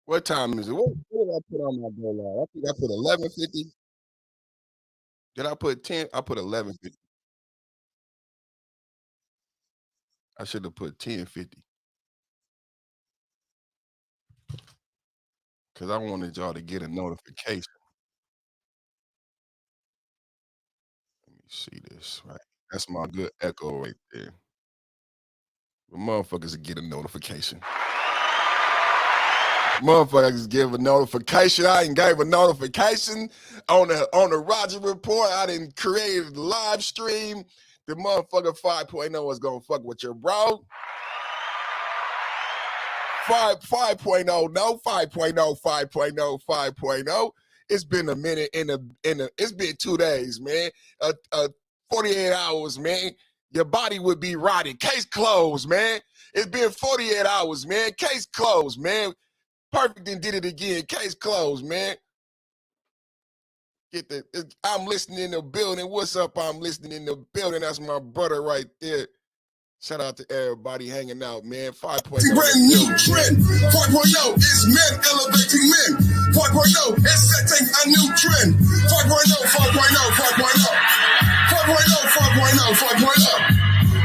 What time is it? What did I put on my go live? I think I put 11:50. Did I put 10? I put 11:50. I should have put 10:50 because I wanted y'all to get a notification. Let me see this, right? That's my good echo right there. The motherfuckers get a notification. Motherfuckers give a notification. I ain't gave a notification on the Roger Report. I didn't create a live stream. The motherfucker 5.0 is gonna fuck with your bro. 5.0, no 5.0, 5.0, 5.0. It's been a minute it's been 2 days, man. 48 hours, man. Your body would be rotted. Case closed, man. It's been 48 hours, man. Case closed, man. Perfect and did it again. Case closed, man. I'm listening in the building. What's up? I'm listening in the building. That's my brother right there. Shout out to everybody hanging out, man. 5.0. Brand new trend. 5.0 is men elevating men. 5.0 is setting a new trend. 5.0, 5.0, 5.0. 5.0, 5.0, 5.0.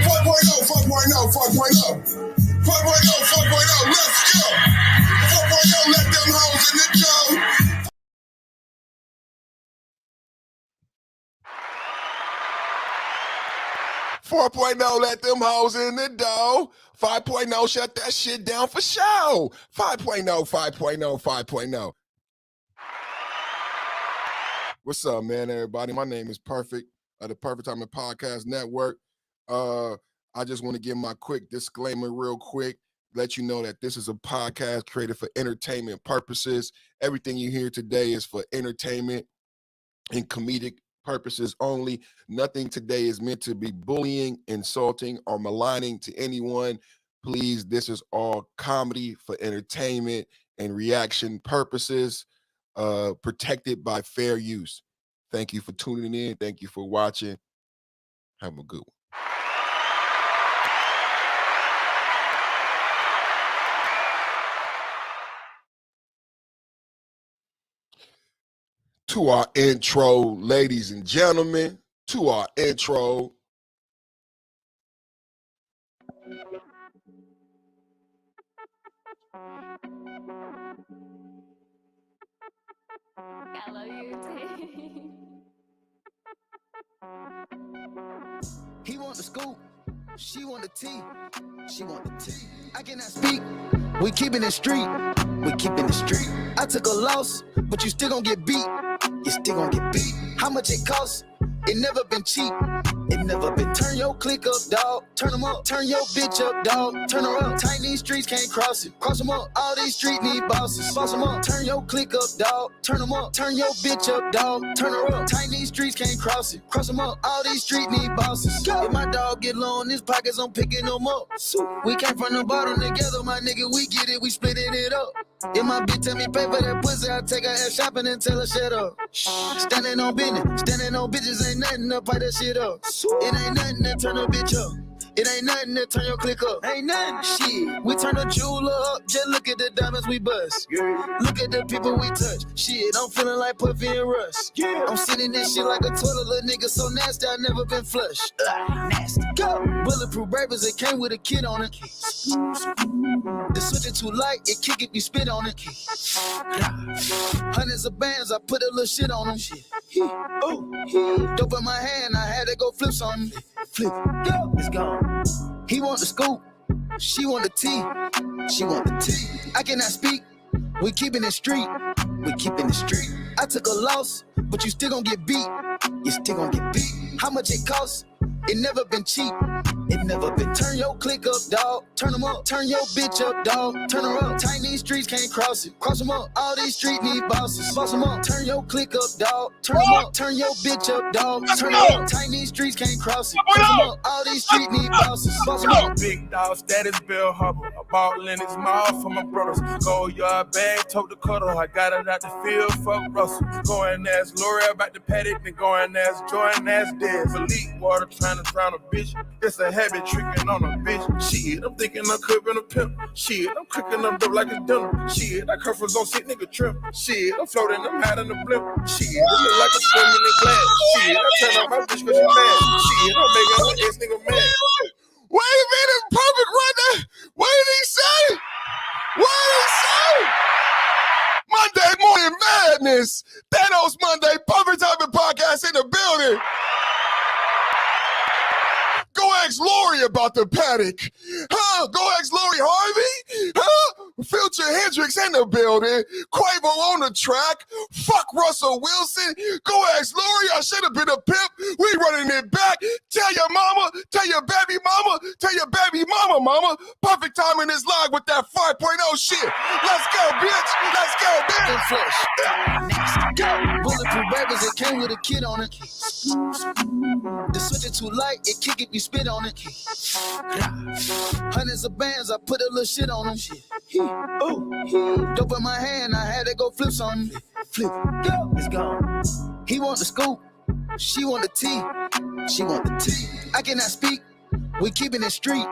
5.0, 5.0, 5.0. 5.0, 5.0, let's go. 4.0, let them hoes in the jaw. 4.0, let them hoes in the dough. 5.0, shut that shit down for show. 5.0, 5.0, 5.0. What's up, man, everybody? My name is Perfect, the Perfect Timing Podcast Network. I just want to give my quick disclaimer real quick, let you know that this is a podcast created for entertainment purposes. Everything you hear today is for entertainment and comedic purposes only. Nothing today is meant to be bullying, insulting, or maligning to anyone. Please, this is all comedy for entertainment and reaction purposes, protected by fair use. Thank you for tuning in. Thank you for watching. Have a good one. To our intro, ladies and gentlemen, to our intro. I love you too. He want the scoop, she want the tea, she want the tea. I cannot speak, we keeping it street, we keeping it street. I took a loss, but you still gon' get beat, you still gon' get beat. How much it costs? It never been cheap, it never been. Turn your click up, dog, turn them up. Turn your bitch up, dog, turn her up. Tight these streets can't cross it, cross them up. All these streets need bosses, boss them up. Turn your click up, dog, turn them up. Turn your bitch up, dog, turn her up. Tight these streets can't cross it, cross them up. All these streets need bosses. If my dog get low in his pockets, I'm picking them up. We came from the bottom together, my nigga, we get it, we splitting it up. If my bitch tell me pay for that pussy, I take her ass shopping and tell her shut up. Standing on business, standing on bitches ain't nothing to pipe that shit up. It ain't nothing to turn a bitch up. It ain't nothing to turn your click up. Ain't nothing. Shit, we turn the jeweler up. Just look at the diamonds we bust. Look at the people we touch. Shit, I'm feeling like Puffy and Russ. I'm sitting this shit like a toilet, little nigga so nasty, I never been flushed. Nasty. Go. Bulletproof rappers, it came with a kid on it. The switch it too light, it kick if you spit on it. Hundreds of bands, I put a little shit on them. Dope in my hand, I had to go flip something. Flip, go, it's gone. He want the scoop, she want the tea, she want the tea. I cannot speak, we keeping it street, we keeping it street. I took a loss, but you still gon' get beat, you still gon' get beat. How much it costs? It never been cheap, it never been. Turn your click up, dog, turn them up. Turn your bitch up, dog, turn her up. Tight these streets can't cross it, cross them up. All these streets need bosses, boss them up. Turn your click up, dog, turn them up. Turn your bitch up, dog, turn her up. Tight these streets can't cross it, cross them up. All these streets need bosses, boss them up. Big dog status, Bill Hubble. A ball in his mouth for my brothers. Gold yard bag, tote the cutter. I got it out the field, fuck Russell. Going as L'Oreal about the paddock, then going as Jordan as dead. Elite water trying to drown a bitch. It's a habit tricking on a bitch. Shit, I'm thinking I'm clipping a pimp. Shit, I'm cooking up dope like it's dinner. Shit, that Kraft on sick nigga trim. Shit, I'm floating, I'm hiding the blimp. Shit, it look like I'm swimming in glass. Shit, I turn on my bitch cause she bad. Shit, I'm making her ex nigga mad. Wait a minute, perfect right there. What did he say? What did he say? Monday Morning Madness. Thanos Monday, perfect time podcast in the building. Go ask Lori about the paddock. Huh? Go ask Lori Harvey. Huh? Future Hendrix in the building. Quavo on the track. Fuck Russell Wilson. Go ask Lori. I should have been a pimp. We running it back. Tell your mama. Tell your baby mama. Tell your baby mama. Perfect timing is live with that 5.0 shit. Let's go, bitch. Let's go, bitch. Flush. Next, go. Bulletproof rappers, it came with a kid on it. The switch it too light, it kick if you spit on it. Hundreds of bands, I put a little shit on them. Dope in my hand, I had to go flips on him. Flip, go, it's gone. He want the scoop, she want the tea. She want the tea. I cannot speak, we keeping it street.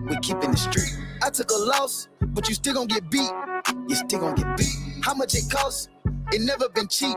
We keeping it street. I took a loss, but you still gon' get beat. You still gon' get beat. How much it costs? It never been cheap.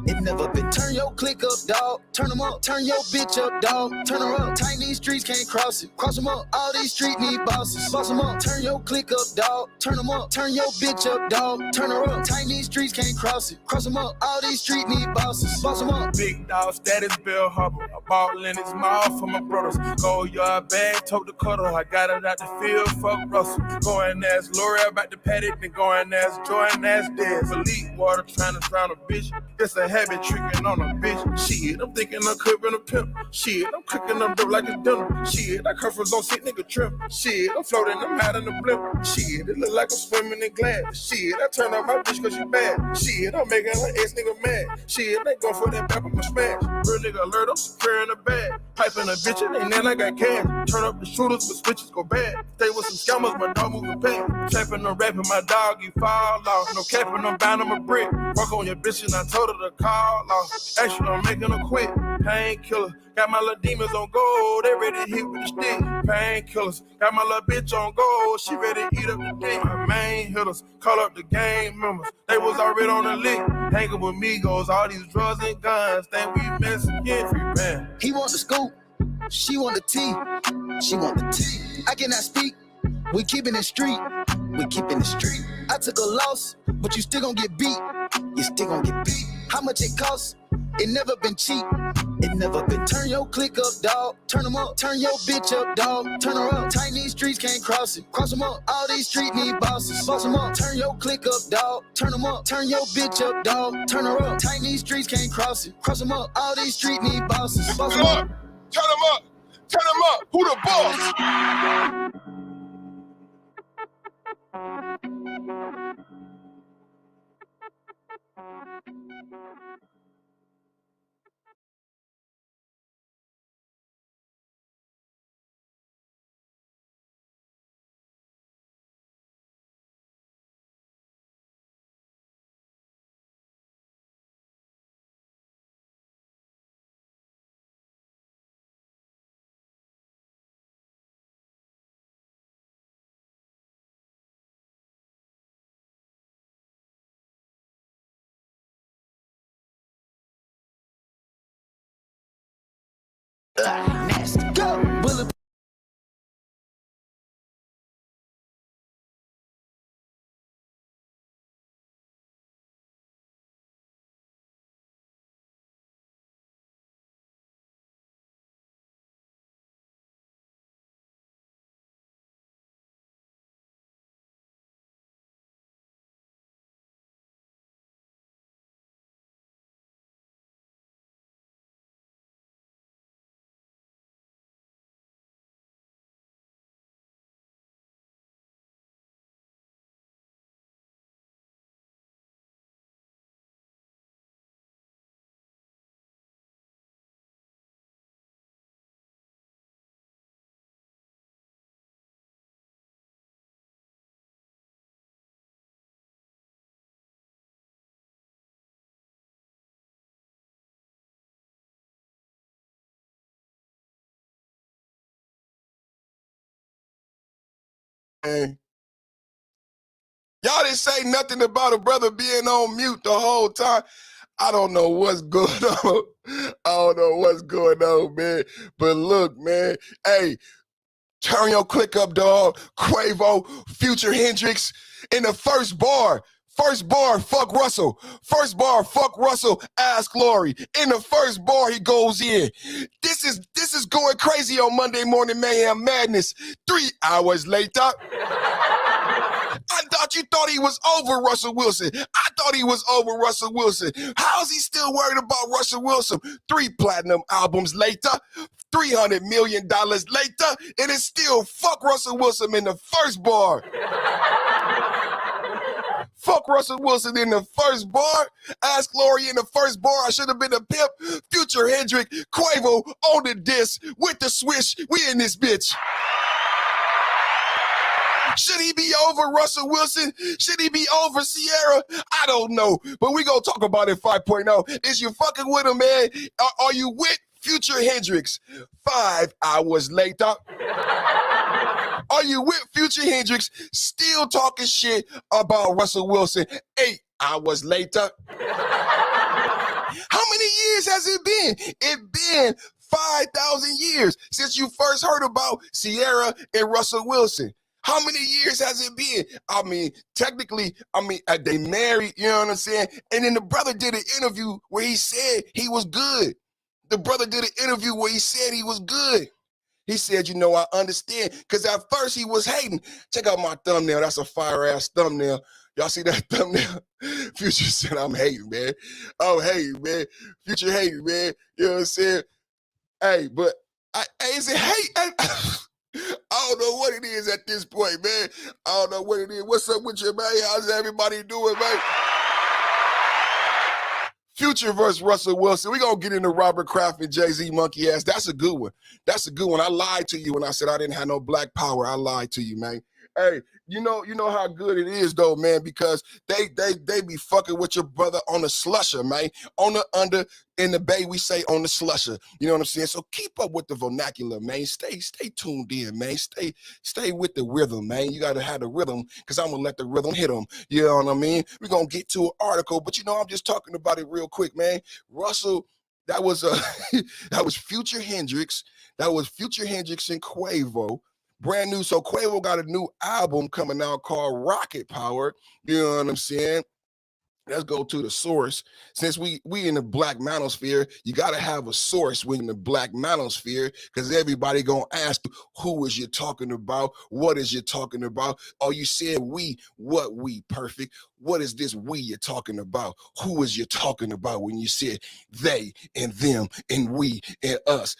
It never been. Turn your click up, dog. Turn them up. Turn your bitch up, dog. Turn her up. Tiny streets can't cross it. Cross them up. All these streets need bosses. Boss them up. Turn your click up, dog. Turn them up. Turn your bitch up, dog. Turn her up. Tiny streets can't cross it. Cross them up. All these streets need bosses. Boss them up. Big dog status, Bill Hubble. I ball in his mouth for my brothers. Go yard bag, tote the cutter. I got it out the field, fuck Russell. Going as Lori about the paddock, then going as Jordan as Dez. Elite water trying to drown a bitch. It's a habit tricking on a bitch. Shit, I'm thinking I'm clipping a pimp. Shit, I'm cooking up dope like it's dinner. Shit, that Kraft on sick nigga trim. Shit, I'm floating, I'm hiding the blimp. Shit, it look like I'm swimming in glass. Shit, I turn on my bitch cause she bad. Shit, I'm making her ex nigga mad. Shit, they go for that back with my smash. Real nigga alert, I'm securing the bag. Piping a bitch, it ain't nothing I got cash. Turn up the shooters, but switches go bad. Stay with some scammers, my dog moving past. Trapping and rapping, my dog, he fall off. No capping, I'm bound on my brick. Work on your bitch and I told her to call off. Actually, I'm making her quit. Painkiller, got my little demons on gold. They ready to hit with the stick. Painkillers, got my little bitch on gold. She ready to eat up the dick. My main hitters, call up the gang members. They was already on the lick. Hanging with Migos, all these drugs and guns. Think we Mexican free man. He want the scoop, she want the tea. She want the tea. I cannot speak, we keeping it street. We keeping it street. I took a loss, but you still gon' get beat. You still gon' get beat. How much it costs? It never been cheap. It never been. Turn your click up, dog. Turn them up. Turn your bitch up, dog. Turn her up. Tiny streets can't cross it. Cross them up. All these streets need bosses. Boss them up. Turn your click up, dog. Turn them up. Turn your bitch up, dog. Turn her up. Tiny streets can't cross it. Cross them up. All these streets need bosses. Boss them up. Turn them up. Turn them up. Who the boss? Nasty. Go. Bullet man. Y'all didn't say nothing about a brother being on mute the whole time. I don't know what's going on. I don't know what's going on, man. But look, man, hey, turn your click up, dog. Quavo, Future Hendrix in the first bar. First bar, fuck Russell. First bar, fuck Russell, ask Lori. In the first bar, he goes in. This is going crazy on Monday Morning Mayhem Madness. 3 hours later, I thought you thought he was over Russell Wilson. I thought he was over Russell Wilson. How is he still worried about Russell Wilson? 3 platinum albums later, $300 million later, and it's still fuck Russell Wilson in the first bar. Fuck Russell Wilson in the first bar. Ask Lori in the first bar. I should have been a pimp. Future Hendrix, Quavo on the disc with the swish. We in this bitch. Should he be over Russell Wilson? Should he be over Sierra? I don't know. But we gonna talk about it 5.0. Is you fucking with him, man? Are you with Future Hendrix? 5 hours later. Are you with Future Hendrix still talking shit about Russell Wilson 8 hours later? How many years has it been? It been 5,000 years since you first heard about Sierra and Russell Wilson. How many years has it been? I mean, technically, they married, you know what I'm saying? And then the brother did an interview where he said he was good. The brother did an interview where he said he was good. He said, you know, I understand. Because at first he was hating. Check out my thumbnail. That's a fire-ass thumbnail. Y'all see that thumbnail? Future said, I'm hating, man. I'm hating, man. Future hating, man. You know what I'm saying? Hey, but is it hate? I don't know what it is at this point, man. I don't know what it is. What's up with you, man? How's everybody doing, man? Future versus Russell Wilson. We're going to get into Robert Kraft and Jay-Z monkey ass. That's a good one. That's a good one. I lied to you when I said I didn't have no black power. I lied to you, man. Hey, you know how good it is, though, man, because they be fucking with your brother on the slusher, man. On the under, in the bay, we say on the slusher. You know what I'm saying? So keep up with the vernacular, man. Stay tuned in, man. Stay with the rhythm, man. You got to have the rhythm because I'm going to let the rhythm hit them. You know what I mean? We're going to get to an article, but, you know, I'm just talking about it real quick, man. Russell, that was that was Future Hendrix. That was Future Hendrix and Quavo. Brand new. So Quavo got a new album coming out called Rocket Power. You know what I'm saying? Let's go to the source. Since we in the black manosphere, you got to have a source when in the black manosphere because everybody going to ask you, who is you talking about? What is you talking about? Oh, you said we. What we? Perfect. What is this we you're talking about? Who is you talking about when you said they and them and we and us?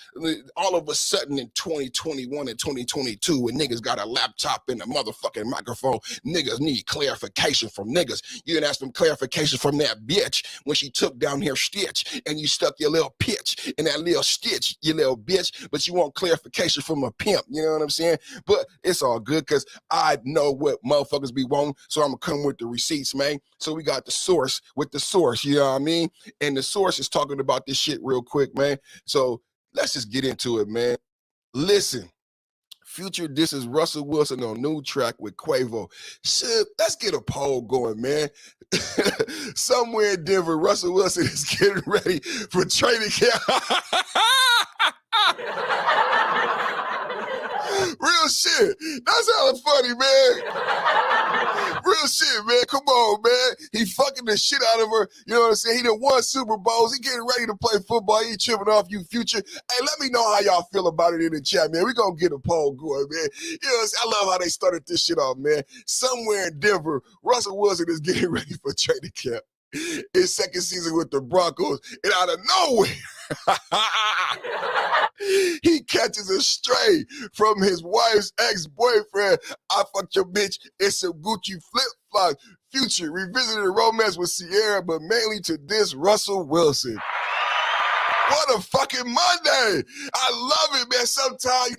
All of a sudden in 2021 and 2022 when niggas got a laptop and a motherfucking microphone, niggas need clarification from niggas. You didn't ask them clarification from that bitch when she took down her stitch and you stuck your little pitch in that little stitch, you little bitch, but you want clarification from a pimp. You know what I'm saying? But it's all good because I know what motherfuckers be wanting, so I'm going to come with the receipts, man. So we got the source with the source, you know what I mean? And the source is talking about this shit real quick, man. So let's just get into it, man. Listen, Future, this is Russell Wilson on new track with Quavo. Shit, let's get a poll going, man. Somewhere in Denver, Russell Wilson is getting ready for training camp. Real shit. That sounds funny, man. Real shit, man. Come on, man. He fucking the shit out of her. You know what I'm saying? He done won Super Bowls. He getting ready to play football. He tripping off you, Future. Hey, let me know how y'all feel about it in the chat, man. We gonna get a poll going, man. You know what I'm saying? I love how they started this shit off, man. Somewhere in Denver, Russell Wilson is getting ready for training camp. His second season with the Broncos, and out of nowhere, he catches a stray from his wife's ex-boyfriend. I fucked your bitch in some Gucci flip-flops. Future revisited a romance with Sierra, but mainly to diss Russell Wilson. What a fucking Monday. I love it, man. Sometimes,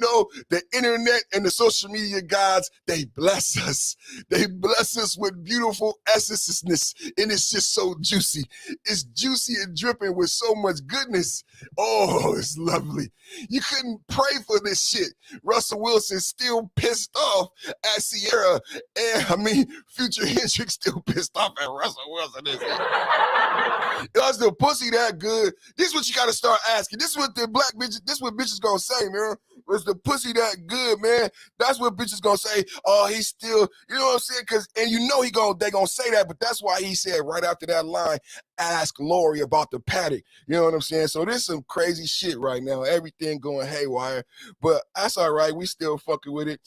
the internet and the social media gods, they bless us. They bless us with beautiful essences, and it's just so juicy. It's juicy and dripping with so much goodness. Oh, it's lovely. You couldn't pray for this shit. Russell Wilson still pissed off at Sierra, and Future Hendrix still pissed off at Russell Wilson. Is the pussy that good? This is what you gotta start asking. This is what the black bitches, this is what bitches gonna say, man. Was the pussy that good, man? That's what bitches gonna say. Oh, he's still, you know what I'm saying? And they gonna say that, but that's why he said right after that line, ask Lori about the paddock. You know what I'm saying? So there's some crazy shit right now. Everything going haywire, but that's all right. We still fucking with it.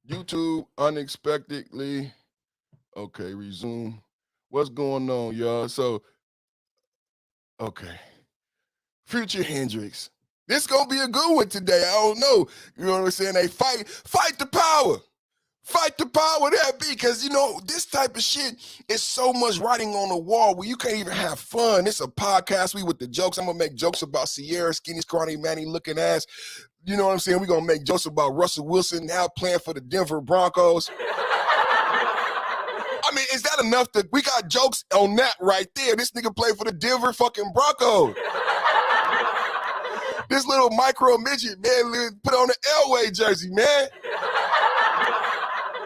YouTube unexpectedly. Okay, resume. What's going on, y'all? So, okay. Future Hendrix. This gonna be a good one today. I don't know. You know what I'm saying? They fight the power. Fight the power that be, because, this type of shit is so much writing on the wall where you can't even have fun. It's a podcast. We with the jokes. I'm going to make jokes about Sierra, skinny, scrawny, manny looking ass. You know what I'm saying? We're going to make jokes about Russell Wilson now playing for the Denver Broncos. Is that enough? We got jokes on that right there. This nigga played for the Denver fucking Broncos. This little micro midget, man, put on the Elway jersey, man.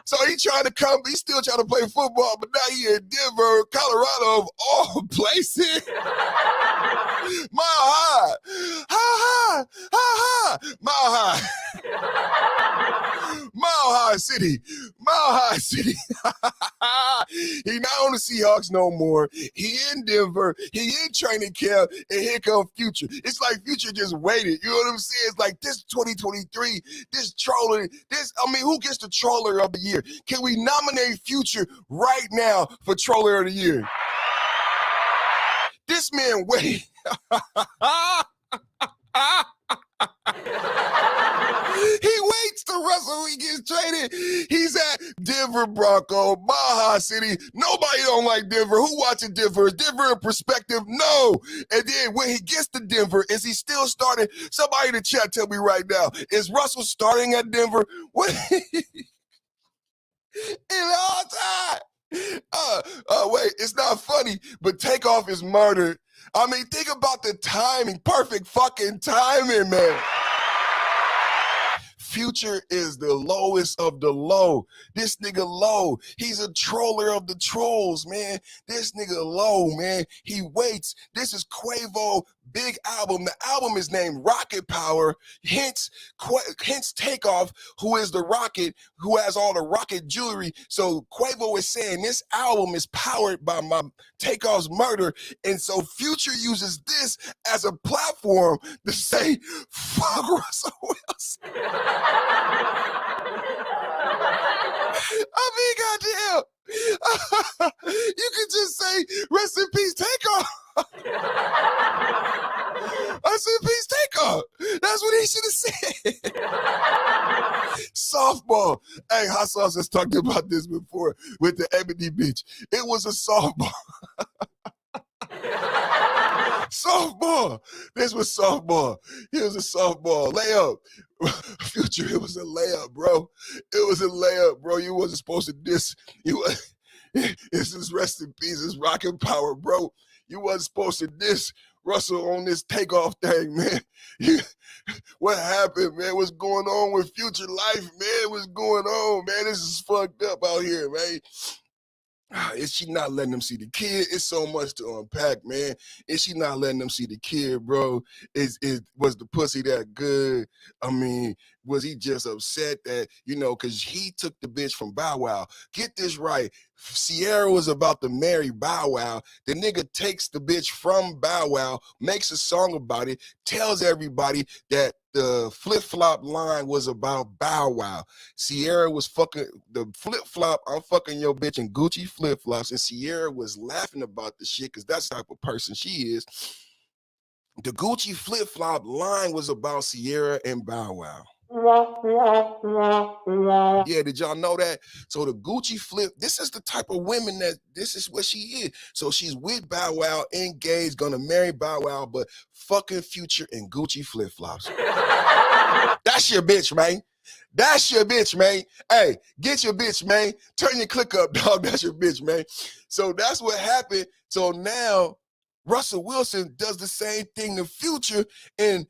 So he's still trying to play football, but now he in Denver, Colorado, of all places. Mile high. Ha ha, ha ha, Mile high. Mile High City. He not on the Seahawks no more. He in Denver. He in training camp, and here come Future. It's like Future just waited. You know what I'm saying? It's like this 2023, this troller, who gets the troller of the year? Can we nominate Future right now for troller of the year? This man wait. He waits to wrestle when he gets traded. He's at Denver Bronco, Baja City. Nobody don't like Denver. Who watching Denver? Is Denver in perspective? No. And then when he gets to Denver, is he still starting? Somebody in the chat tell me right now. Is Russell starting at Denver? What? In all time. Wait, it's not funny, but Takeoff is murdered. Think about the timing. Perfect fucking timing, man. Future is the lowest of the low. This nigga low. He's a troller of the trolls, man. This nigga low, man. He waits. This is Quavo big album. The album is named Rocket Power, hence Takeoff, who is the rocket, who has all the rocket jewelry. So Quavo is saying this album is powered by my Takeoff's murder. And so Future uses this as a platform to say, fuck Russell Wilson. Goddamn. You can just say, rest in peace, Takeoff. Rest in peace, Takeoff. That's what he should have said. Softball. Hey, Hot Sauce has talked about this before with the Ebony bitch. It was a softball. Softball. This was softball. It was a softball. Layup. Future, it was a layup, bro. It was a layup, bro. You wasn't supposed to diss. This is rest in peace. It's Rocket Power, bro. You wasn't supposed to diss Russell on this Takeoff thing, man. What happened, man? What's going on with Future life, man? What's going on, man? This is fucked up out here, man. Is she not letting them see the kid? It's so much to unpack, man. Is she not letting them see the kid, bro? Was the pussy that good? Was he just upset that, because he took the bitch from Bow Wow? Get this right. Sierra was about to marry Bow Wow. The nigga takes the bitch from Bow Wow, makes a song about it, tells everybody that the flip-flop line was about Bow Wow. Sierra was fucking the flip-flop, I'm fucking your bitch in Gucci flip-flops, and Sierra was laughing about the shit because that's the type of person she is. The Gucci flip-flop line was about Sierra and Bow Wow. Yeah, did y'all know that? So the Gucci flip, this is the type of women that this is what she is. So she's with Bow Wow, engaged, gonna marry Bow Wow, but fucking Future and Gucci flip flops. That's your bitch, man. That's your bitch, man. Hey, get your bitch, man. Turn your click up, dog. That's your bitch, man. So that's what happened. So now Russell Wilson does the same thing in Future, and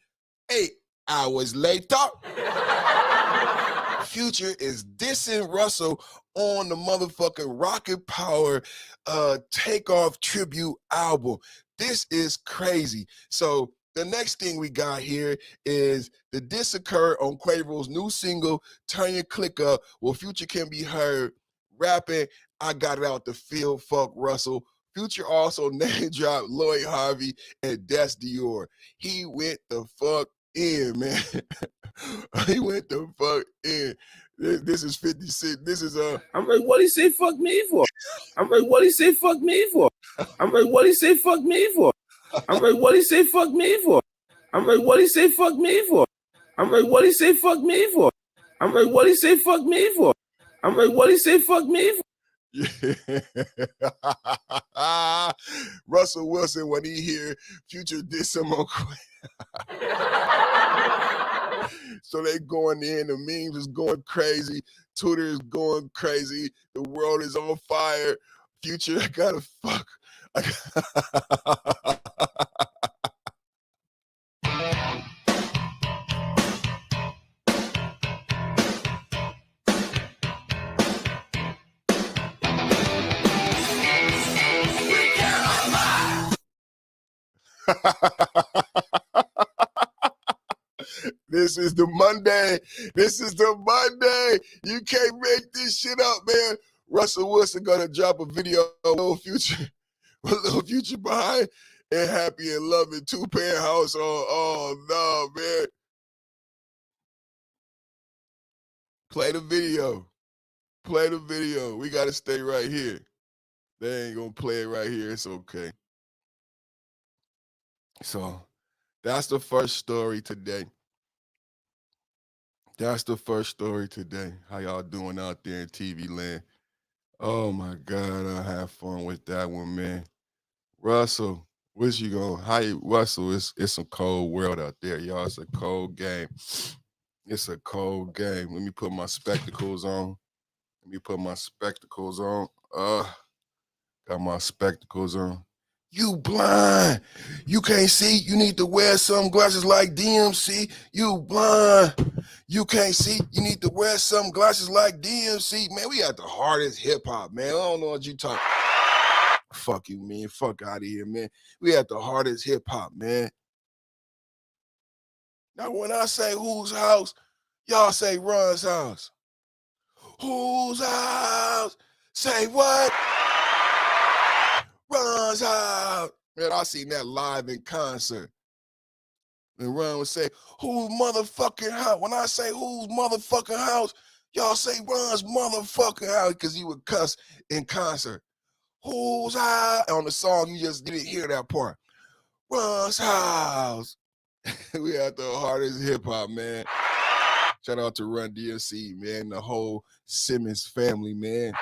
8 hours later, Future is dissing Russell on the motherfucking Rocket Power Takeoff tribute album. This is crazy. So the next thing we got here is the diss occurred on Quavo's new single, Turn Your Click Up, where Future can be heard rapping, I got it out the field, fuck Russell. Future also name dropped Lloyd Harvey and Des Dior. He went the fuck in, man. He went the fuck in. This is 56. This is I'm like, what he say fuck me for? I'm like, what he say fuck me for? I'm like, what he say fuck me for? I'm like, what he say fuck me for? I'm like, what he say fuck me for? I'm like, what he say fuck me for? I'm like, what he say fuck me for? I'm like, what he say fuck me for? Yeah. Russell Wilson, when he hear Future diss him on so they going in, the memes is going crazy, Twitter is going crazy, the world is on fire. Future, I gotta fuck. This is the Monday. This is the Monday. You can't make this shit up, man. Russell Wilson gonna drop a video of Little Future behind and Happy and Loving 2-parent house. Oh no, man. Play the video. Play the video. We gotta stay right here. They ain't gonna play it right here. It's okay. So that's the first story today. That's the first story today. How y'all doing out there in TV land? Oh my God, I have fun with that one, man. Russell, what's you going? Russell? It's a cold world out there, y'all. It's a cold game. It's a cold game. Let me put my spectacles on. Got my spectacles on. You blind. You can't see. You need to wear sunglasses like DMC. You blind. You can't see. You need to wear sunglasses like DMC. Man, we got the hardest hip hop, man. I don't know what you talking. Fuck you, man. Fuck out of here, man. We got the hardest hip hop, man. Now, when I say whose house, y'all say Ron's house. Whose house? Say what? Ron's house. Man, I seen that live in concert. And Ron would say, whose motherfucking house? When I say whose motherfucking house, y'all say Ron's motherfucking house, because he would cuss in concert. Whose house? On the song, you just didn't hear that part. Ron's house. We had the hardest hip hop, man. Shout out to Run DMC, man. The whole Simmons family, man.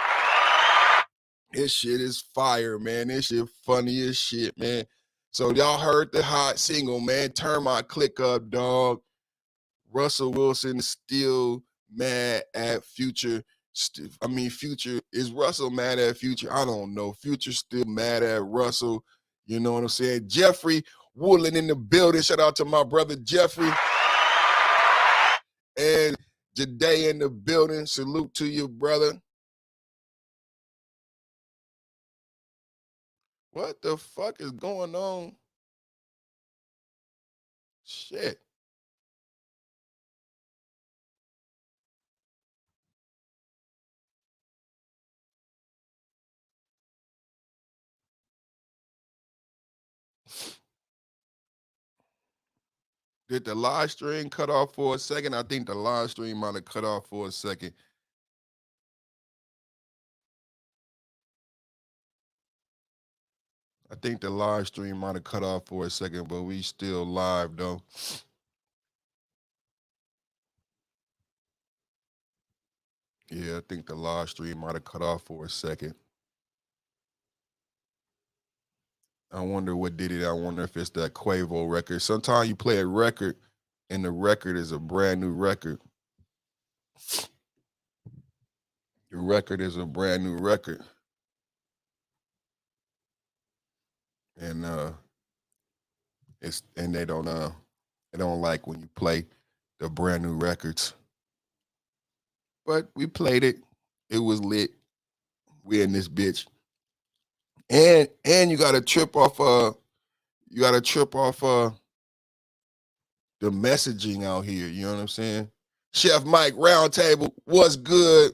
This shit is fire, man. This shit funny as shit, man. So y'all heard the hot single, man. Turn My Click Up, dog. Russell Wilson is still mad at Future. Future, is Russell mad at Future? I don't know. Future still mad at Russell. You know what I'm saying? Jeffrey Woodland in the building. Shout out to my brother Jeffrey. And Jade in the building. Salute to you, brother. What the fuck is going on? Shit. Did the live stream cut off for a second? I think the live stream might have cut off for a second. I think the live stream might have cut off for a second, but we still live though. Yeah, I think the live stream might have cut off for a second. I wonder what did it. I wonder if it's that Quavo record. Sometimes you play a record and the record is a brand new record. The record is a brand new record. And they don't like when you play the brand new records. But we played it. It was lit. We in this bitch. And you gotta trip off the messaging out here. You know what I'm saying? Chef Mike Roundtable, what's good?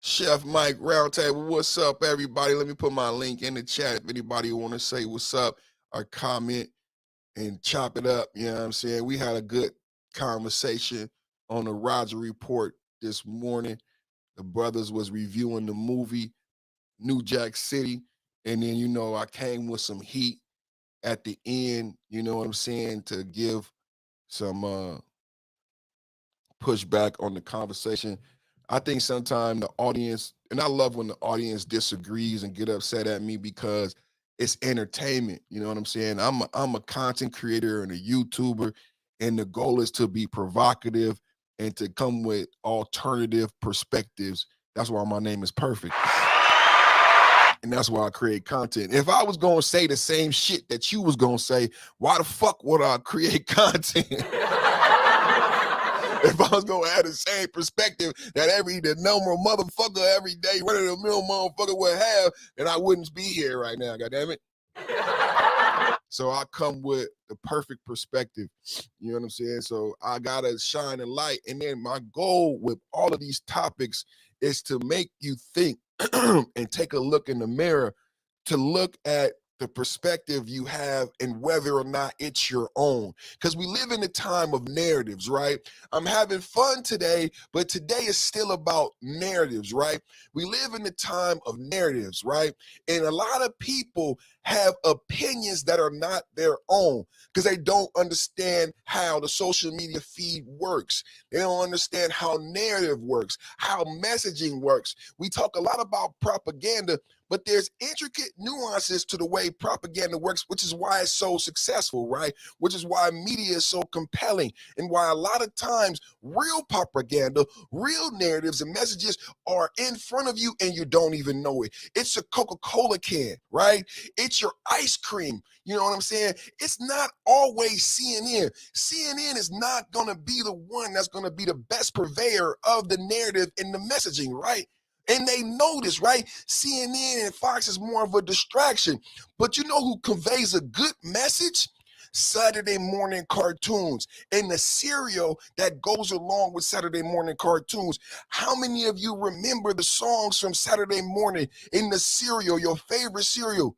Chef Mike Roundtable, what's up, everybody? Let me put my link in the chat if anybody want to say what's up or comment and chop it up. You know what I'm saying? We had a good conversation on the Roger Report this morning. The brothers was reviewing the movie New Jack City, and then, you know, I came with some heat at the end, you know what I'm saying, to give some pushback on the conversation. I think sometimes the audience, and I love when the audience disagrees and get upset at me because it's entertainment. You know what I'm saying? I'm a content creator and a YouTuber, and the goal is to be provocative and to come with alternative perspectives. That's why my name is Perfect. And that's why I create content. If I was going to say the same shit that you was going to say, why the fuck would I create content? If I was going to have the same perspective that the normal motherfucker every day, running the mill motherfucker would have, then I wouldn't be here right now, goddammit. So I come with the perfect perspective. You know what I'm saying? So I got to shine a light. And then my goal with all of these topics is to make you think and take a look in the mirror to look at the perspective you have and whether or not it's your own. Because we live in a time of narratives, right? I'm having fun today, but today is still about narratives, right? We live in a time of narratives, right? And a lot of people have opinions that are not their own because they don't understand how the social media feed works. They don't understand how narrative works, how messaging works. We talk a lot about propaganda, but there's intricate nuances to the way propaganda works, which is why it's so successful, right? Which is why media is so compelling and why a lot of times real propaganda, real narratives and messages are in front of you and you don't even know it. It's a Coca-Cola can, right? It's your ice cream. You know what I'm saying? It's not always CNN. CNN is not going to be the one that's going to be the best purveyor of the narrative and the messaging, right? And they know this, right? CNN and Fox is more of a distraction. But you know who conveys a good message? Saturday morning cartoons and the cereal that goes along with Saturday morning cartoons. How many of you remember the songs from Saturday morning in the cereal, your favorite cereal?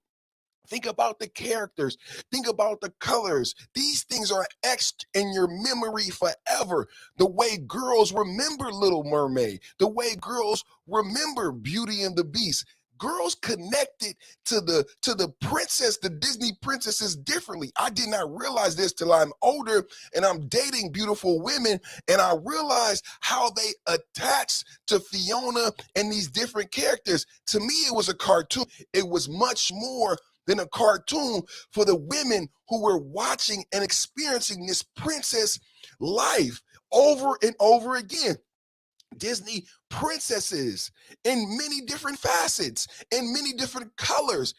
Think about the characters. Think about the colors. These things are etched in your memory forever. The way girls remember Little Mermaid, the way girls remember Beauty and the Beast. Girls connected to the princess, the Disney princesses differently. I did not realize this till I'm older and I'm dating beautiful women, and I realized how they attach to Fiona and these different characters. To me, it was a cartoon. It was much more than a cartoon for the women who were watching and experiencing this princess life over and over again. Disney princesses in many different facets, in many different colors.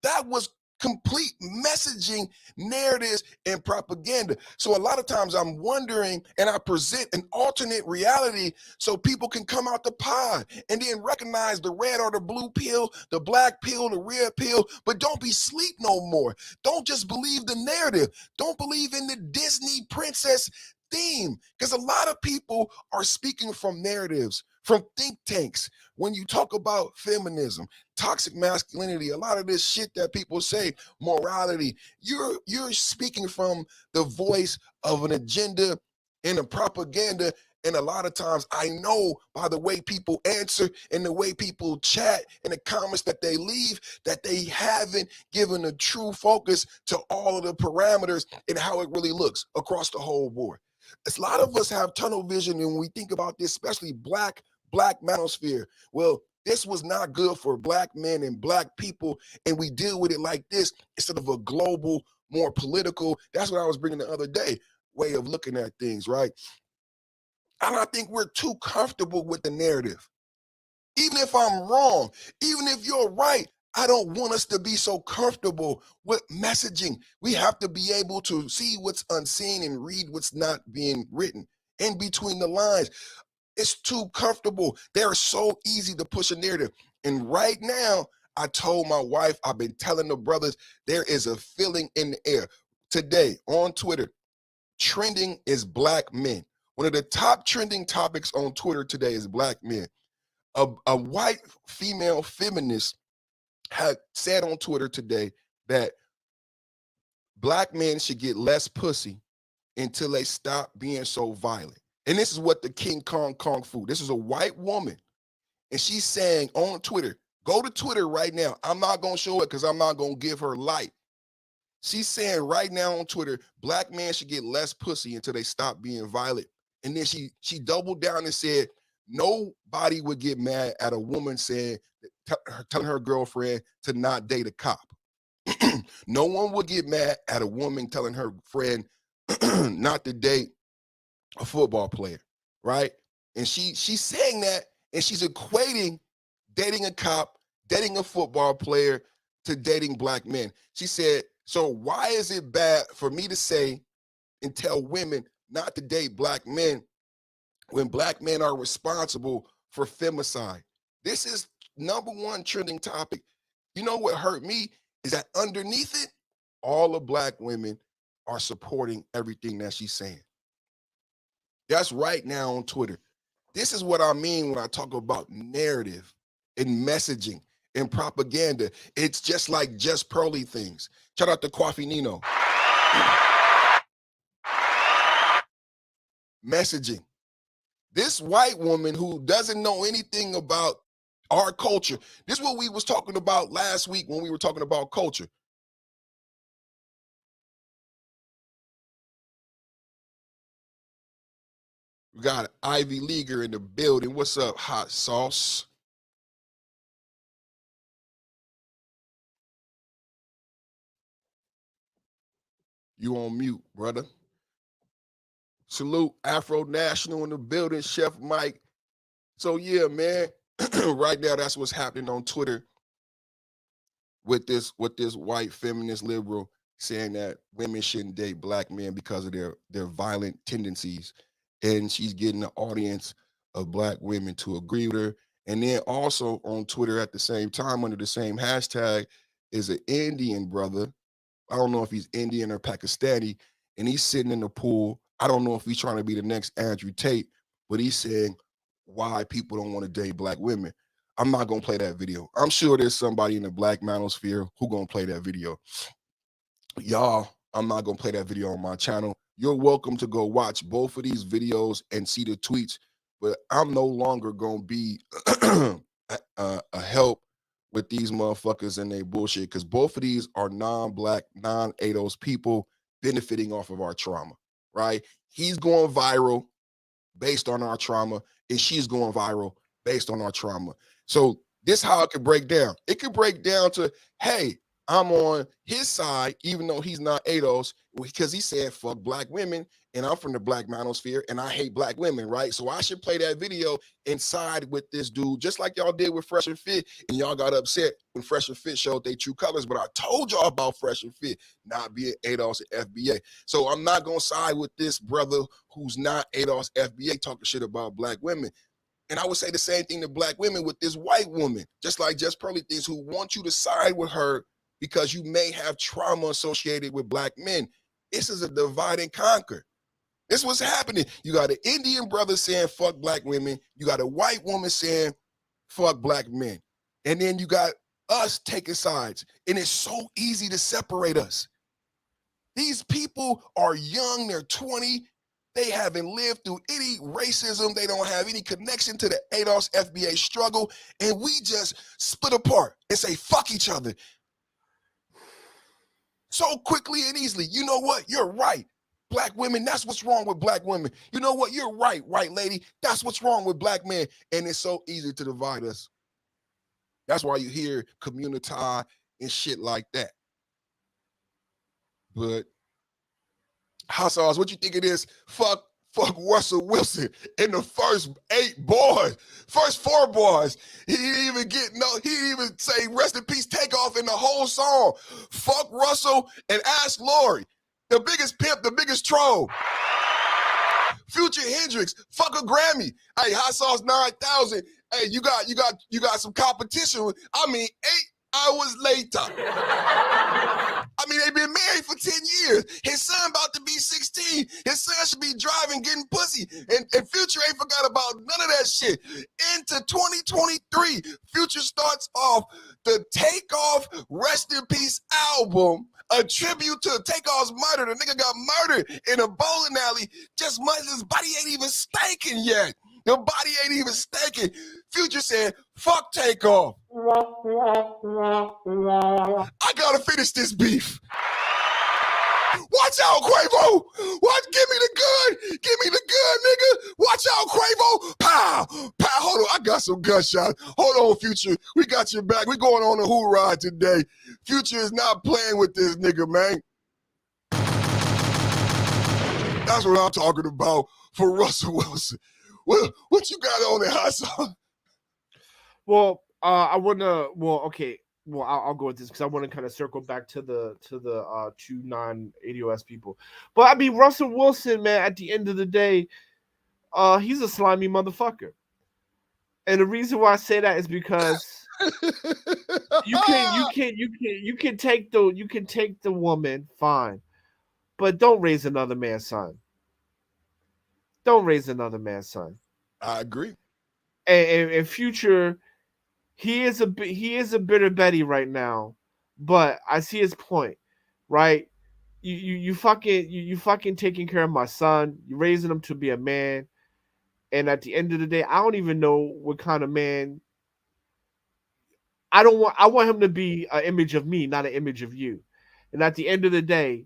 That was complete messaging, narratives, and propaganda. So a lot of times I'm wondering, and I present an alternate reality so people can come out the pod and then recognize the red or the blue pill, the black pill, the red pill, but don't be sleep no more. Don't just believe the narrative. Don't believe in the Disney princess theme, because a lot of people are speaking from narratives, from think tanks. When you talk about feminism, toxic masculinity, a lot of this shit that people say, morality, you're speaking from the voice of an agenda and a propaganda. And a lot of times I know by the way people answer and the way people chat and the comments that they leave that they haven't given a true focus to all of the parameters and how it really looks across the whole board. A lot of us have tunnel vision, and when we think about this, especially black manosphere, well, this was not good for black men and black people, and we deal with it like this instead of a global, more political. That's what I was bringing the other day, way of looking at things, right? And I think we're too comfortable with the narrative. Even if I'm wrong, even if you're right, I don't want us to be so comfortable with messaging. We have to be able to see what's unseen and read what's not being written in between the lines. It's too comfortable. They're so easy to push a narrative. And right now, I told my wife, I've been telling the brothers, there is a feeling in the air. Today on Twitter, trending is black men. One of the top trending topics on Twitter today is black men. A white female feminist had said on Twitter today that black men should get less pussy until they stop being so violent. And this is what the King Kong Kung Fu. This is a white woman, and she's saying on Twitter, go to Twitter right now. I'm not going to show it because I'm not going to give her light. She's saying right now on Twitter, black men should get less pussy until they stop being violent. And then she doubled down and said, nobody would get mad at a woman saying, telling her girlfriend to not date a cop. No one would get mad at a woman telling her friend not to date a football player, right? And she's saying that, and she's equating dating a cop, dating a football player to dating black men. She said, so why is it bad for me to say and tell women not to date black men when black men are responsible for femicide? This is number one trending topic. You know what hurt me is that underneath it, all the black women are supporting everything that she's saying. That's right now on Twitter. This is what I mean when I talk about narrative and messaging and propaganda. It's just like just pearly things. Shout out to Coffee Nino. Messaging. This white woman who doesn't know anything about our culture. This is what we was talking about last week when we were talking about culture. We got an Ivy Leaguer in the building. What's up, hot sauce? You on mute, brother. Salute Afro National in the building, Chef Mike. So yeah, man, right now that's what's happening on Twitter with this white feminist liberal saying that women shouldn't date black men because of their violent tendencies. And she's getting an audience of black women to agree with her. And then also on Twitter at the same time, under the same hashtag, is an Indian brother. I don't know if he's Indian or Pakistani, and he's sitting in the pool. I don't know if he's trying to be the next Andrew Tate, but he's saying why people don't want to date black women. I'm not going to play that video. I'm sure there's somebody in the black manosphere who going to play that video. Y'all, I'm not going to play that video on my channel. You're welcome to go watch both of these videos and see the tweets, but I'm no longer going to be a help with these motherfuckers and their bullshit, because both of these are non-black, non-ADOS people benefiting off of our trauma, right? He's going viral based on our trauma, and she's going viral based on our trauma. So this how it could break down. It could break down to, hey, I'm on his side, even though he's not ADOS, because he said fuck black women, and I'm from the black manosphere, and I hate black women, right? So I should play that video and side with this dude, just like y'all did with Fresh and Fit, and y'all got upset when Fresh and Fit showed their true colors, but I told y'all about Fresh and Fit not being ADOS and FBA. So I'm not going to side with this brother who's not ADOS FBA talking shit about black women. And I would say the same thing to black women with this white woman, just like Just Pearly Things, who want you to side with her because you may have trauma associated with black men. This is a divide and conquer. This is what's happening. You got an Indian brother saying fuck black women. You got a white woman saying fuck black men. And then you got us taking sides. And it's so easy to separate us. These people are young. They're 20. They haven't lived through any racism. They don't have any connection to the ADOS FBA struggle. And we just split apart and say, fuck each other. So quickly and easily. You know what? You're right. Black women, that's what's wrong with black women. You know what? You're right, lady. That's what's wrong with black men. And it's so easy to divide us. That's why you hear community and shit like that. But Hot Sauce, what you think it is? Fuck Russell Wilson in the first 4 bars. He didn't even say rest in peace Takeoff in the whole song. Fuck Russell and ask Lori. The biggest pimp, the biggest troll. Future Hendrix, fuck a Grammy. Hey, Hot Sauce 9000. Hey, you got some competition. 8 hours later. They've been married for 10 years. His son about to be 16. His son should be driving, getting pussy. And Future ain't forgot about none of that shit. Into 2023, Future starts off the Takeoff Rest in Peace album, a tribute to Takeoff's murder. The nigga got murdered in a bowling alley. Just his body ain't even stinking yet. The body ain't even stinking. Future said, fuck Takeoff. I gotta finish this beef. Watch out, Quavo. Give me the gun, nigga. Watch out, Quavo. Pow. Hold on, I got some gunshots. Hold on, Future. We got your back. We going on a who ride today. Future is not playing with this nigga, man. That's what I'm talking about for Russell Wilson. What you got on there, Hot Sauce? Well, I wanna. Well, okay. Well, I'll go with this because I want to kind of circle back to the 2 non-ADOS people. But Russell Wilson, man, at the end of the day, he's a slimy motherfucker. And the reason why I say that is because you can take the woman, fine, but don't raise another man's son. Don't raise another man's son. I agree. And Future, he is a bitter Betty right now, but I see his point, right? You fucking taking care of my son, you raising him to be a man, and at the end of the day, I don't even know what kind of man. I want him to be an image of me, not an image of you. And at the end of the day,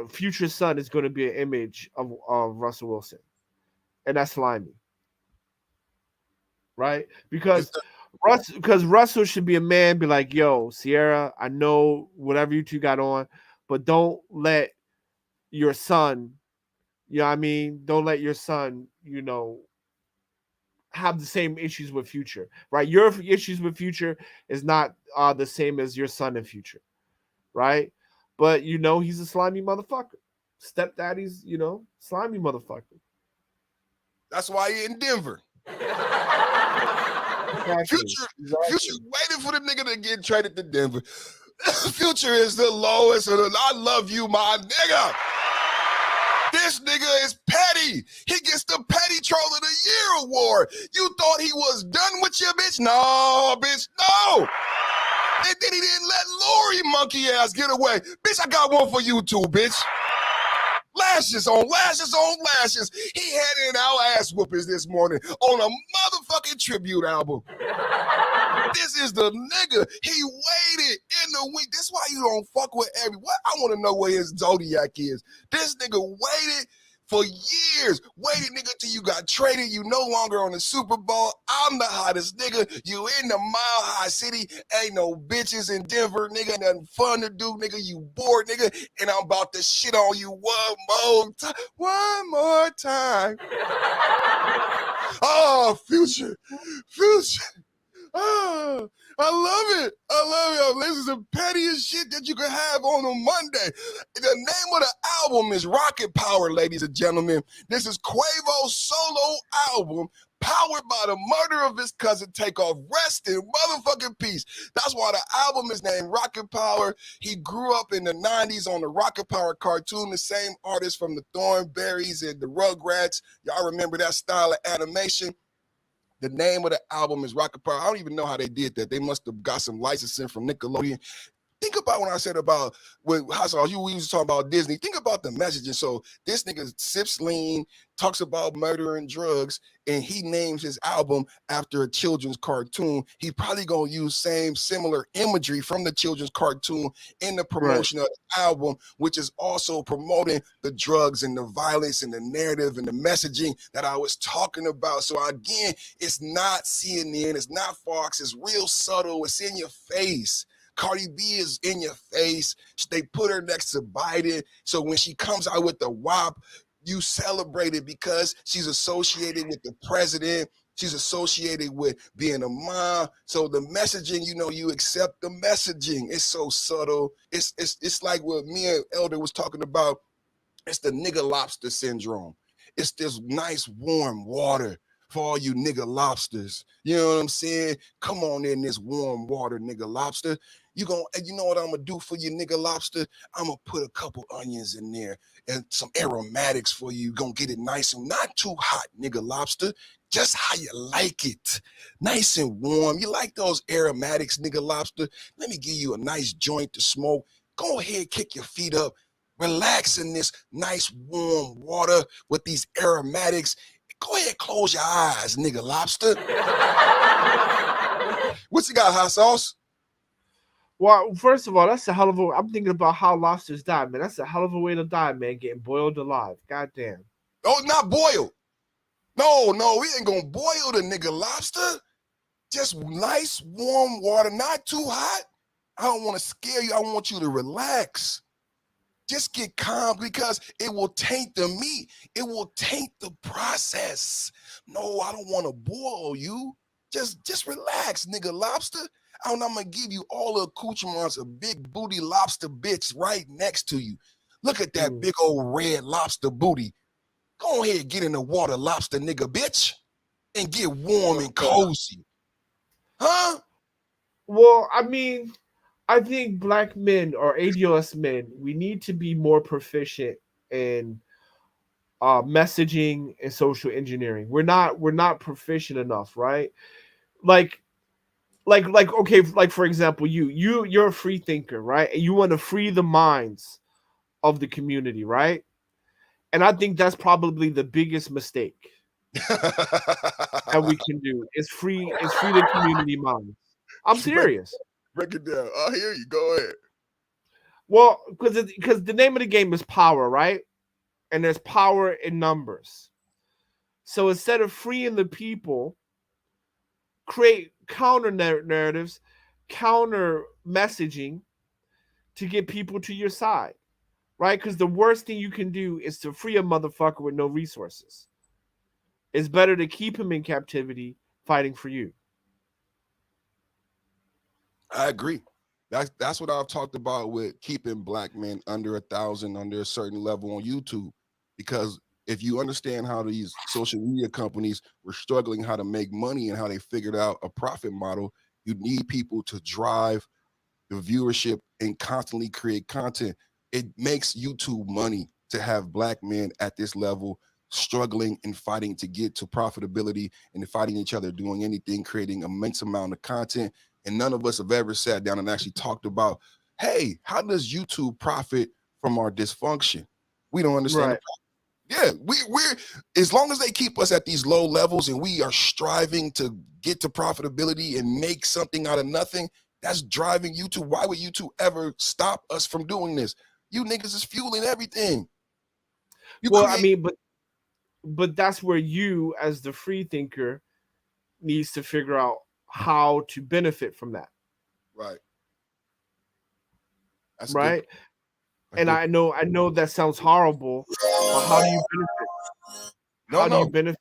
Future's son is going to be an image of Russell Wilson, and that's slimy, right? Because Russell should be a man, be like, yo, Sierra, I know whatever you two got on, but don't let your son, don't let your son, have the same issues with Future, right? Your issues with Future is not the same as your son and Future, right? But he's a slimy motherfucker. Stepdaddy's, slimy motherfucker. That's why he in Denver. Exactly. Future waiting for the nigga to get traded to Denver. Future is the lowest. I love you, my nigga. This nigga is petty. He gets the Petty Troll of the Year award. You thought he was done with you, bitch? No, bitch, no. And then he didn't let Lori monkey ass get away. Bitch, I got one for you too, bitch. Lashes on lashes. He handed out ass whoopers this morning on a motherfucking tribute album. This is the nigga. He waited in the week. That's why you don't fuck with everyone. I want to know where his zodiac is. This nigga waited for years. Waited, nigga, till you got traded. You no longer on the Super Bowl. I'm the hottest nigga. You in the Mile High City. Ain't no bitches in Denver, nigga. Nothing fun to do, nigga. You bored, nigga. And I'm about to shit on you one more time. Oh, Future. Oh, I love it. This is the pettiest shit that you can have on a Monday. The name of the album is Rocket Power, ladies and gentlemen. This is Quavo's solo album, powered by the murder of his cousin Takeoff. Rest in motherfucking peace. That's why the album is named Rocket Power. He grew up in the 90s on the Rocket Power cartoon, the same artist from the Thornberrys and the Rugrats. Y'all remember that style of animation? The name of the album is Rocket Power. I don't even know how they did that. They must have got some licensing from Nickelodeon. Think about when I said about with Hassel, we used to talk about Disney. Think about the messaging. So this nigga sips lean, talks about murder and drugs, and he names his album after a children's cartoon. He probably gonna use similar imagery from the children's cartoon in the promotion of the album, which is also promoting the drugs and the violence and the narrative and the messaging that I was talking about. So again, it's not CNN, it's not Fox, it's real subtle, it's in your face. Cardi B is in your face. They put her next to Biden. So when she comes out with the WAP, you celebrate it because she's associated with the president. She's associated with being a mom. So the messaging, you accept the messaging. It's so subtle. It's like what me and Elder was talking about. It's the nigga lobster syndrome. It's this nice warm water for all you nigga lobsters. You know what I'm saying? Come on in this warm water, nigga lobster. You know what I'm gonna do for you, nigga lobster? I'm gonna put a couple onions in there and some aromatics for you. You're gonna get it nice and not too hot, nigga lobster. Just how you like it. Nice and warm. You like those aromatics, nigga lobster? Let me give you a nice joint to smoke. Go ahead, kick your feet up. Relax in this nice warm water with these aromatics. Go ahead, close your eyes, nigga lobster. What you got, hot sauce? Well, first of all, that's a hell of a. I'm thinking about how lobsters die, man. That's a hell of a way to die, man. Getting boiled alive. Goddamn. Oh, not boiled. No, we ain't gonna boil the nigga lobster. Just nice warm water, not too hot. I don't want to scare you. I want you to relax. Just get calm because it will taint the meat. It will taint the process. No, I don't want to boil you. Just relax, nigga lobster. I'm gonna give you all the accoutrements of big booty lobster bitch right next to you. Look at that big old red lobster booty. Go ahead, get in the water, lobster nigga bitch, and get warm and cozy. Huh? Well, I mean, I think black men or ADOS men, we need to be more proficient in messaging and social engineering. We're not proficient enough, right? Like okay, like for example, you're a free thinker, right? And you want to free the minds of the community, right? And I think that's probably the biggest mistake that we can do is free the community minds. I'm serious. Break it down. I hear you. Go ahead. Well, because the name of the game is power, right? And there's power in numbers. So instead of freeing the people, create counter narratives, counter messaging to get people to your side, right? Because the worst thing you can do is to free a motherfucker with no resources. It's better to keep him in captivity fighting for you. I agree. That's what I've talked about with keeping black men under 1,000, under a certain level on YouTube. Because if you understand how these social media companies were struggling how to make money and how they figured out a profit model, you need people to drive the viewership and constantly create content. It makes YouTube money to have black men at this level struggling and fighting to get to profitability and fighting each other, doing anything, creating immense amount of content. And none of us have ever sat down and actually talked about, hey, how does YouTube profit from our dysfunction? We don't understand. Right. Yeah, we're as long as they keep us at these low levels and we are striving to get to profitability and make something out of nothing, that's driving YouTube. Why would YouTube ever stop us from doing this? You niggas is fueling everything. I mean, but that's where you, as the free thinker, needs to figure out how to benefit from that. Right. That's right. And I know that sounds horrible, but how do you benefit? How do you benefit?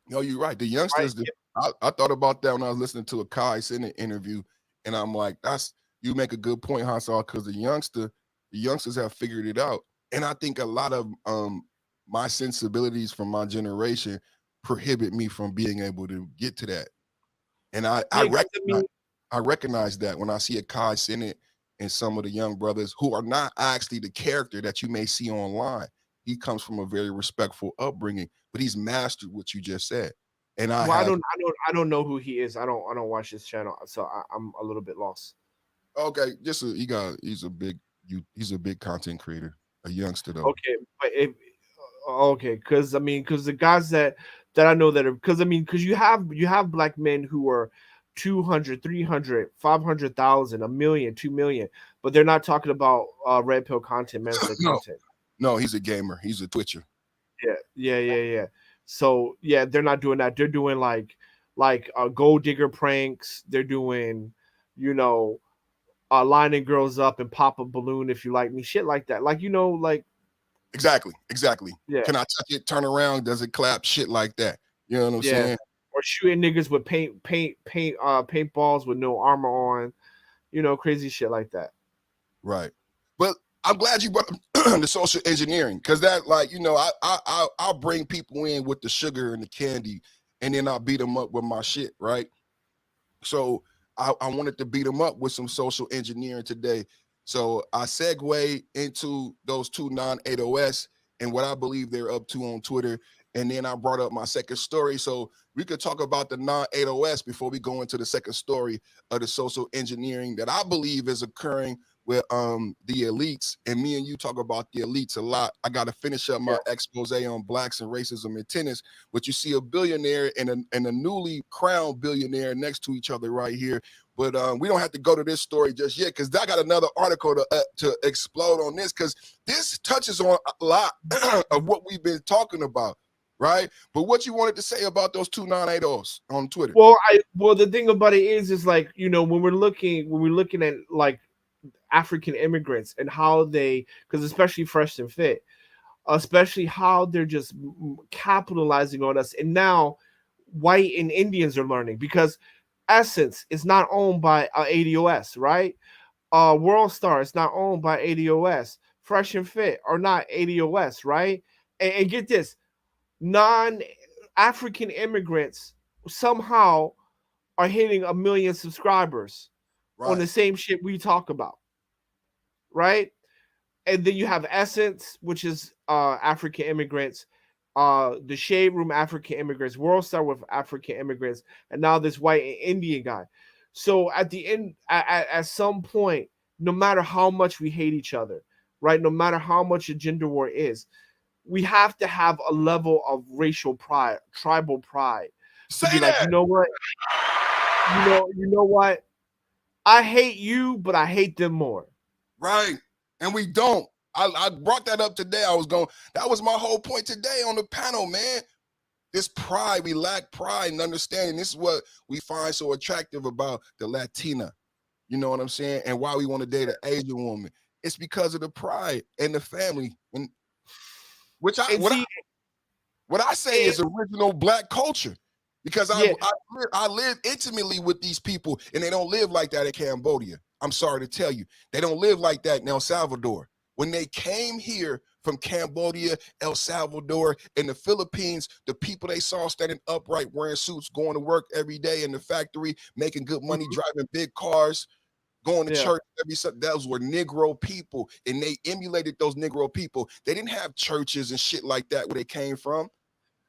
No, you're right. The youngsters, right? I thought about that when I was listening to a Kai Cenat interview, and I'm like, you make a good point, Hassal, because the youngsters have figured it out. And I think a lot of my sensibilities from my generation prohibit me from being able to get to that. And I recognize that when I see a Kai Cenat and some of the young brothers who are not actually the character that you may see online. He comes from a very respectful upbringing, but he's mastered what you just said. And I don't know who he is. I don't watch his channel, so I'm a little bit lost. Okay, he's a big content creator, a youngster though. Okay, but okay, because the guys that I know that are, because you have black men who are 200, 300, 500,000, a million, 2 million, but they're not talking about red pill content, mansplain No, content. no, he's a gamer. He's a Twitcher. Yeah. So yeah, they're not doing that. They're doing like gold digger pranks. They're doing, you know, lining girls up and pop a balloon if you like me, shit like that. Like, like, Exactly. yeah, Can I touch it? Turn around. Does it clap? Shit like that. You know what I'm yeah. saying? Or shooting niggas with paint balls with no armor on, crazy shit like that. Right. But I'm glad you brought up the social engineering because that, like, I'll bring people in with the sugar and the candy, and then I'll beat them up with my shit, right? So I wanted to beat them up with some social engineering today. So I segue into those two non-8OS and what I believe they're up to on Twitter. And then I brought up my second story. So we could talk about the non-8OS before we go into the second story of the social engineering that I believe is occurring with the elites. And me and you talk about the elites a lot. I got to finish up my expose on blacks and racism in tennis, but you see a billionaire and a newly crowned billionaire next to each other right here. But we don't have to go to this story just yet because I got another article to explode on this because this touches on a lot of what we've been talking about, right? But what you wanted to say about those two non-8Os on Twitter? Well, the thing about it is like, when we're looking at like African immigrants and how they, because especially Fresh and Fit, especially how they're just capitalizing on us, and now white and Indians are learning because Essence is not owned by ADOS, right? World Star is not owned by ADOS. Fresh and Fit are not ADOS, right? And get this, non-African immigrants somehow are hitting 1 million subscribers on Right. the same shit we talk about, right? And then you have Essence, which is African immigrants, the Shade Room African immigrants, World Star with African immigrants, and now this white and Indian guy. So at the end, at some point, no matter how much we hate each other, right? No matter how much a gender war is, we have to have a level of racial pride, tribal pride, to Say be like, that. you know what? I hate you, but I hate them more. Right. And we don't. I brought that up today. That was my whole point today on the panel, man. This pride, we lack pride and understanding. This is what we find so attractive about the Latina. You know what I'm saying? And why we want to date an Asian woman. It's because of the pride and the family. And which I And what see, I what I say is original black culture. Because yeah, I live intimately with these people, and they don't live like that in Cambodia. I'm sorry to tell you. They don't live like that in El Salvador. When they came here from Cambodia, El Salvador, and the Philippines, the people they saw standing upright, wearing suits, going to work every day in the factory, making good money, driving big cars, going to yeah. church every Sunday, those were Negro people, and they emulated those Negro people. They didn't have churches and shit like that where they came from.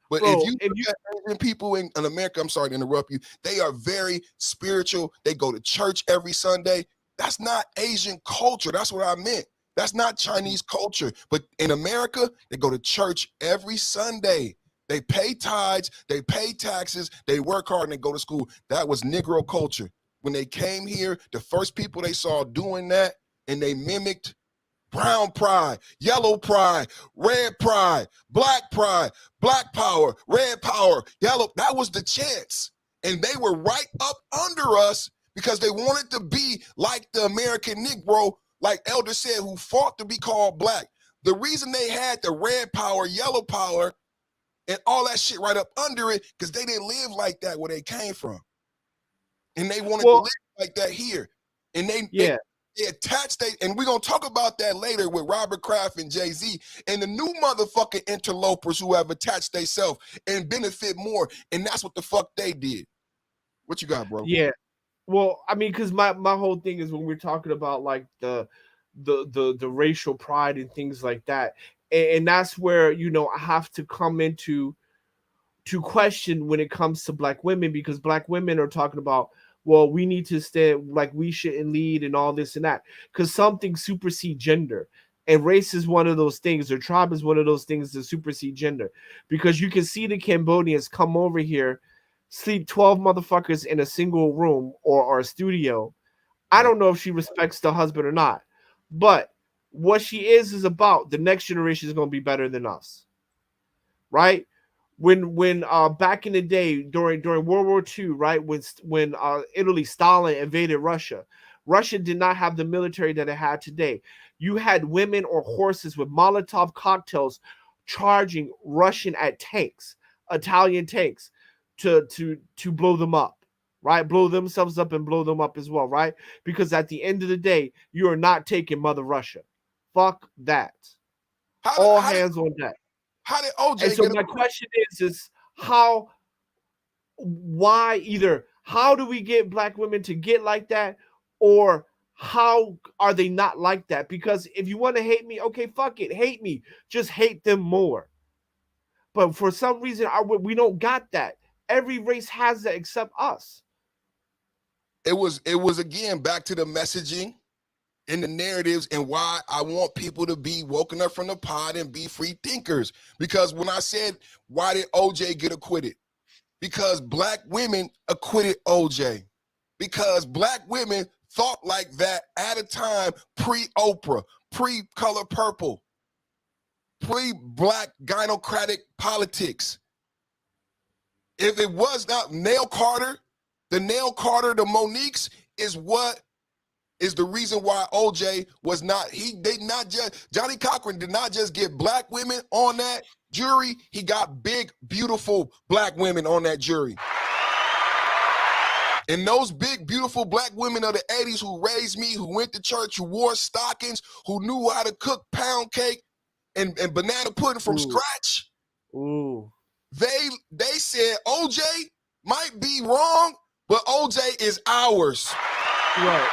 But if Bro, you look at Asian people in America, I'm sorry to interrupt you, they are very spiritual. They go to church every Sunday. That's not Asian culture. That's what I meant. That's not Chinese culture. But in America, they go to church every Sunday. They pay tithes, they pay taxes, they work hard, and they go to school. That was Negro culture. When they came here, the first people they saw doing that, and they mimicked brown pride, yellow pride, red pride, black power, red power, yellow. That was the chance. And they were right up under us because they wanted to be like the American Negro, like Elder said, who fought to be called black. The reason they had the red power, yellow power, and all that shit right up under it, because they didn't live like that where they came from. And they wanted to live like that here. And they attached, and we're going to talk about that later with Robert Kraft and Jay-Z and the new motherfucking interlopers who have attached themselves and benefit more. And that's what the fuck they did. What you got, bro? Yeah. Well, I mean, because my whole thing is when we're talking about like the racial pride and things like that, and that's where I have to come into to question when it comes to black women, because black women are talking about well, we need to stay like we shouldn't lead and all this and that because something supersedes gender. And race is one of those things, or tribe is one of those things that supersede gender. Because you can see the Cambodians come over here, sleep 12 motherfuckers in a single room or a studio. I don't know if she respects the husband or not, but what she is about the next generation is going to be better than us, right? When back in the day during World War II, right, when Italy, Stalin invaded Russia, Russia did not have the military that it had today. You had women or horses with Molotov cocktails charging Russian at tanks, Italian tanks, to blow them up, right? Blow themselves up and blow them up as well, right? Because at the end of the day, you are not taking Mother Russia. Fuck that. All hands on deck. How did OJ And so get my question is how do we get black women to get like that, or how are they not like that? Because if you want to hate me, okay, fuck it, hate me, just hate them more. But for some reason, we don't got that. Every race has that except us. It was again back to the messaging and the narratives and why I want people to be woken up from the pod and be free thinkers. Because when I said, why did OJ get acquitted? Because black women acquitted OJ. Because black women thought like that at a time pre-Oprah, pre-Color Purple, pre-black gynocratic politics. If it was not Nail Carter, the Moniques is what is the reason why OJ was not, Johnny Cochran did not just get black women on that jury, he got big, beautiful black women on that jury. And those big, beautiful black women of the 80s who raised me, who went to church, who wore stockings, who knew how to cook pound cake and banana pudding from scratch. Ooh. They said OJ might be wrong, but OJ is ours. Right.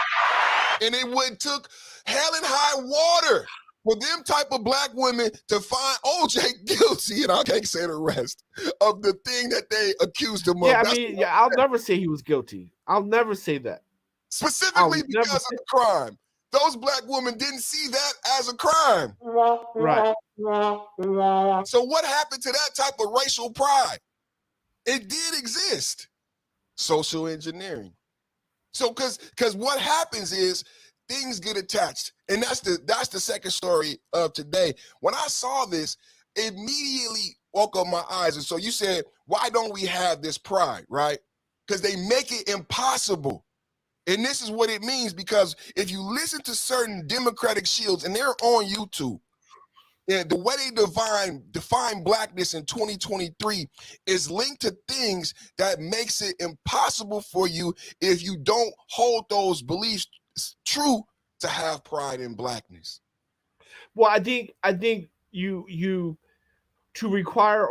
And it took hell and high water for them type of black women to find OJ guilty, and I can't say the rest of the thing that they accused him of. Yeah, I mean, I'll never say he was guilty. I'll never say that. Specifically because of the crime. Those black women didn't see that as a crime. Right. So what happened to that type of racial pride? It did exist. Social engineering. So because what happens is things get attached. And that's the second story of today. When I saw this, it immediately woke up my eyes. And so you said, why don't we have this pride, right? Because they make it impossible. And this is what it means, because if you listen to certain Democratic shields, and they're on YouTube, and the way they define blackness in 2023 is linked to things that makes it impossible for you, if you don't hold those beliefs true, to have pride in blackness. Well, I think you to require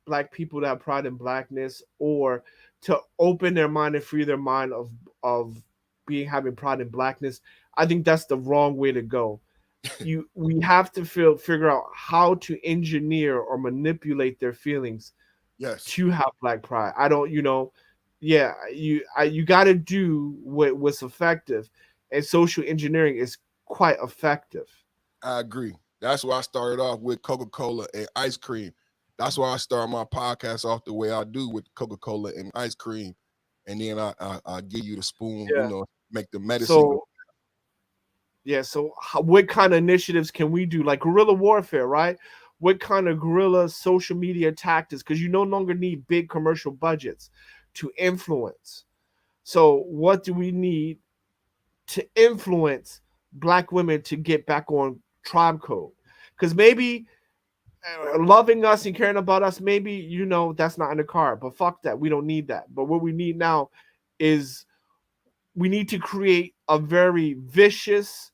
black people to have pride in blackness, or to open their mind and free their mind of having pride in blackness, I think that's the wrong way to go. We have to figure out how to engineer or manipulate their feelings, yes, to have black pride. I don't, you got to do what's effective, and social engineering is quite effective. I agree. That's why I started off with Coca-Cola and ice cream. That's why I start my podcast off the way I do, with Coca-Cola and ice cream, and then I give you the spoon, make the medicine. So what kind of initiatives can we do? Like guerrilla warfare, right? What kind of guerrilla social media tactics? Because you no longer need big commercial budgets to influence. So what do we need to influence black women to get back on Tribe Code? Because maybe loving us and caring about us, maybe, that's not in the card. But fuck that. We don't need that. But what we need now is we need to create a very vicious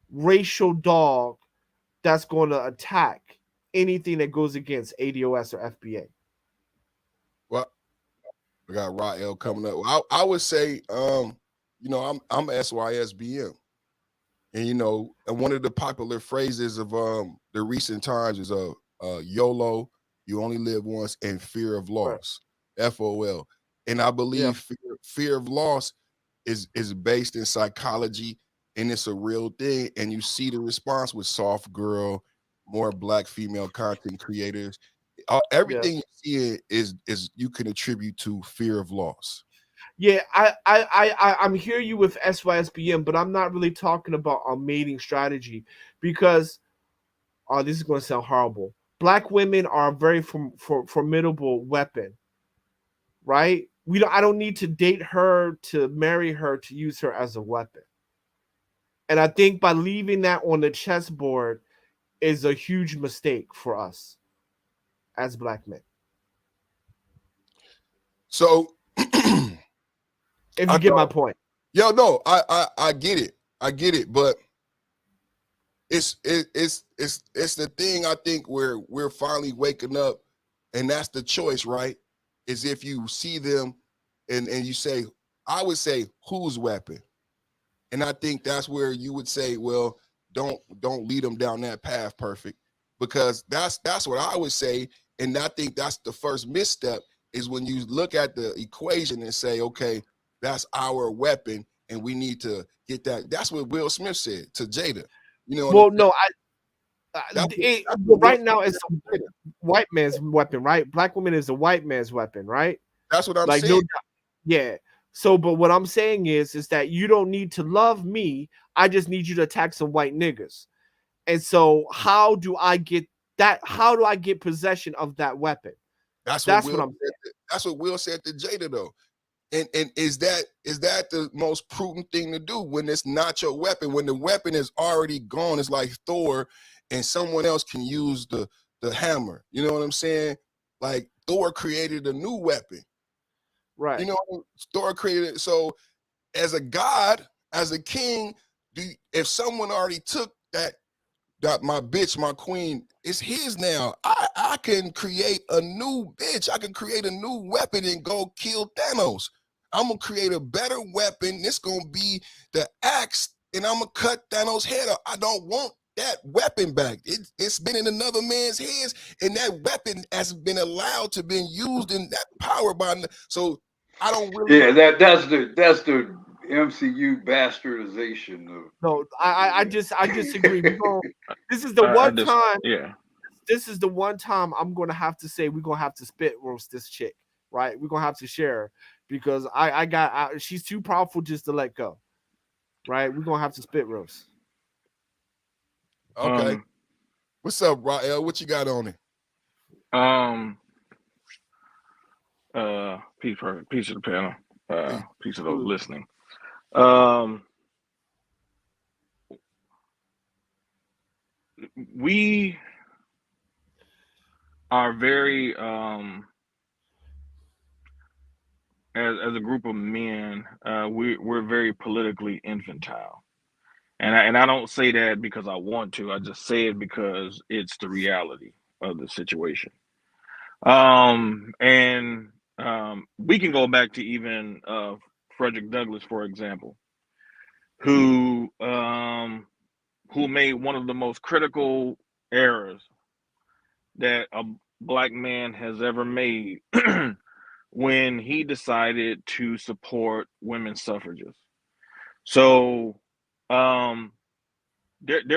racial dog that's going to attack anything that goes against ADOS or FBA. Well, we got Rael coming up. I would say, I'm SYSBM, and and one of the popular phrases of the recent times is YOLO, you only live once, and fear of loss, FOL. And I believe fear of loss is based in psychology, and it's a real thing. And you see the response with soft girl, more black female content creators. Everything you see is you can attribute to fear of loss. Yeah, I'm hear you with SYSBM, but I'm not really talking about a mating strategy because this is going to sound horrible. Black women are a very formidable weapon, right? I don't need to date her to marry her to use her as a weapon. And I think by leaving that on the chessboard is a huge mistake for us as black men. So if you get my point. Yo, no, I get it. I get it, but it's the thing I think where we're finally waking up, and that's the choice, right? Is if you see them and you say, I would say, whose weapon? And I think that's where you would say, well, don't lead them down that path, Perfect, because that's what I would say. And I think that's the first misstep is when you look at the equation and say, okay, that's our weapon, and we need to get that. That's what Will Smith said to Jada. You know. Well, no, right now it's a white man's weapon, right? Black woman is a white man's weapon, right? That's what I'm saying. No, yeah. So, but what I'm saying is that you don't need to love me. I just need you to attack some white niggas. And so, how do I get that? How do I get possession of that weapon? That's what I'm saying. That's what Will said to Jada, though. And is that the most prudent thing to do when it's not your weapon? When the weapon is already gone, it's like Thor, and someone else can use the hammer. You know what I'm saying? Like Thor created a new weapon. Right. You know, Thor created it. So as a god, as a king, if someone already took that my bitch, my queen, it's his now. I can create a new bitch. I can create a new weapon and go kill Thanos. I'm gonna create a better weapon. It's gonna be the axe, and I'm gonna cut Thanos' head off. I don't want that weapon back. It's been in another man's hands, and that weapon has been allowed to be used in that power by. So I don't really. Yeah, that's the MCU bastardization of. No, I disagree. This is the one time. Yeah. This is the one time I'm gonna have to say we're gonna have to spit roast this chick, right? We're gonna have to share her because she's too powerful just to let go, right? We're gonna have to spit roast. Okay. What's up, Rael? What you got on it? Peace of the panel. Peace of those listening. We are very as a group of men, we're very politically infantile. And I don't say that because I want to. I just say it because it's the reality of the situation. We can go back to even Frederick Douglass, for example, who made one of the most critical errors that a black man has ever made when he decided to support women's suffrages. So there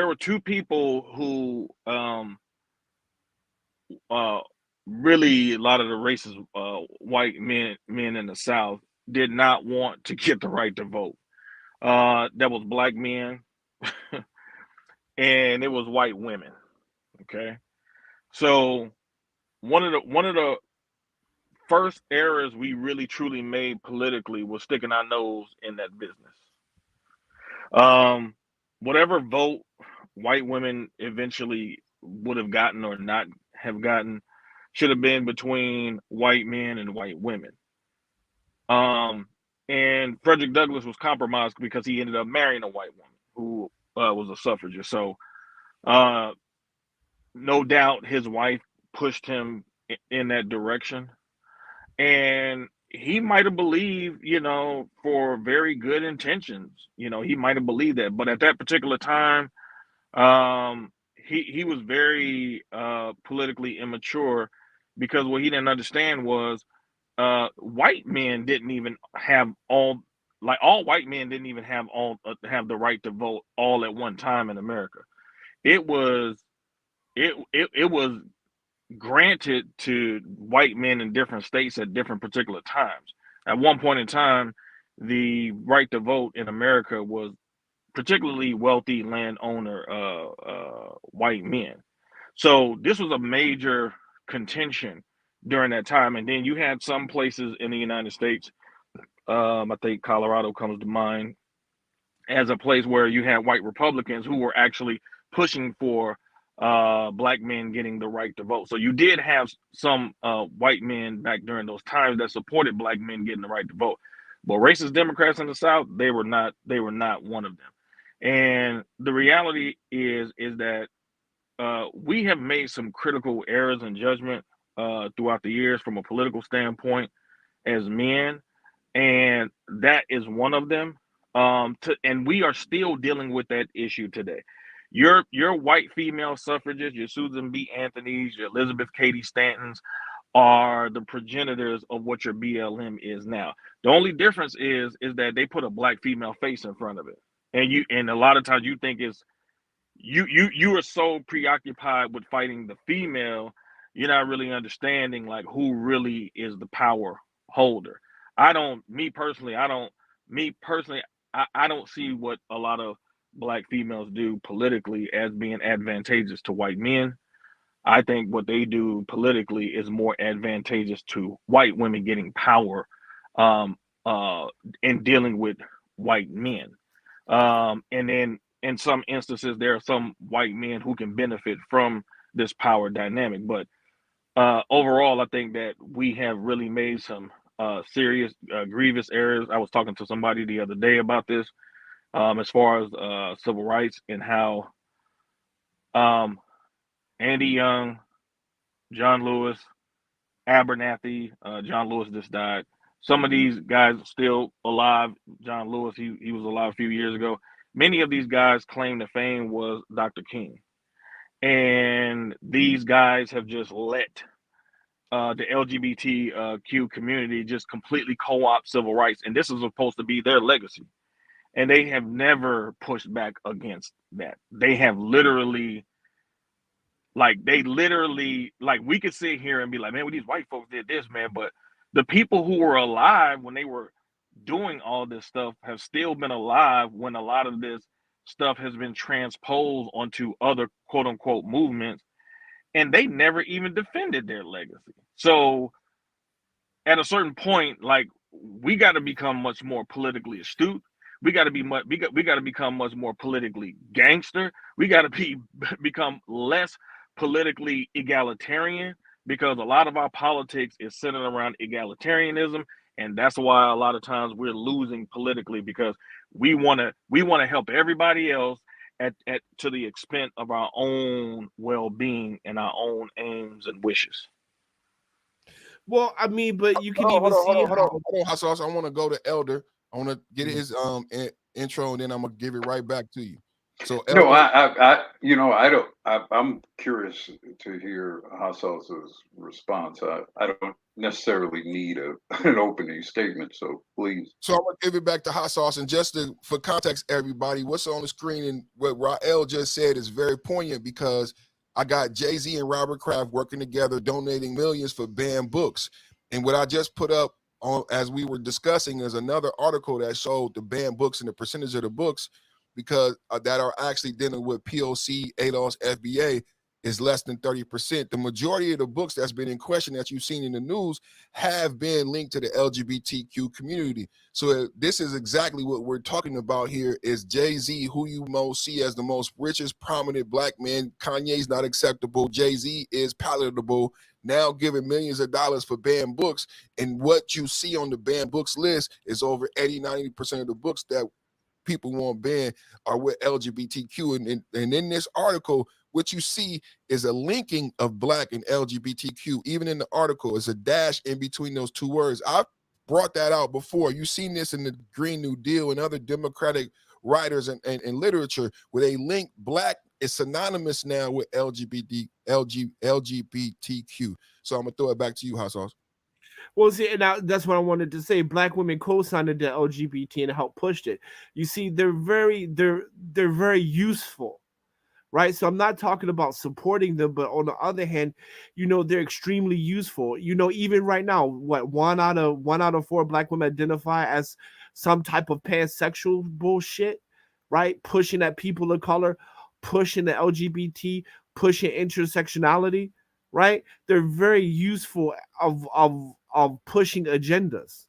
were two people who really, a lot of the racist white men in the South did not want to get the right to vote. That was black men and it was white women. Okay. So one of the first errors we really truly made politically was sticking our nose in that business. Whatever vote white women eventually would have gotten or not have gotten should have been between white men and white women. And Frederick Douglass was compromised because he ended up marrying a white woman who was a suffragist. So no doubt his wife pushed him in that direction. And he might have believed, for very good intentions, he might have believed that. But at that particular time, he was very politically immature because what he didn't understand was white men didn't even have all white men didn't even have have the right to vote all at one time in America. It was it was granted to white men in different states at different particular times. At one point in time, the right to vote in America was particularly wealthy landowner white men. So this was a major contention during that time. And then you had some places in the United States, I think Colorado comes to mind, as a place where you had white Republicans who were actually pushing for black men getting the right to vote. So you did have some white men back during those times that supported black men getting the right to vote. But racist Democrats in the South, they were not one of them. And the reality is that we have made some critical errors in judgment throughout the years from a political standpoint as men, and that is one of them. And we are still dealing with that issue today. Your white female suffragists, your Susan B. Anthony's, your Elizabeth Cady Stantons are the progenitors of what your BLM is now. The only difference is that they put a black female face in front of it, and a lot of times you think it's you are so preoccupied with fighting the female, you're not really understanding like who really is the power holder. Me personally, I don't see what a lot of black females do politically as being advantageous to white men. I think what they do politically is more advantageous to white women getting power in dealing with white men. And then in some instances, there are some white men who can benefit from this power dynamic. But overall, I think that we have really made some serious, grievous errors. I was talking to somebody the other day about this as far as civil rights and how Andy Young, John Lewis, Abernathy, John Lewis just died. Some of these guys are still alive. John Lewis, he was alive a few years ago. Many of these guys claim the fame was Dr. King. And these guys have just let the LGBTQ community just completely co-opt civil rights. And this is supposed to be their legacy. And they have never pushed back against that. They have literally, we could sit here and be like, man, well, these white folks did this, man. But the people who were alive when they were doing all this stuff have still been alive when a lot of this stuff has been transposed onto other quote unquote movements, and they never even defended their legacy. So at a certain point, like, we got to become much more politically astute. We got to become much more politically gangster. We got to become less politically egalitarian, because a lot of our politics is centered around egalitarianism, and that's why a lot of times we're losing politically, because we want to help everybody else at to the expense of our own well-being and our own aims and wishes. Well, I mean, but you can hold even see on, Hot Sauce. I want to go to Elder. I want to get his intro, and then I'm gonna give it right back to you. So Elder, no, I'm curious to hear Hot Sauce's response. I don't necessarily need an opening statement, so please. So I'm gonna give it back to Hot Sauce, and just for context, everybody, what's on the screen and what Rael just said is very poignant, because I got Jay-Z and Robert Kraft working together, donating millions for banned books. And what I just put up on, as we were discussing, is another article that showed the banned books and the percentage of the books because that are actually dealing with POC, ADOS, FBA is less than 30%. The majority of the books that's been in question that you've seen in the news have been linked to the LGBTQ community. So this is exactly what we're talking about here, is Jay-Z, who you most see as the most richest, prominent black man. Kanye's not acceptable. Jay-Z is palatable, now giving millions of dollars for banned books. And what you see on the banned books list is over 80-90% of the books that people want banned are with LGBTQ. And in this article, what you see is a linking of black and LGBTQ. Even in the article, it's a dash in between those two words. I've brought that out before. You've seen this in the Green New Deal and other Democratic writers and literature, where they link black is synonymous now with LGBTQ. So I'm gonna throw it back to you, Hot Sauce. Well, see, and that's what I wanted to say. Black women co-signed the LGBT and helped push it. You see, they're very useful, right? So I'm not talking about supporting them, but on the other hand, they're extremely useful. Even right now, what one out of four Black women identify as some type of pansexual bullshit, right? Pushing at people of color, pushing the LGBT, pushing intersectionality, right? They're very useful of pushing agendas,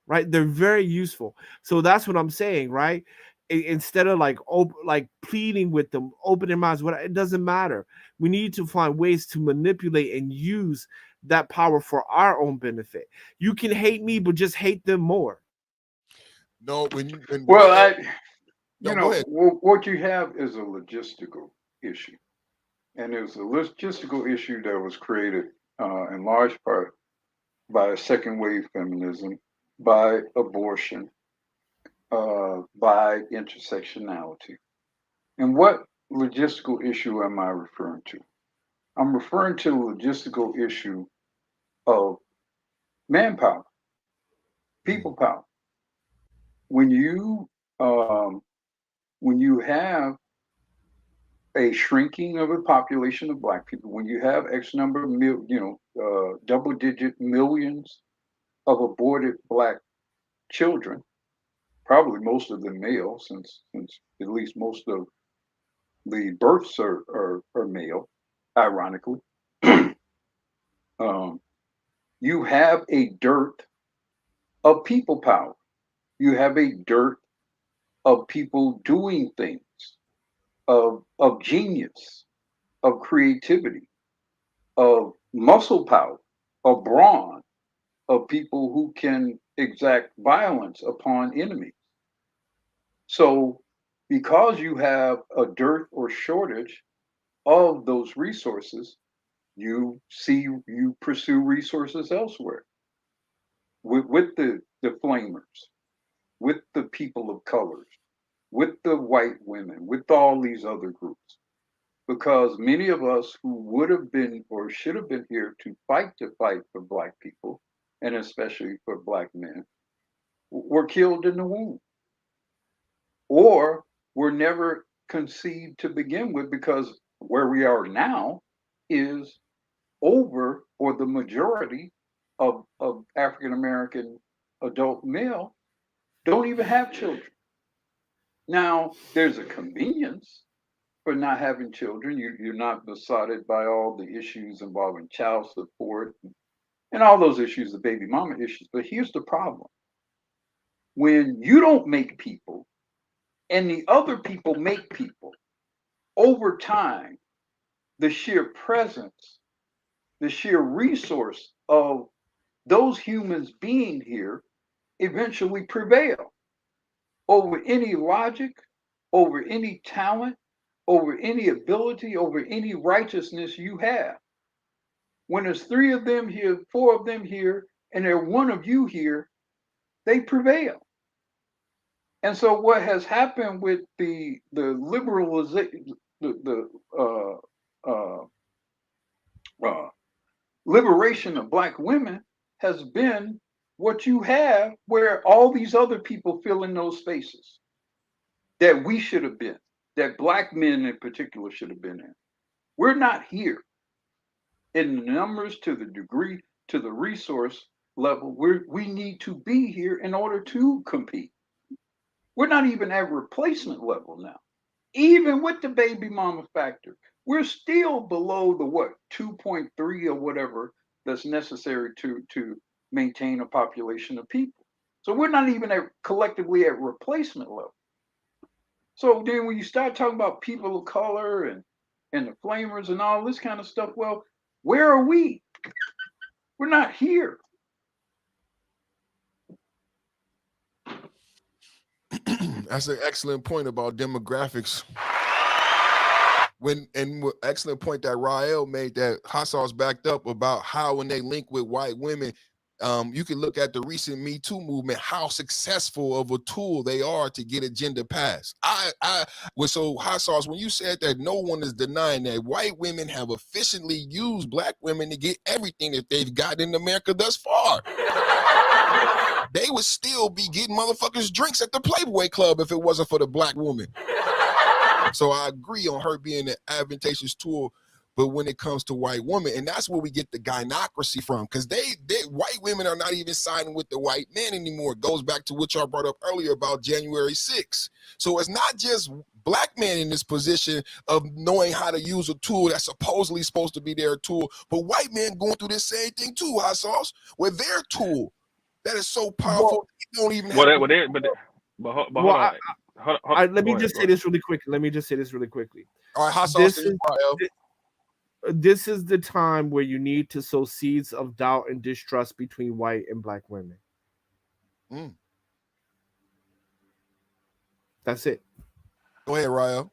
right? They're very useful. So that's what I'm saying, right? Instead of like pleading with them, open their minds, it doesn't matter. We need to find ways to manipulate and use that power for our own benefit. You can hate me, but just hate them more. No, when Well, no, go ahead. what you have is a logistical issue. And it was a logistical issue that was created in large part by second wave feminism, by abortion, by intersectionality. And what logistical issue am I referring to? I'm referring to the logistical issue of manpower, people power. When you when you have a shrinking of the population of Black people, when you have X number of double-digit millions of aborted Black children, probably most of them male, since at least most of the births are male, ironically. You have a dearth of people power. You have a dearth of people doing things, of genius, of creativity, of muscle power, of brawn, of people who can exact violence upon enemies. So, because you have a dearth or shortage of those resources, you pursue resources elsewhere with the flamers, with the people of colors, with the white women, with all these other groups. Because many of us who would have been or should have been here to fight for Black people, and especially for Black men, were killed in the womb or were never conceived to begin with, because where we are now is over, or the majority of African American adult male don't even have children. Now, there's a convenience for not having children. You're not besotted by all the issues involving child support and all those issues, the baby mama issues. But here's the problem. When you don't make people and the other people make people, over time, the sheer presence, the sheer resource of those humans being here eventually prevail over any logic, over any talent, over any ability, over any righteousness you have. When there's three of them here, four of them here, and there's one of you here, they prevail. And so what has happened with the liberalization, the liberation of Black women has been what you have, where all these other people fill in those spaces that we should have been, that Black men in particular should have been in. We're not here in the numbers, to the degree, to the resource level. We need to be here in order to compete. We're not even at replacement level now. Even with the baby mama factor, we're still below the 2.3 or whatever that's necessary to maintain a population of people. So we're not even collectively at replacement level. So then when you start talking about people of color and the flamers and all this kind of stuff, well, where are we? We're not here. That's an excellent point about demographics. Excellent point that Rael made, that Hassan's backed up, about how when they link with white women, You can look at the recent Me Too movement, how successful of a tool they are to get agenda passed. So hot sauce, when you said that, no one is denying that white women have efficiently used black women to get everything that they've gotten in America thus far. They would still be getting motherfuckers drinks at the Playboy Club if it wasn't for the black woman. So I agree on her being an advantageous tool. But when it comes to white women, and that's where we get the gynocracy from, because they white women are not even siding with the white men anymore. It goes back to what y'all brought up earlier about January 6th. So it's not just black men in this position of knowing how to use a tool that's supposedly supposed to be their tool, but white men going through this same thing too, hot sauce, with their tool that is so powerful. They don't even have. Hold on. Let me just say this really quickly. All right, hot sauce. This is the time where you need to sow seeds of doubt and distrust between white and black women. That's it. Go ahead, Ryo.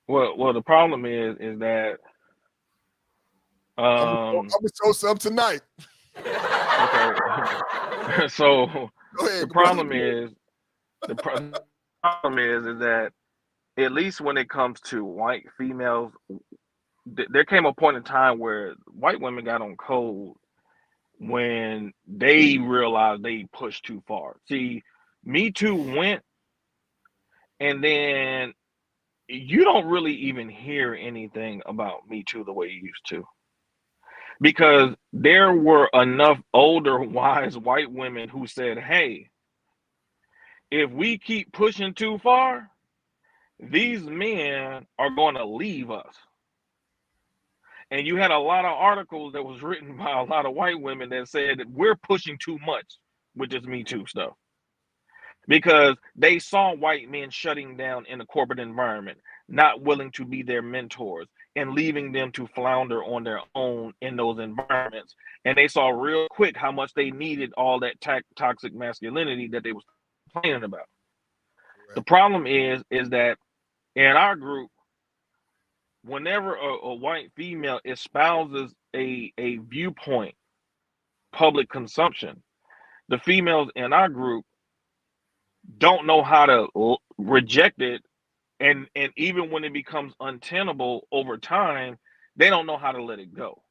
Well, the problem is that I'm gonna show some tonight. Okay. So the problem is that at least when it comes to white females, there came a point in time where white women got on code when they realized they pushed too far. See, Me Too went, and then you don't really even hear anything about Me Too the way you used to. Because there were enough older, wise white women who said, hey, if we keep pushing too far, these men are going to leave us. And you had a lot of articles that was written by a lot of white women that said that we're pushing too much with this Me Too stuff. Because they saw white men shutting down in the corporate environment, not willing to be their mentors and leaving them to flounder on their own in those environments. And they saw real quick how much they needed all that toxic masculinity that they was complaining about. Right. The problem is that in our group, whenever a white female espouses a viewpoint, public consumption, the females in our group don't know how to reject it, and even when it becomes untenable over time, they don't know how to let it go.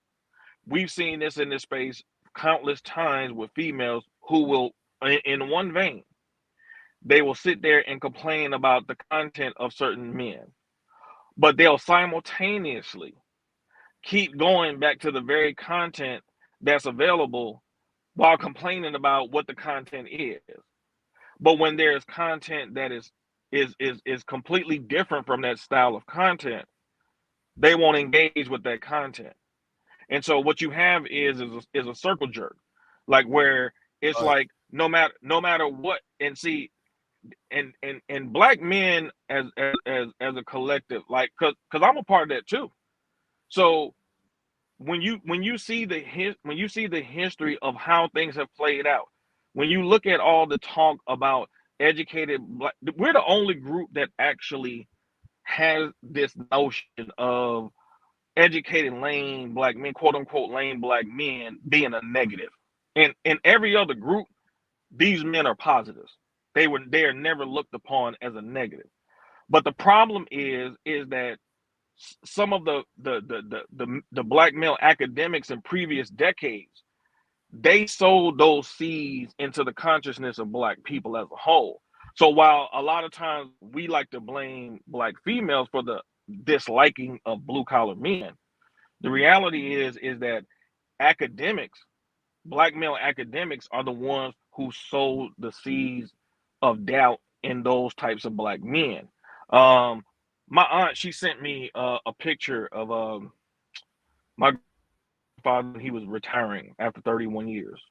We've seen this in this space countless times with females who will, in one vein, they will sit there and complain about the content of certain men, but they'll simultaneously keep going back to the very content that's available while complaining about what the content is. But when there's content that is completely different from that style of content, they won't engage with that content. And so what you have is a circle jerk, like where it's like no matter what. And see, and black men as a collective, like because I'm a part of that too. So when you see the history of how things have played out, when you look at all the talk about educated black, we're the only group that actually has this notion of educated lame black men, quote unquote lame black men, being a negative. And in every other group, these men are positives. They are never looked upon as a negative. But the problem is that some of the black male academics in previous decades, they sowed those seeds into the consciousness of black people as a whole. So while a lot of times we like to blame black females for the disliking of blue collar men, the reality is that academics, black male academics, are the ones who sowed the seeds of doubt in those types of black men. My aunt, she sent me a picture of my father when he was retiring after 31 years.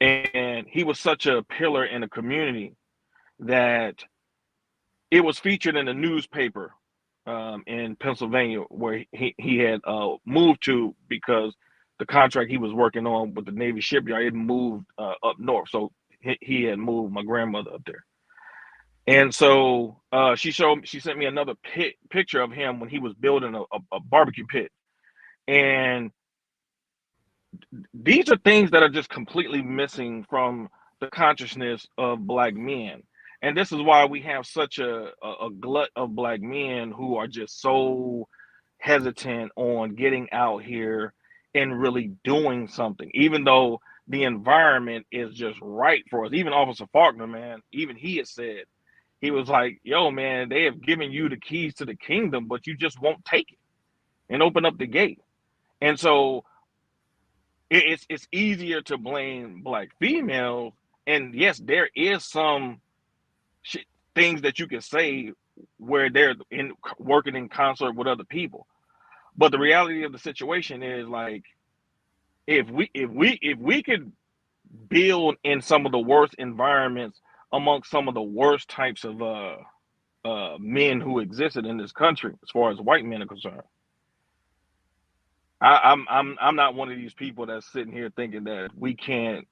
And he was such a pillar in the community that it was featured in a newspaper in Pennsylvania where he had moved to, because the contract he was working on with the Navy shipyard had moved up north. So he had moved my grandmother up there. And so she sent me another picture of him when he was building a barbecue pit. And these are things that are just completely missing from the consciousness of black men. And this is why we have such a glut of black men who are just so hesitant on getting out here and really doing something, even though the environment is just right for us. Even Officer Faulkner, man, even he has said, he was like, yo, man, they have given you the keys to the kingdom, but you just won't take it and open up the gate. And so it's easier to blame black females. And yes, there is some shit, things that you can say where they're in working in concert with other people. But the reality of the situation is like if we could build in some of the worst environments amongst some of the worst types of men who existed in this country, as far as white men are concerned. I'm not one of these people that's sitting here thinking that we can't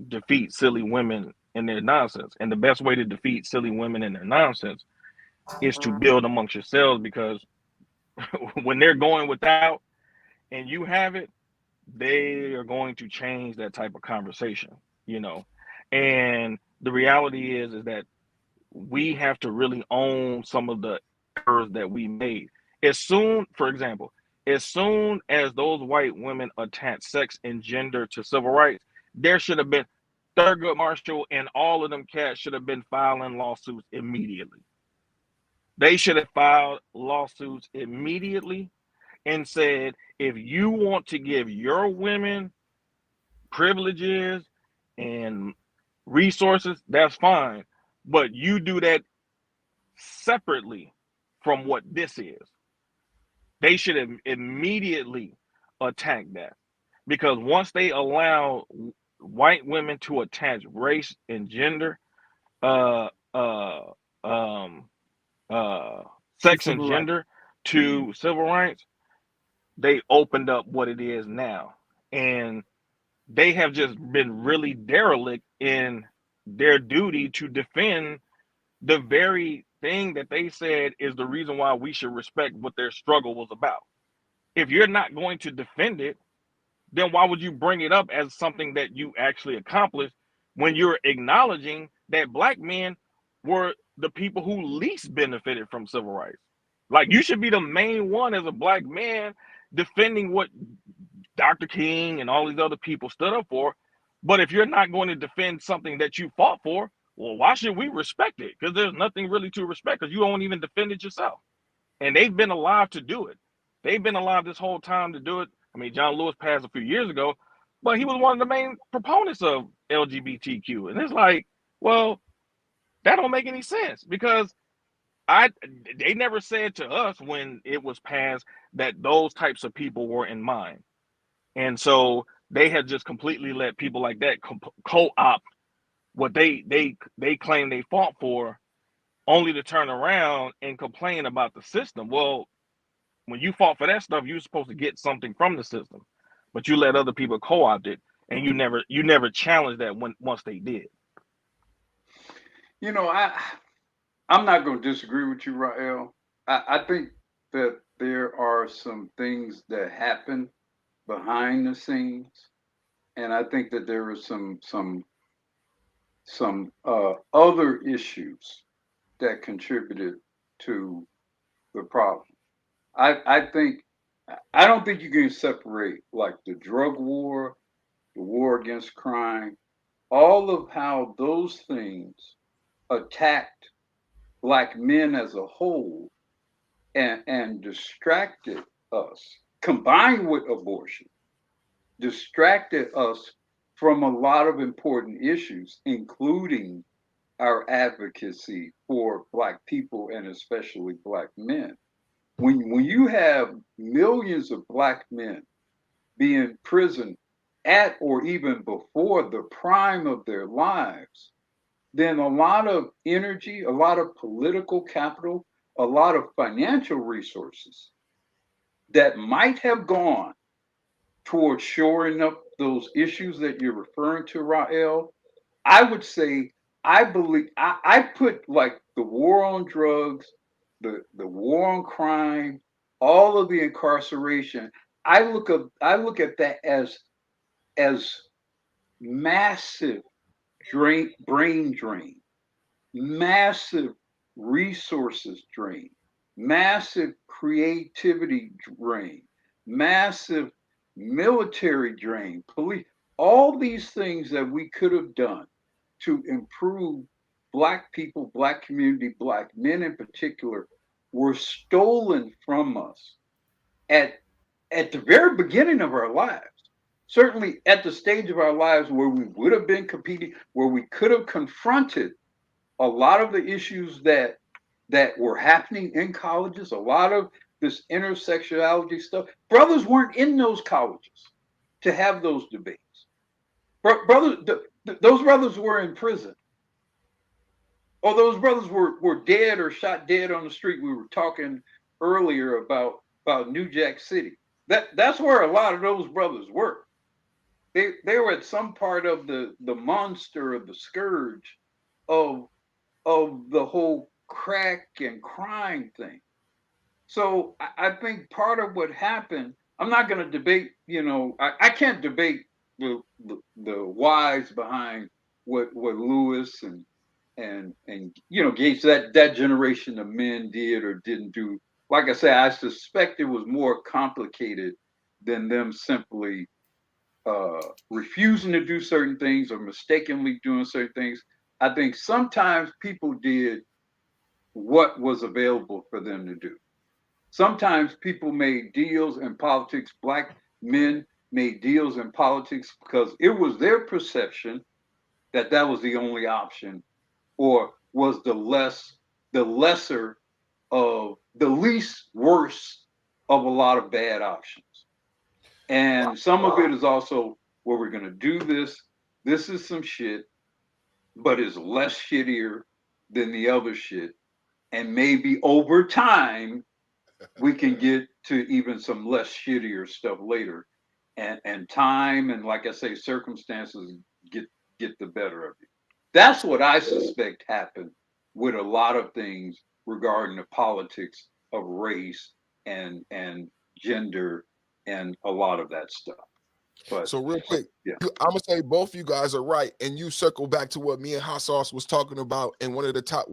defeat silly women in their nonsense. And the best way to defeat silly women in their nonsense is to build amongst yourselves, because when they're going without and you have it, they are going to change that type of conversation, you know. And the reality is that we have to really own some of the errors that we made. As soon, for example, as soon as those white women attach sex and gender to civil rights, there should have been Thurgood Marshall and all of them cats should have been filing lawsuits immediately. They should have filed lawsuits immediately and said, if you want to give your women privileges and resources, that's fine. But you do that separately from what this is. They should have immediately attacked that, because once they allow white women to attach race and gender, uh, uh, um, sex and Civil rights. gender to civil rights, they opened up what it is now. And they have just been really derelict in their duty to defend the very thing that they said is the reason why we should respect what their struggle was about. If you're not going to defend it, then why would you bring it up as something that you actually accomplished when you're acknowledging that black men were the people who least benefited from civil rights? Like, you should be the main one as a black man defending what Dr. King and all these other people stood up for. But if you're not going to defend something that you fought for, well, why should we respect it? Because there's nothing really to respect, because you won't even defend it yourself. And they've been alive to do it. They've been alive this whole time to do it. I mean, John Lewis passed a few years ago, but he was one of the main proponents of LGBTQ. And it's like, well, that don't make any sense, because they never said to us when it was passed that those types of people were in mind. And so they had just completely let people like that co-opt what they claim they fought for, only to turn around and complain about the system. Well, when you fought for that stuff, you were supposed to get something from the system, but you let other people co-opt it, and you never challenged that once they did. You know, I'm not going to disagree with you, Rael. I think that there are some things that happen behind the scenes, and I think that there are some other issues that contributed to the problem. I think I don't think you can separate like the drug war, the war against crime, all of how those things attacked black men as a whole and distracted us, combined with abortion, distracted us from a lot of important issues, including our advocacy for black people and especially black men. When you have millions of black men being imprisoned at or even before the prime of their lives, then a lot of energy, a lot of political capital, a lot of financial resources that might have gone towards shoring up those issues that you're referring to, Rael, I would say I believe I put like the war on drugs, the war on crime, all of the incarceration. I look at that as as massive brain drain, massive resources drain, massive creativity drain, massive military drain, police, all these things that we could have done to improve Black people, Black community, Black men in particular, were stolen from us at the very beginning of our lives. Certainly at the stage of our lives where we would have been competing, where we could have confronted a lot of the issues that were happening in colleges, a lot of this intersectionality stuff. Brothers weren't in those colleges to have those debates. Those brothers were in prison, or those brothers were dead or shot dead on the street. We were talking earlier about New Jack City. That's where a lot of those brothers were. They were at some part of the monster of the scourge of the whole crack and crime thing. So I think part of what happened, I'm not going to debate, I can't debate the whys behind what Lewis and Gates, that generation of men did or didn't do. Like I said, I suspect it was more complicated than them simply refusing to do certain things or mistakenly doing certain things. I think sometimes people did what was available for them to do. Sometimes people made deals in politics. Black men made deals in politics because it was their perception that was the only option, or was the lesser of the least worst of a lot of bad options. And some of it is also where we're going to do this. This is some shit, but it's less shittier than the other shit. And maybe over time, we can get to even some less shittier stuff later. And time and, like I say, circumstances get the better of you. That's what I suspect happened with a lot of things regarding the politics of race and gender and a lot of that stuff. But so real quick, I'm gonna say both of you guys are right, and you circle back to what me and Hot Sauce was talking about, and one of the top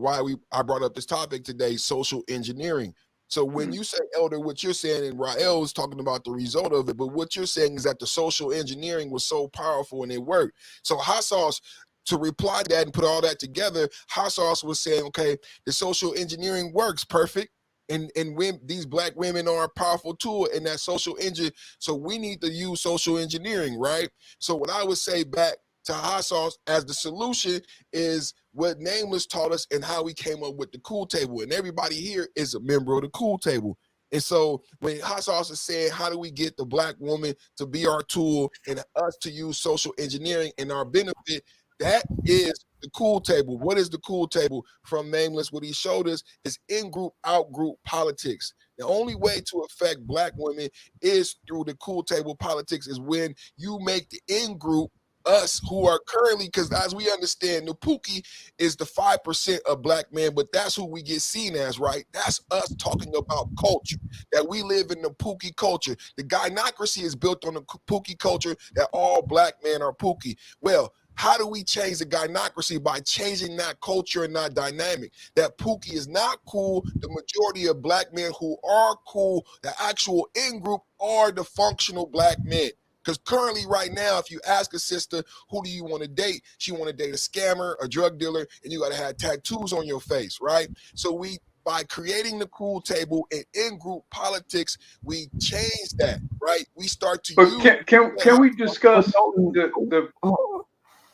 I brought up this topic today, social engineering. So when you say, Elder, what you're saying, and Rael is talking about the result of it, but what you're saying is that the social engineering was so powerful and it worked. So Hot Sauce, to reply to that and put all that together, Hot Sauce was saying, okay, the social engineering works perfect. And when these Black women are a powerful tool in that social engine, so we need to use social engineering, right? So what I would say back to Hot Sauce as the solution is what Nameless taught us and how we came up with the Cool Table. And everybody here is a member of the Cool Table. And so when Hot Sauce is saying, how do we get the Black woman to be our tool and us to use social engineering in our benefit, that is the Cool Table. What is the Cool Table? From Nameless, what he showed us is in-group, out-group politics. The only way to affect Black women is through the Cool Table politics, is when you make the in-group us who are currently, because as we understand, the Pookie is the 5% of Black men, but that's who we get seen as, right? That's us talking about culture, that we live in the Pookie culture. The gynocracy is built on the Pookie culture, that all Black men are Pookie. Well, how do we change the gynocracy? By changing that culture and that dynamic. That Pookie is not cool. The majority of Black men who are cool, the actual in-group, are the functional Black men. Because currently, right now, if you ask a sister, who do you want to date? She want to date a scammer, a drug dealer, and you got to have tattoos on your face, right? So by creating the Cool Table and in-group politics, we change that, right? We start to use... Can we discuss the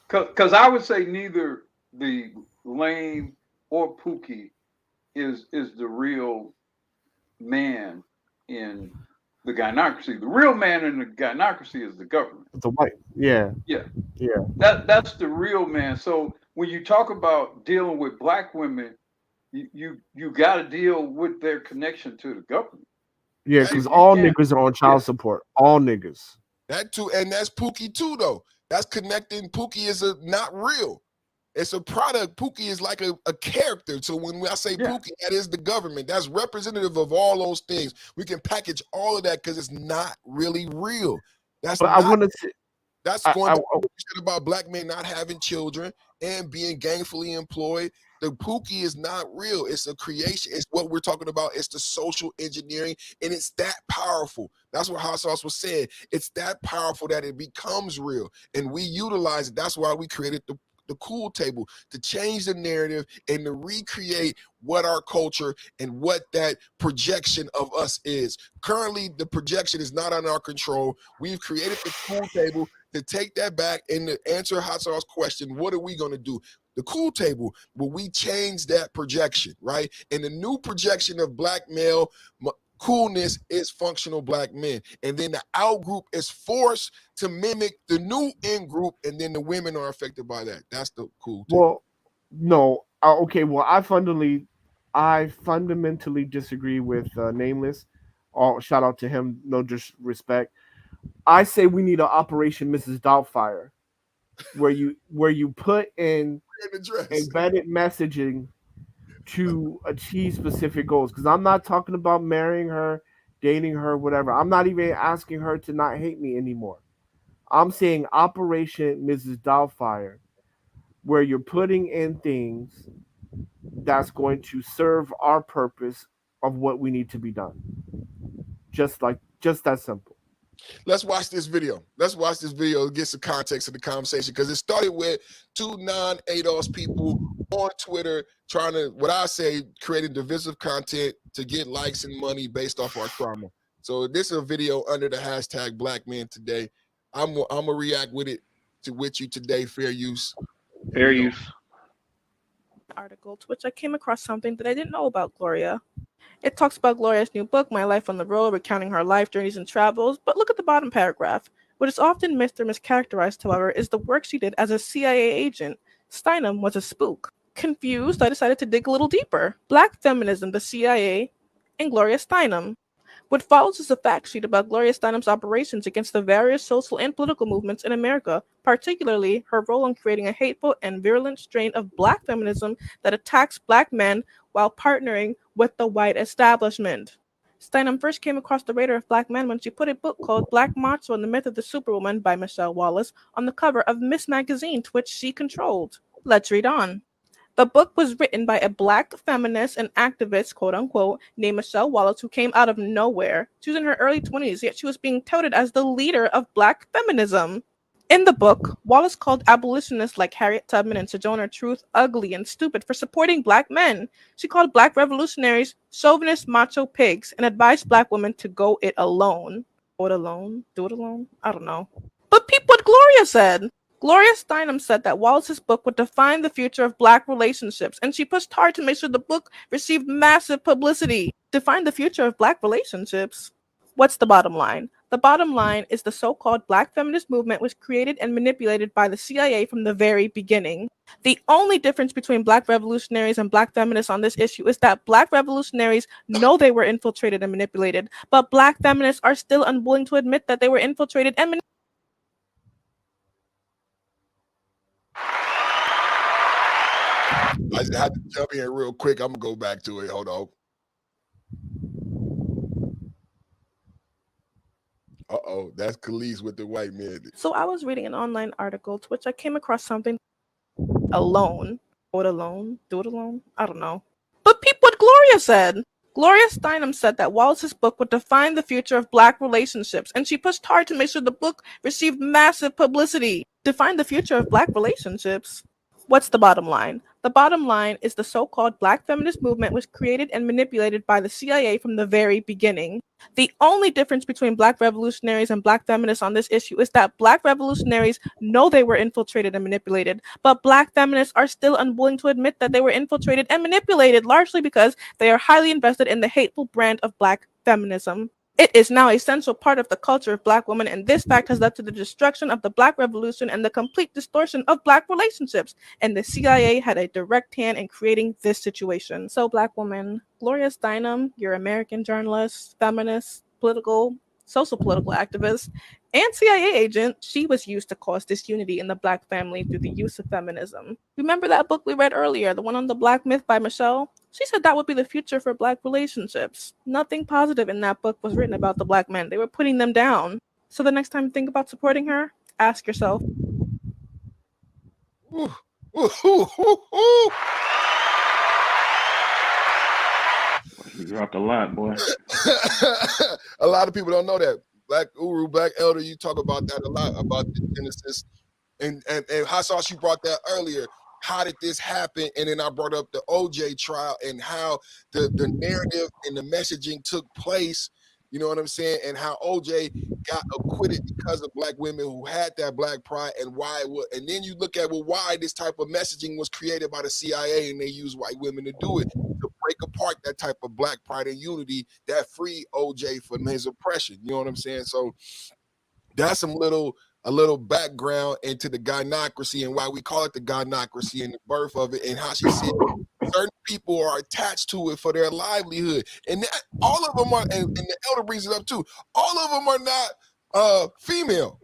because I would say neither the Lame or Pookie is the real man in the gynocracy. The real man in the gynocracy is the government. The white, yeah. That's the real man. So when you talk about dealing with Black women, you got to deal with their connection to the government. Yeah, because all niggas are on child support. All niggas. That too, and that's Pookie too, though. That's connecting. Pookie is not real. It's a product. Pookie is like a character. So when I say Pookie, that is the government. That's representative of all those things. We can package all of that because it's not really real. That's. But I want to. That's going to be about black men not having children and being gainfully employed. The Pookie is not real. It's a creation. It's what we're talking about. It's the social engineering, and it's that powerful. That's what Hot Sauce was saying. It's that powerful that it becomes real, and we utilize it. That's why we created the cool table, to change the narrative and to recreate what our culture and what that projection of us is. Currently, the projection is not under our control. We've created the cool table to take that back and to answer Hot Sauce question. What are we going to do? The cool table, will we change that projection, right? And the new projection of black male coolness is functional black men. And then the out group is forced to mimic the new in group, and then the women are affected by that. That's the cool table. Well, no. Okay, well, I fundamentally disagree with Nameless. Shout out to him, no disrespect. I say we need an Operation Mrs. Doubtfire, where you put in embedded messaging to achieve specific goals. Because I'm not talking about marrying her, dating her, whatever. I'm not even asking her to not hate me anymore. I'm saying Operation Mrs. Doubtfire, where you're putting in things that's going to serve our purpose of what we need to be done. Just that simple. Let's watch this video. Let's watch this video to get some context of the conversation, because it started with two non-ADOS people on Twitter trying to, what I say, creating divisive content to get likes and money based off our trauma. So this is a video under the hashtag Black Men Today. I'm gonna react with you today. Fair use. Fair use. Article to which I came across something that I didn't know about Gloria. It talks about Gloria's new book, My Life on the Road, recounting her life, journeys, and travels, but look at the bottom paragraph. What is often missed or mischaracterized, however, is the work she did as a CIA agent. Steinem was a spook. Confused, I decided to dig a little deeper. Black feminism, the CIA, and Gloria Steinem. What follows is a fact sheet about Gloria Steinem's operations against the various social and political movements in America, particularly her role in creating a hateful and virulent strain of black feminism that attacks black men while partnering with the white establishment. Steinem first came across the radar of black men when she put a book called Black Macho and the Myth of the Superwoman by Michelle Wallace on the cover of Miss Magazine, which she controlled. Let's read on. The book was written by a black feminist and activist, quote unquote, named Michelle Wallace, who came out of nowhere. She was in her early 20s, yet she was being touted as the leader of black feminism. In the book, Wallace called abolitionists like Harriet Tubman and Sojourner Truth ugly and stupid for supporting black men. She called black revolutionaries chauvinist macho pigs and advised black women to go it alone. Go it alone? Do it alone? I don't know. But peep what Gloria said. Gloria Steinem said that Wallace's book would define the future of black relationships, and she pushed hard to make sure the book received massive publicity. Define the future of black relationships? What's the bottom line? The bottom line is the so-called black feminist movement was created and manipulated by the CIA from the very beginning. The only difference between black revolutionaries and black feminists on this issue is that black revolutionaries know they were infiltrated and manipulated, but black feminists are still unwilling to admit that they were infiltrated and manipulated. I just had to jump in real quick. I'm gonna go back to it. Hold on. Uh-oh, that's Khalees with the white men. So I was reading an online article to which I came across something alone. Go it alone? Do it alone? I don't know. But peep what Gloria said. Gloria Steinem said that Wallace's book would define the future of black relationships, and she pushed hard to make sure the book received massive publicity. Define the future of black relationships? What's the bottom line? The bottom line is the so-called black feminist movement was created and manipulated by the CIA from the very beginning. The only difference between black revolutionaries and black feminists on this issue is that black revolutionaries know they were infiltrated and manipulated, but black feminists are still unwilling to admit that they were infiltrated and manipulated, largely because they are highly invested in the hateful brand of black feminism. It is now a central part of the culture of black women, and this fact has led to the destruction of the black revolution and the complete distortion of black relationships. And the CIA had a direct hand in creating this situation. So, black woman, Gloria Steinem, your American journalist, feminist, social political activist, and CIA agent, she was used to cause disunity in the black family through the use of feminism. Remember that book we read earlier, the one on the Black Myth by Michelle? She said that would be the future for black relationships. Nothing positive in that book was written about the black men. They were putting them down. So the next time you think about supporting her, Ask yourself. Ooh, ooh, ooh, ooh, ooh. You dropped a lot, boy. A lot of people don't know that. Black Uru, Black Elder, you talk about that a lot, about the genesis. And Hassas, you brought that earlier. How did this happen? And then I brought up the OJ trial and how the narrative and the messaging took place. You know what I'm saying? And how OJ got acquitted because of black women who had that black pride, and why it was. And then you look at, well, why this type of messaging was created by the CIA, and they use white women to do it, to break apart that type of black pride and unity that freed OJ from his oppression. You know what I'm saying? So that's a little background into the gynocracy and why we call it the gynocracy and the birth of it, and how she said certain people are attached to it for their livelihood. And that, all of them are, and the elder brings it up too, all of them are not female.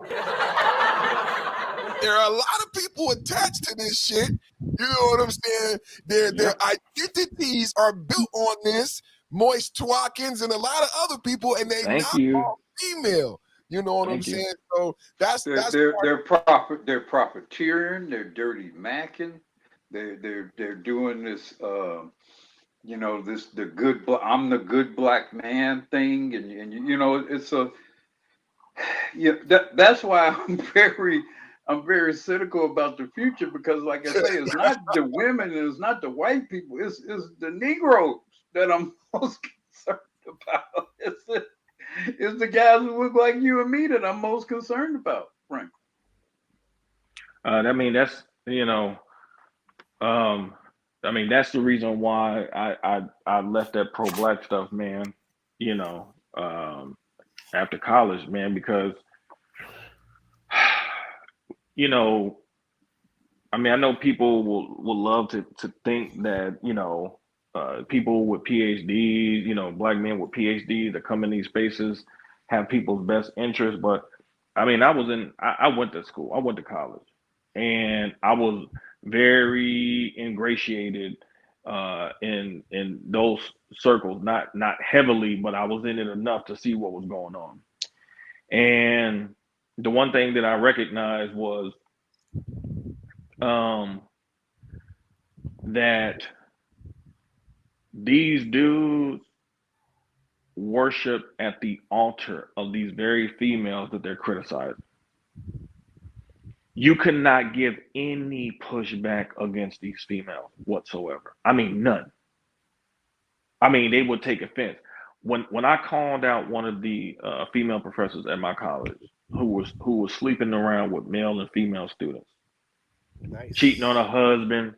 There are a lot of people attached to this shit. You know what I'm saying? Their identities are built on this. Moist Twatkins and a lot of other people, and they not all female. You know what I'm saying? So that's they're profiteering, they're dirty macking, they're doing this you know, this I'm the good black man thing, and you know, it's a that's why I'm very cynical about the future, because like I say, it's not the women, it's not the white people, it's the Negroes that I'm most concerned about. It's the guys who look like you and me that I'm most concerned about, frankly. I mean, that's, you know, I mean, that's the reason why I left that pro-black stuff, man, you know, after college, man, because, you know, I mean, I know people will love to think that, you know, people with PhDs, you know, black men with PhDs that come in these spaces have people's best interests. But I mean, I went to school, I went to college, and I was very ingratiated in those circles, not heavily, but I was in it enough to see what was going on. And the one thing that I recognized was that these dudes worship at the altar of these very females that they're criticizing. You cannot give any pushback against these females whatsoever. I mean, none. I mean, they would take offense. When I called out one of the female professors at my college who was sleeping around with male and female students, cheating on her husband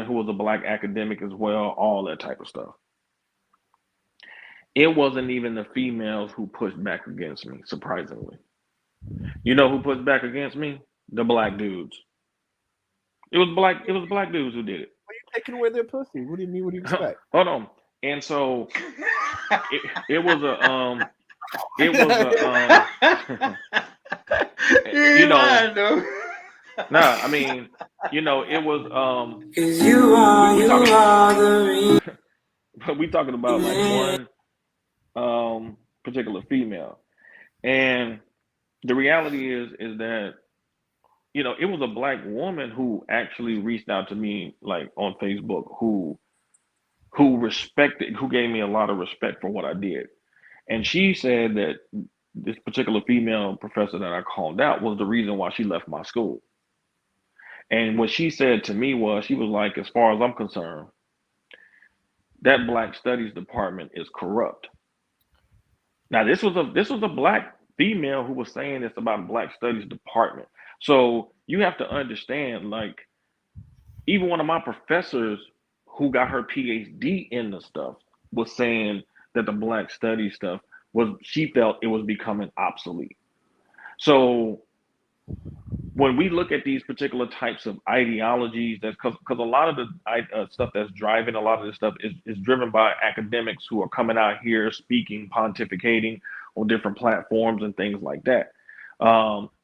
who was a black academic as well, all that type of stuff. It wasn't even the females who pushed back against me, surprisingly. You know who pushed back against me? The black dudes. It was black dudes who did it. Why are you taking away their pussy? What do you mean? What do you expect? Hold on. And so it was a you know, nah, I mean, you know, it was we talking about like one particular female. And the reality is that, you know, it was a black woman who actually reached out to me like on Facebook who gave me a lot of respect for what I did. And she said that this particular female professor that I called out was the reason why she left my school. And what she said to me was, she was like, as far as I'm concerned, that Black Studies department is corrupt. Now, this was a black female who was saying this about Black Studies department. So you have to understand, like, even one of my professors who got her PhD in the stuff was saying that the Black Studies stuff she felt it was becoming obsolete. So when we look at these particular types of ideologies, that's because a lot of the stuff that's driving a lot of this stuff is driven by academics who are coming out here speaking, pontificating on different platforms and things like that.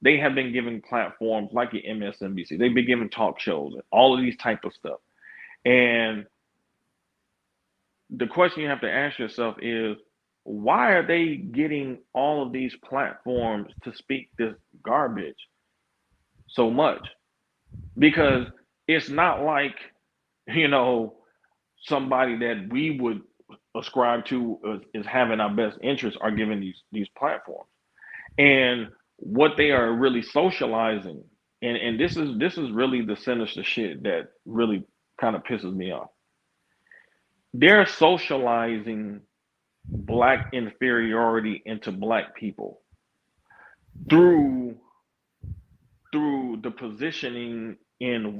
They have been given platforms like the MSNBC. They've been given talk shows and all of these type of stuff. And the question you have to ask yourself is, why are they getting all of these platforms to speak this garbage so much? Because it's not like, you know, somebody that we would ascribe to is having our best interests are giving these platforms. And what they are really socializing, and this is really the sinister shit that really kind of pisses me off. They're socializing black inferiority into black people through the positioning in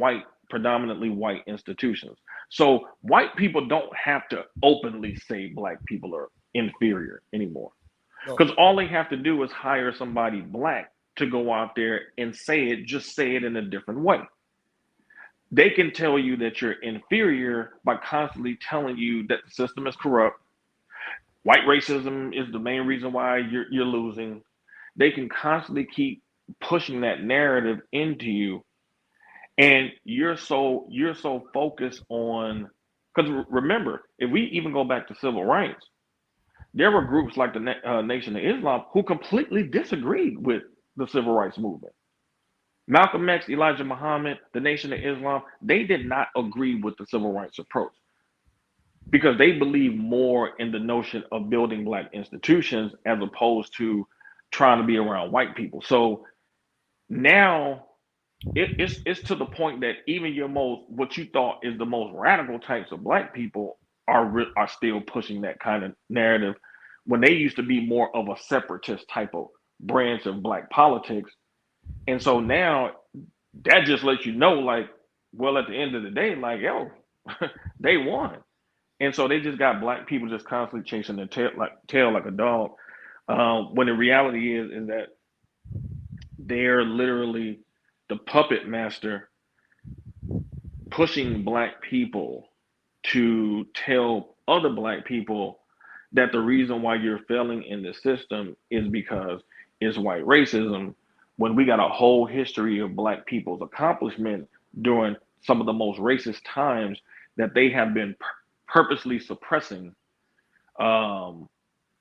predominantly white institutions. So white people don't have to openly say black people are inferior anymore. No. Because all they have to do is hire somebody black to go out there and just say it in a different way. They can tell you that you're inferior by constantly telling you that the system is corrupt. White racism is the main reason why you're losing. They can constantly keep pushing that narrative into you, and you're so focused on, because remember, if we even go back to civil rights, there were groups like the Nation of Islam who completely disagreed with the civil rights movement. Malcolm X, Elijah Muhammad, the Nation of Islam, they did not agree with the civil rights approach because they believe more in the notion of building black institutions as opposed to trying to be around white people. So now it's to the point that even what you thought is the most radical types of black people are still pushing that kind of narrative when they used to be more of a separatist type of branch of black politics. And so now that just lets you know, like, well, at the end of the day, like, yo, they won. And so they just got black people just constantly chasing their tail like a dog. When the reality is that they're literally the puppet master pushing black people to tell other black people that the reason why you're failing in the system is because it's white racism, when we got a whole history of black people's accomplishment during some of the most racist times that they have been purposely suppressing,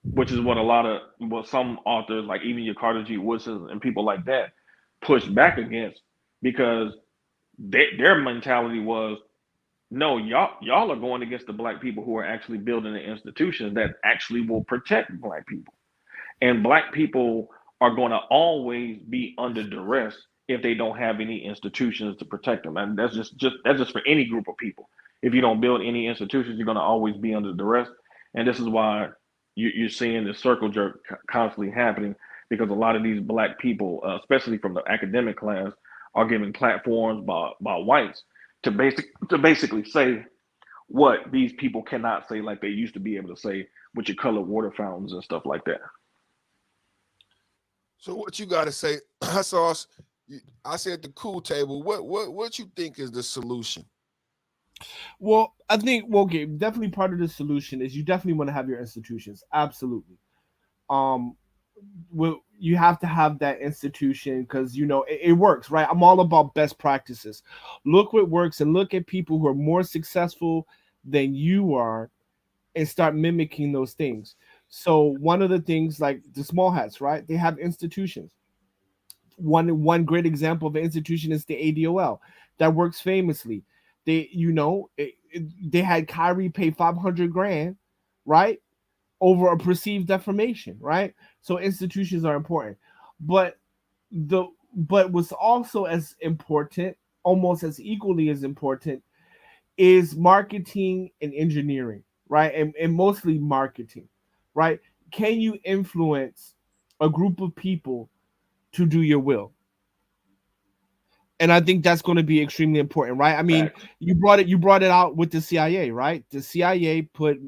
which is what some authors, like even your Carter G. Woodson and people like that, push back against, because their mentality was, no, y'all are going against the black people who are actually building the institutions that actually will protect black people. And black people are going to always be under duress if they don't have any institutions to protect them. And that's just for any group of people. If you don't build any institutions, you're going to always be under duress. And this is why you're seeing this circle jerk constantly happening, because a lot of these black people, especially from the academic class, are given platforms by whites to basically say what these people cannot say like they used to be able to say with your colored water fountains and stuff like that. So what you got to say, Sauce? I said at the cool table. What you think is the solution? Well, I think, okay, definitely part of the solution is you definitely want to have your institutions. Absolutely. Well, you have to have that institution because it works, right? I'm all about best practices. Look what works and look at people who are more successful than you are and start mimicking those things. So one of the things, like the small hats, right? They have institutions. One great example of an institution is the ADOL that works famously. They had Kyrie pay 500 grand, right, over a perceived defamation, right? So institutions are important, but what's also as important, almost as equally as important, is marketing and engineering, right? And mostly marketing, right? Can you influence a group of people to do your will? And I think that's going to be extremely important, right? I mean, Facts. you brought it out with the CIA, right? The CIA put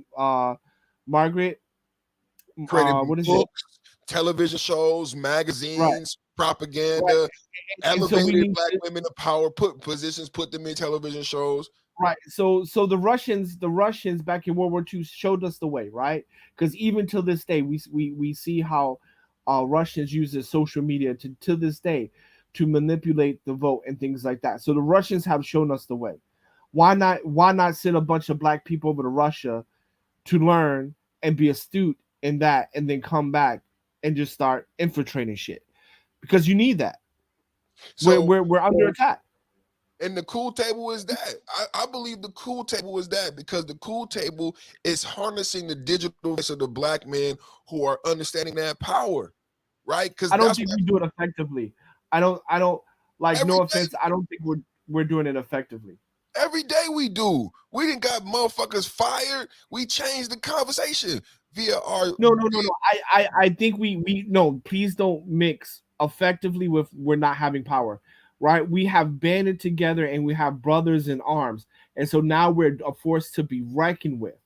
Margaret, Created what is it? books, television shows, Right, magazines, right. propaganda, And so we elevated need black to, women to power, put them in television shows. right. So the Russians back in World War II showed us the way, right? Because even till this day, we see how Russians use their social media to this day to manipulate the vote and things like that. So the Russians have shown us the way. Why not send a bunch of black people over to Russia to learn and be astute in that and then come back and just start infiltrating shit because you need that. So We're under attack. and the cool table is that. I believe the cool table is that because the cool table is harnessing the digital voice of the black men who are understanding that power, right? Because I don't that's think what we do it effectively. I don't like every no day, offense. I don't think we're doing it effectively. every day we do. We didn't got motherfuckers fired. We changed the conversation via our No. I think we no. Please don't mix effectively with we're not having power, right? We have banded together and we have brothers in arms, and so now we're a force to be reckoned with.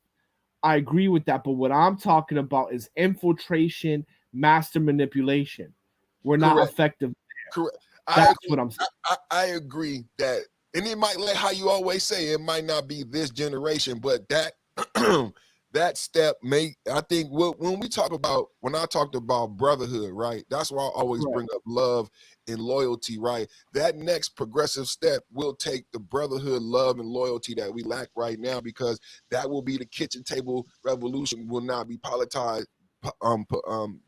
I agree with that, but what I'm talking about is infiltration, master manipulation. We're not correct. effective. Correct. I That's agree. what I'm saying. I agree that, and it might like how you always say it might not be this generation, but that that step may I think when I talked about brotherhood, right? That's why I always Right. bring up love and loyalty, right? That next progressive step will take the brotherhood, love, and loyalty that we lack right now because that will be the kitchen table revolution. Will not be politicized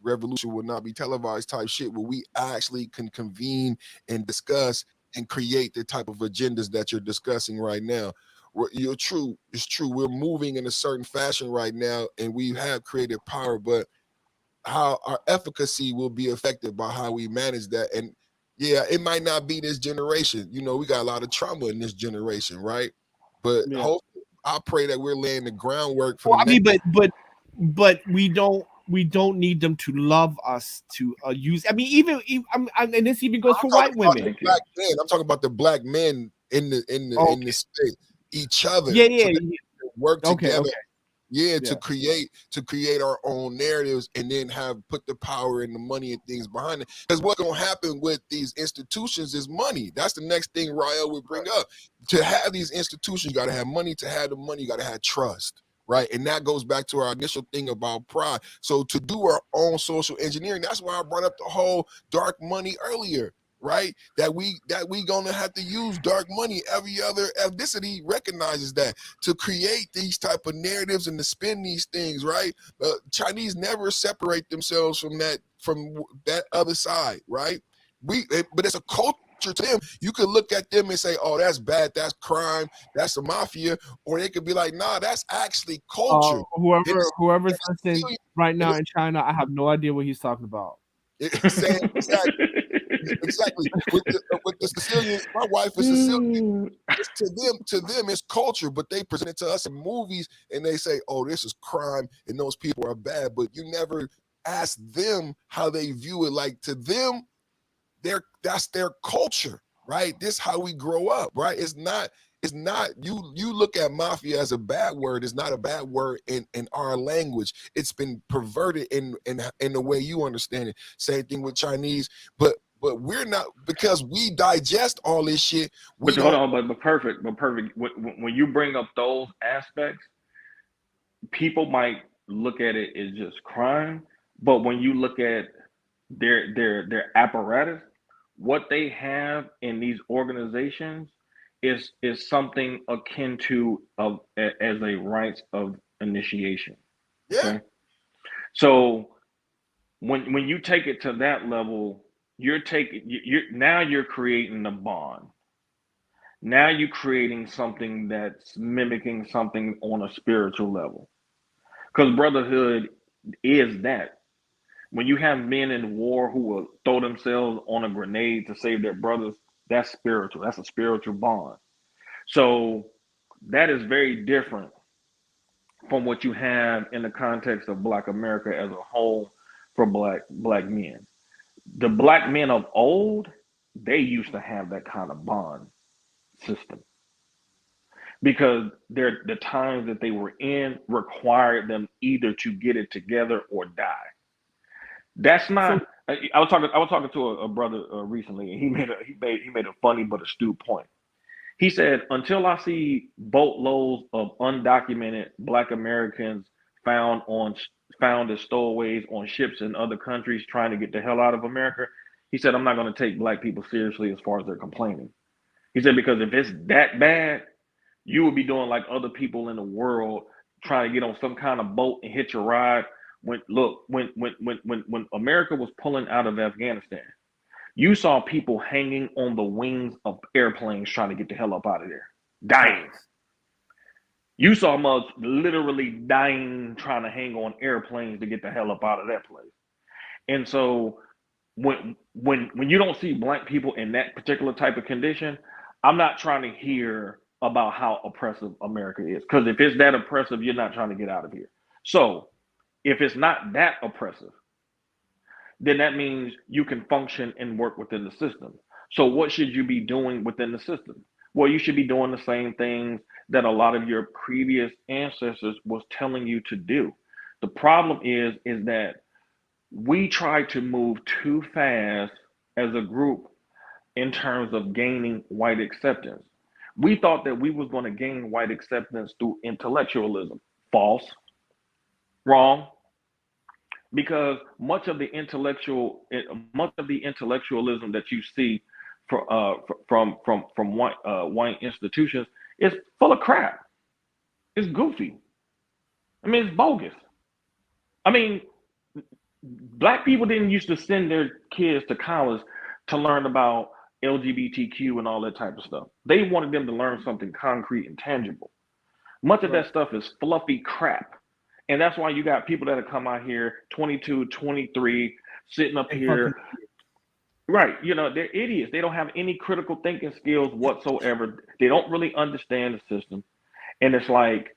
revolution will not be televised type shit where we actually can convene and discuss and create the type of agendas that you're discussing right now. You're true. It's true. We're moving in a certain fashion right now, and we have created power, but how our efficacy will be affected by how we manage that. And yeah, it might not be this generation. You know, we got a lot of trauma in this generation, right? But Yeah. hopefully, I pray that we're laying the groundwork for Well, the I next. mean, but we don't need them to love us to use. I mean, and this even goes I'm for talking white about the women. Thank you. black men. I'm talking about the black men in the Okay. state, each other, Yeah, so yeah, that yeah. we can work Okay, together. okay. Yeah, Yeah. to create our own narratives and then have put the power and the money and things behind it. Because what's gonna happen with these institutions is money. That's the next thing Rael would bring up. To have these institutions, you gotta have money. To have the money, you gotta have trust. Right. And that goes back to our initial thing about pride. So to do our own social engineering, that's why I brought up the whole dark money earlier. Right, that we gonna have to use dark money. Every other ethnicity recognizes that to create these type of narratives and to spin these things, right? Chinese never separate themselves from that other side, right? But it's a culture to them. You could look at them and say, "Oh, that's bad. That's crime. That's the mafia," or they could be like, "Nah, that's actually culture." And Whoever's it's listening right and now in China, I have no idea what he's talking about. it's saying exactly with the Sicilians. My wife is Sicilian. It's to them it's culture, but they present it to us in movies and they say, "Oh, this is crime and those people are bad," but you never ask them how they view it. Like to them, that's their culture, right? This how we grow up, right? It's not you look at mafia as a bad word. It's not a bad word in our language. It's been perverted in the way you understand it. Same thing with Chinese, but we're not, because we digest all this shit. We But hold don't. on, but perfect. When you bring up those aspects, people might look at it as just crime, but when you look at their apparatus, what they have in these organizations is something akin to as a rites of initiation. Yeah. Okay, so when you take it to that level, you're creating a bond. Now you're creating something that's mimicking something on a spiritual level. Because brotherhood is that. When you have men in war who will throw themselves on a grenade to save their brothers, that's spiritual. That's a spiritual bond. So that is very different from what you have in the context of Black America as a whole for black men. The black men of old, they used to have that kind of bond system because the times that they were in required them either to get it together or die. That's So not. I was talking to a brother recently, and he made a funny but astute point. He said, "Until I see boatloads of undocumented Black Americans found on found as stowaways on ships in other countries trying to get the hell out of America," he said, "I'm not going to take Black people seriously as far as they're complaining." He said, "Because if it's that bad, you would be doing like other people in the world, trying to get on some kind of boat and hitch a ride when America was pulling out of Afghanistan, you saw people hanging on the wings of airplanes trying to get the hell up out of there, dying. You saw mugs literally dying trying to hang on airplanes to get the hell up out of that place. And so when you don't see black people in that particular type of condition, I'm not trying to hear about how oppressive America is. Because if it's that oppressive, you're not trying to get out of here. So if it's not that oppressive, then that means you can function and work within the system. So what should you be doing within the system? Well, you should be doing the same things that a lot of your previous ancestors was telling you to do. The problem is that we try to move too fast as a group in terms of gaining white acceptance. We thought that we was going to gain white acceptance through intellectualism. False. Wrong. Because much of the intellectualism that you see from white institutions is full of crap. It's goofy. I mean, it's bogus. I mean, black people didn't used to send their kids to college to learn about LGBTQ and all that type of stuff. They wanted them to learn something concrete and tangible. Much of that stuff is fluffy crap. And that's why you got people that have come out here 22, 23, sitting up here. Right. You know, they're idiots. They don't have any critical thinking skills whatsoever. They don't really understand the system. And it's like,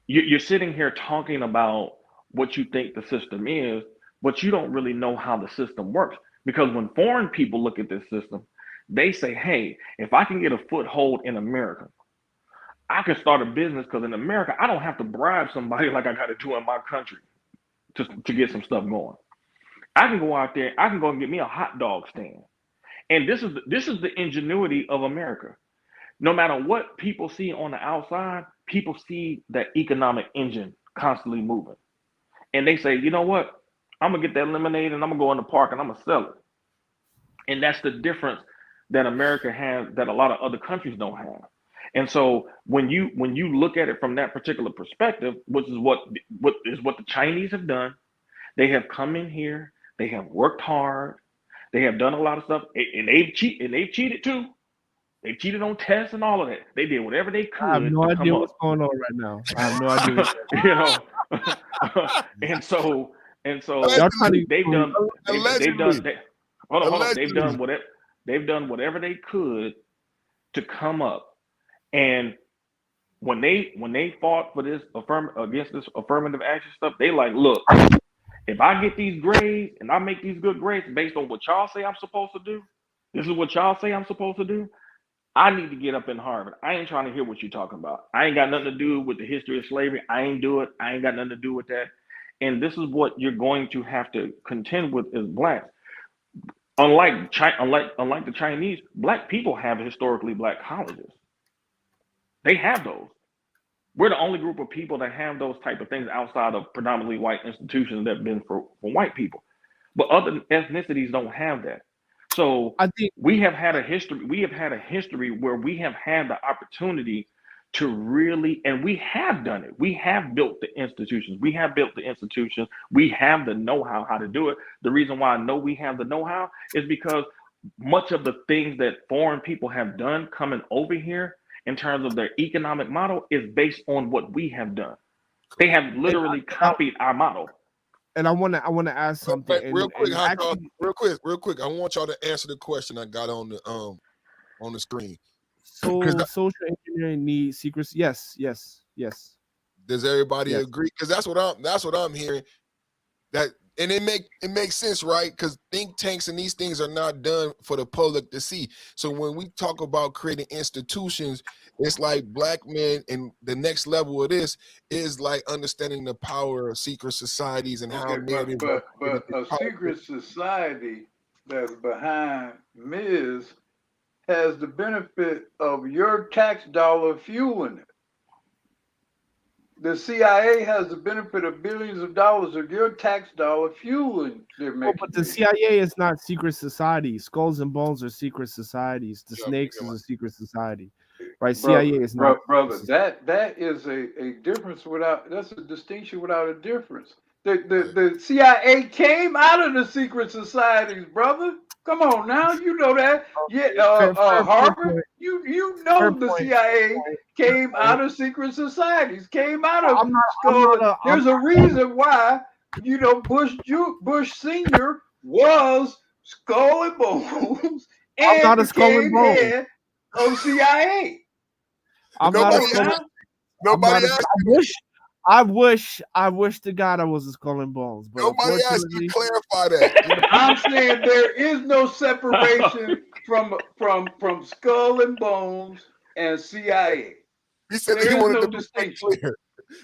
you're sitting here talking about what you think the system is, but you don't really know how the system works. Because when foreign people look at this system, they say, hey, if I can get a foothold in America, I can start a business, because in America, I don't have to bribe somebody like I got to do in my country to get some stuff going. I can go out there, I can go and get me a hot dog stand. And this is the ingenuity of America. No matter what people see on the outside, people see that economic engine constantly moving. And they say, you know what? I'm going to get that lemonade and I'm going to go in the park and I'm going to sell it. And that's the difference that America has that a lot of other countries don't have. And so when you look at it from that particular perspective, which is what the Chinese have done, they have come in here, they have worked hard, they have done a lot of stuff, and they've cheated too. They cheated on tests and all of that. They did whatever they could. I have no to come idea up. what's going on right now. I have no idea. You know, and so Y'all trying to they've done Allegedly. they've done whatever they could to come up. And when they fought for this against this affirmative action stuff, they like, look, if I get these grades and I make these good grades based on what y'all say I'm supposed to do, this is what y'all say I'm supposed to do, I need to get up in Harvard. I ain't trying to hear what you're talking about. I ain't got nothing to do with the history of slavery. I ain't do it. I ain't got nothing to do with that. And this is what you're going to have to contend with as blacks. Unlike the Chinese, black people have historically black colleges. They have those. We're the only group of people that have those type of things outside of predominantly white institutions that have been for white people. But other ethnicities don't have that. So I think we have had a history. We have had a history where we have had the opportunity to really, and we have done it. We have built the institutions. We have built the institutions. We have the know-how how to do it. The reason why I know we have the know-how is because much of the things that foreign people have done coming over here in terms of their economic model is based on what we have done. They have literally copied our model. And I want to ask something. Real quick. I want y'all to answer the question I got on the screen. So social engineering needs secrecy. Yes. Does everybody agree? Because that's what I'm hearing. And it makes sense, right? Because think tanks and these things are not done for the public to see. So when we talk about creating institutions, it's like black men, and the next level of this is like understanding the power of secret societies and how but a secret society that's behind Ms. has the benefit of your tax dollar fueling it. The CIA has the benefit of billions of dollars of your tax dollar fueling their making. But the CIA is not secret society. Skulls and Bones are secret societies. The Snakes is a secret society, right? CIA is not. Brother, that is a difference that's a distinction without a difference. The CIA came out of the secret societies, brother. Come on now, you know that. Yeah, Fair Harvard, point. you Fair know the point. CIA came Point. out of secret societies, came out of I'm skull. not a. There's a reason why Bush Senior was Skull and Bones I'm and not a skull and became bone. head of CIA. I'm Come not a Nobody on skull. now. I'm nobody not a. asked I wish to God I was a skull and bones, but nobody asked you to unfortunately, clarify that. I'm saying there is no separation from Skull and Bones and CIA. He said that he There is wanted no to be distinction. clear.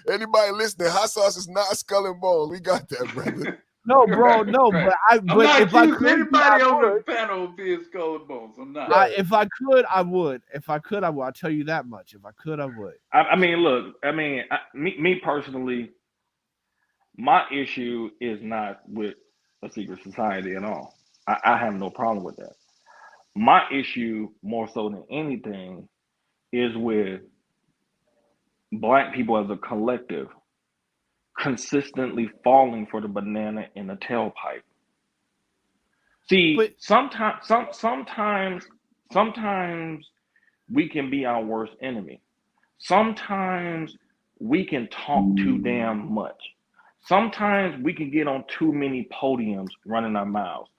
Anybody listening, hot sauce is not skull and bones. We got that, brother. no, bro, Right, no. right. I'm But not if I accusing could be, I anybody on the would. panel of being Skull and Bones. I'm not. If I could, I would. If I could, I would. I'll tell you that much. If I could, I would. I mean, look. I mean, me personally, my issue is not with a secret society at all. I have no problem with that. My issue, more so than anything, is with black people as a collective consistently falling for the banana in the tailpipe. But See, sometimes we can be our worst enemy. Sometimes we can talk too damn much. Sometimes we can get on too many podiums running our mouths.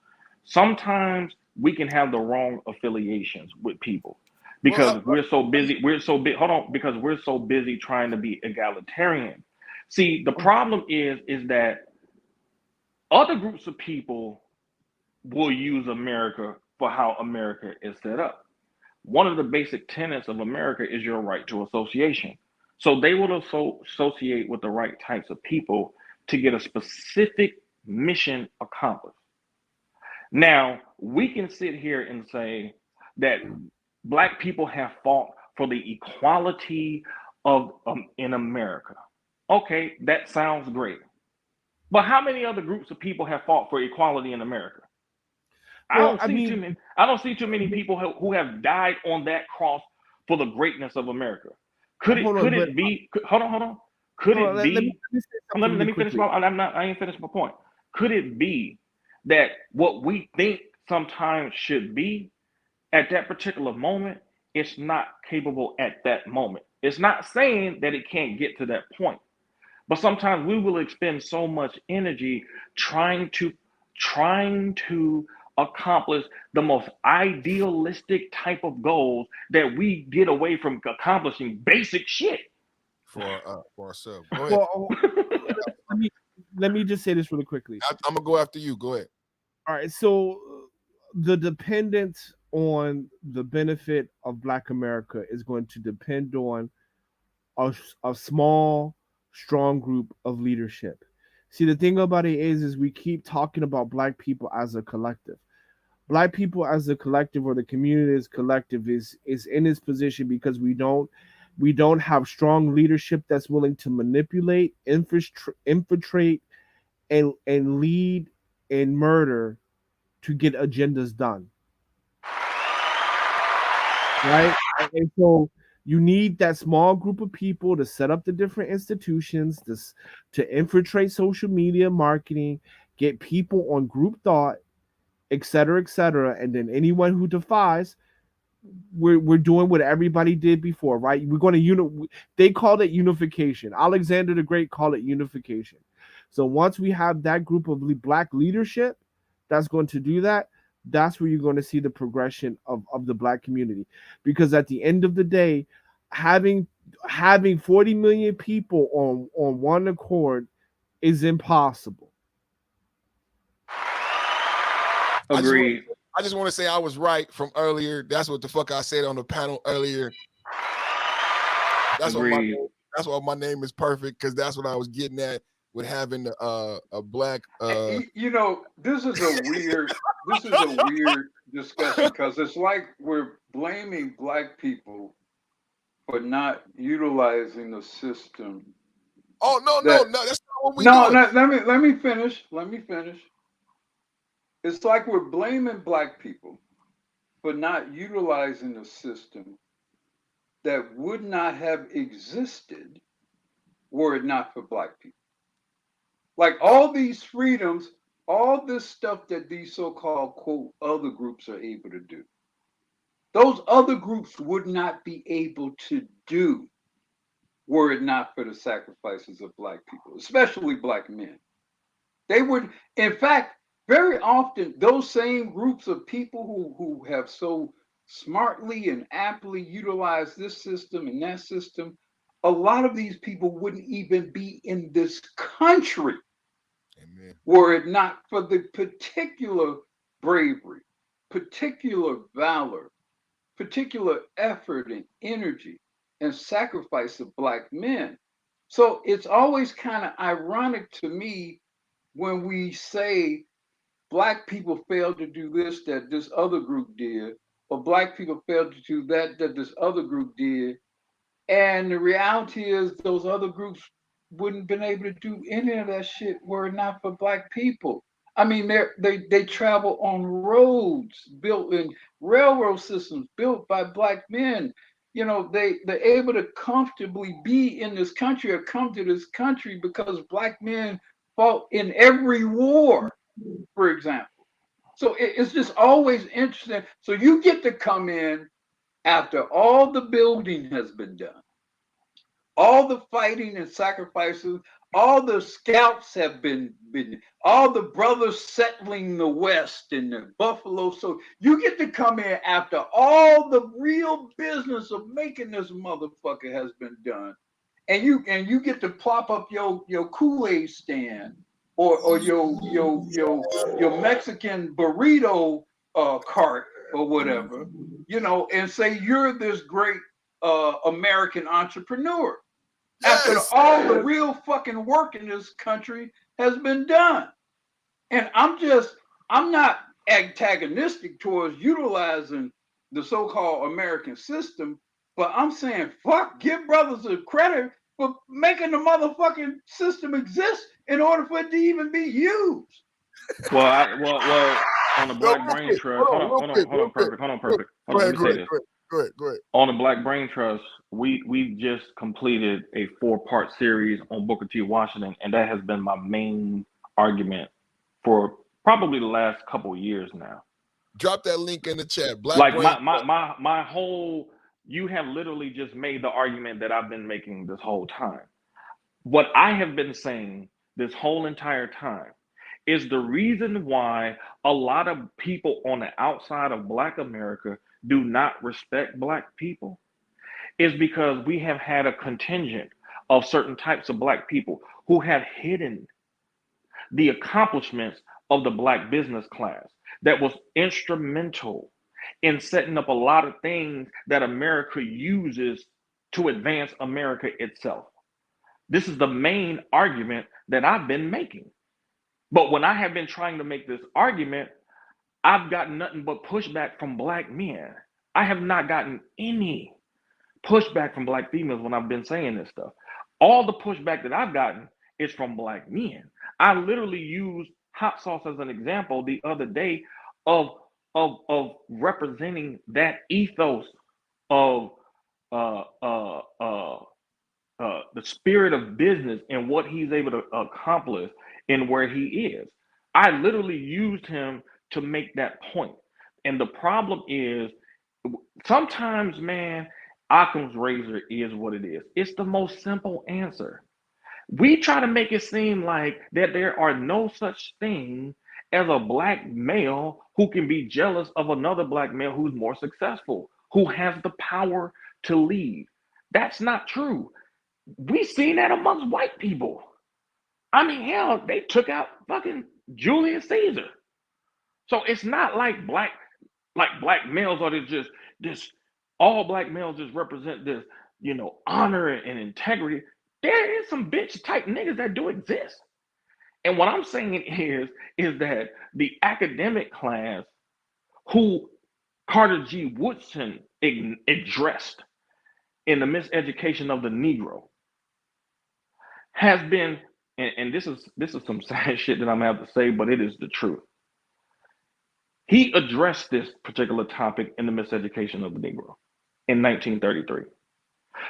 Sometimes we can have the wrong affiliations with people Well, because we're so busy. Hold on, because we're so busy trying to be egalitarian. See, the problem is that other groups of people will use America for how America is set up. One of the basic tenets of America is your right to association. So they will associate with the right types of people to get a specific mission accomplished. Now, we can sit here and say that black people have fought for the equality of in America. Okay, that sounds great. But how many other groups of people have fought for equality in America? well, I mean, I don't see too many people who have died on that cross for the greatness of America. Could it hold on, could but it be? Hold on. Could no, it be? let me say Let something me, let really me finish quickly. I ain't finished my point. Could it be that what we think sometimes should be at that particular moment, it's not capable at that moment? It's not saying that it can't get to that point, but sometimes we will expend so much energy trying to trying to accomplish the most idealistic type of goals that we get away from accomplishing basic shit. for ourselves. Go ahead. Well, let me let me just say this really quickly. I'm gonna go after you. Go ahead. All right, so the dependence on the benefit of Black America is going to depend on a small, strong group of leadership. See, the thing about it is we keep talking about Black people as a collective. Black people as a collective or the community as collective is in this position because we don't have strong leadership that's willing to manipulate, infiltrate, and lead and murder to get agendas done, right? And so you need that small group of people to set up the different institutions, to infiltrate social media marketing, get people on group thought, et cetera, et cetera. And then anyone who defies, we're doing what everybody did before, right? We're going to they called it unification. Alexander the Great called it unification. So once we have that group of Black leadership that's going to do that, that's where you're going to see the progression of the Black community. Because at the end of the day, having 40 million people on one accord is impossible. Agreed. I just want to say I was right from earlier. That's what the fuck I said on the panel earlier. That's Agreed. why my name is perfect, because that's what I was getting at with having a black. You know, this is a weird discussion because it's like we're blaming black people for not utilizing the system. Oh no, that's not what we No, doing. let me finish. Let me finish. It's like we're blaming black people for not utilizing a system that would not have existed were it not for black people. Like all these freedoms, all this stuff that these so-called quote other groups are able to do, those other groups would not be able to do were it not for the sacrifices of black people, especially black men. They would, in fact, very often those same groups of people who have so smartly and aptly utilized this system and that system, a lot of these people wouldn't even be in this country. Amen. Were it not for the particular bravery, particular valor, particular effort and energy and sacrifice of black men. So it's always kind of ironic to me when we say black people failed to do this that this other group did, or black people failed to do that that this other group did. And the reality is those other groups wouldn't been able to do any of that shit were it not for black people. I mean, they travel on roads built in railroad systems built by black men. You know, they're able to comfortably be in this country or come to this country because black men fought in every war, for example. So it's just always interesting. So you get to come in after all the building has been done, all the fighting and sacrifices, all the scouts have been all the brothers settling the West and the Buffalo. So you get to come in after all the real business of making this motherfucker has been done. And you get to plop up your Kool-Aid stand or your Mexican burrito cart or whatever, and say you're this great American entrepreneur after Yes. all the real fucking work in this country has been done. And I'm not antagonistic towards utilizing the so-called American system, but I'm saying, fuck, give brothers a credit for making the motherfucking system exist in order for it to even be used. Well, on the No, Black real Brain quick. Trust. Hold on, perfect. Go Let ahead, me say this. go ahead. On the Black Brain Trust, we just completed a 4-part series on Booker T. Washington, and that has been my main argument for probably the last couple of years now. Drop that link in the chat. Black Like Brain. my whole, you have literally just made the argument that I've been making this whole time. What I have been saying this whole entire time is the reason why a lot of people on the outside of Black America do not respect Black people is because we have had a contingent of certain types of Black people who have hidden the accomplishments of the Black business class that was instrumental in setting up a lot of things that America uses to advance America itself. This is the main argument that I've been making. But when I have been trying to make this argument, I've gotten nothing but pushback from Black men. I have not gotten any pushback from Black females when I've been saying this stuff. All the pushback that I've gotten is from Black men. I literally used hot sauce as an example the other day of representing that ethos of the spirit of business and what he's able to accomplish and where he is. I literally used him to make that point. And the problem is sometimes, man, Occam's razor is what it is. It's the most simple answer. We try to make it seem like that there are no such thing as a Black male who can be jealous of another Black male who's more successful, who has the power to lead. That's not true. We seen that amongst white people. I mean, hell, they took out fucking Julius Caesar. So it's not like black males are just this all Black males just represent this, honor and integrity. There is some bitch type niggas that do exist. And what I'm saying is that the academic class who Carter G. Woodson addressed in the miseducation of the Negro has been, and this is some sad shit that I'm gonna have to say, but it is the truth. He addressed this particular topic in the miseducation of the Negro in 1933.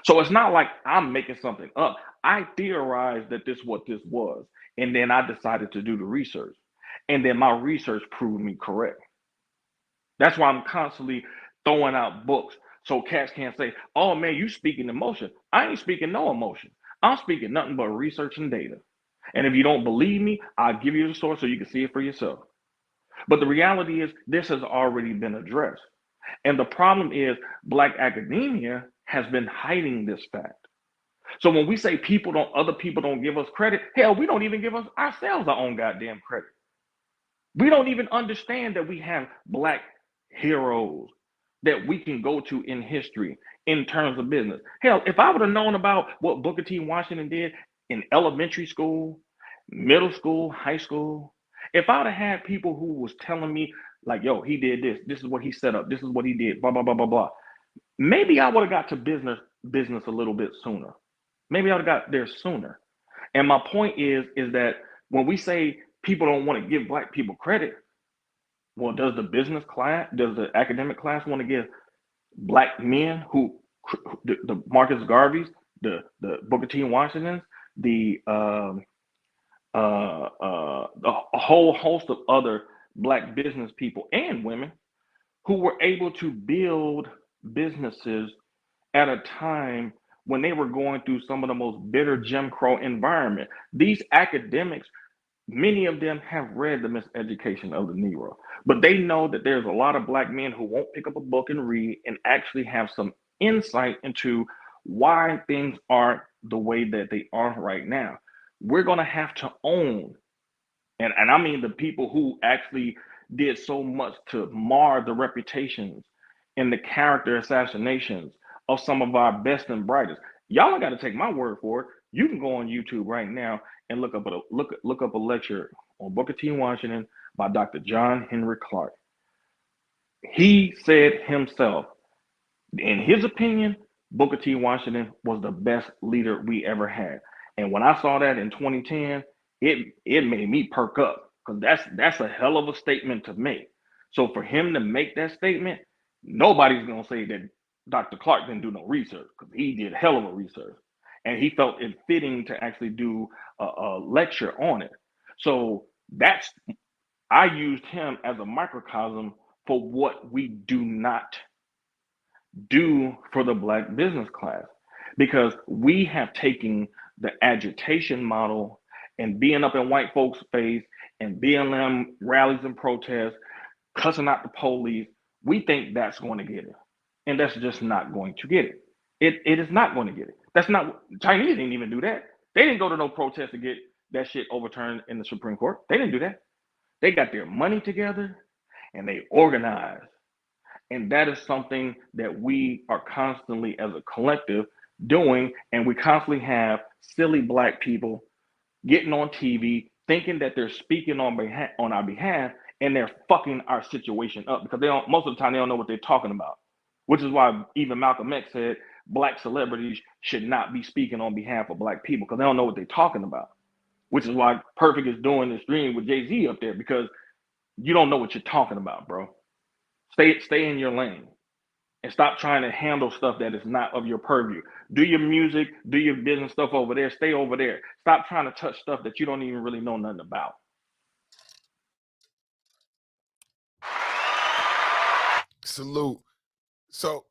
So it's not like I'm making something up. I theorized that this what this was, and then I decided to do the research, and then my research proved me correct. That's why I'm constantly throwing out books so cats can't say, "Oh man, you speaking emotion." I ain't speaking no emotion. I'm speaking nothing but research and data. And if you don't believe me, I'll give you the source so you can see it for yourself. But the reality is, this has already been addressed. And the problem is, black academia has been hiding this fact. So when we say other people don't give us credit, hell, we don't even give us ourselves our own goddamn credit. We don't even understand that we have black heroes that we can go to in history in terms of business. Hell, if I would have known about what Booker T. Washington did in elementary school, middle school, high school, if I would have had people who was telling me, like, yo, he did this, this is what he set up, this is what he did, blah, blah, blah, blah, blah, maybe I would have got to business a little bit sooner. Maybe I would have got there sooner. And my point is that when we say people don't want to give black people credit, well, does the business class, does the academic class want to give black men the Marcus Garveys, the Booker T. Washingtons, a whole host of other black business people and women who were able to build businesses at a time when they were going through some of the most bitter Jim Crow environment. These academics, many of them have read The Miseducation of the Negro, but they know that there's a lot of black men who won't pick up a book and read and actually have some insight into why things aren't the way that they are right now. We're going to have to own, and I mean the people who actually did so much to mar the reputations and the character assassinations of some of our best and brightest. Y'all don't got to take my word for it. You can go on YouTube right now and look up a lecture on Booker T. Washington by Dr. John Henry Clark. He said himself, in his opinion, Booker T. Washington was the best leader we ever had. And when I saw that in 2010, it made me perk up, because that's a hell of a statement to make. So for him to make that statement, nobody's gonna say that Dr. Clark didn't do no research, because he did hell of a research, and he felt it fitting to actually do a lecture on it. So I used him as a microcosm for what we do not do for the black business class, because we have taken the agitation model and being up in white folks' face and BLM rallies and protests, cussing out the police. We think that's going to get it, and that's just not going to get it. It is not going to get it. That's not. Chinese didn't even do that. They didn't go to no protest to get that shit overturned in the Supreme Court. They didn't do that. They got their money together and they organized. And that is something that we are constantly, as a collective, doing. And we constantly have silly black people getting on TV, thinking that they're speaking on our behalf, and they're fucking our situation up, because they don't. Most of the time, they don't know what they're talking about. Which is why even Malcolm X said black celebrities should not be speaking on behalf of black people, because they don't know what they're talking about. Which is why Perfect is doing this stream with Jay-Z up there, because you don't know what you're talking about, bro. Stay in your lane and stop trying to handle stuff that is not of your purview. Do your music, do your business stuff over there, stay over there. Stop trying to touch stuff that you don't even really know nothing about. Salute. So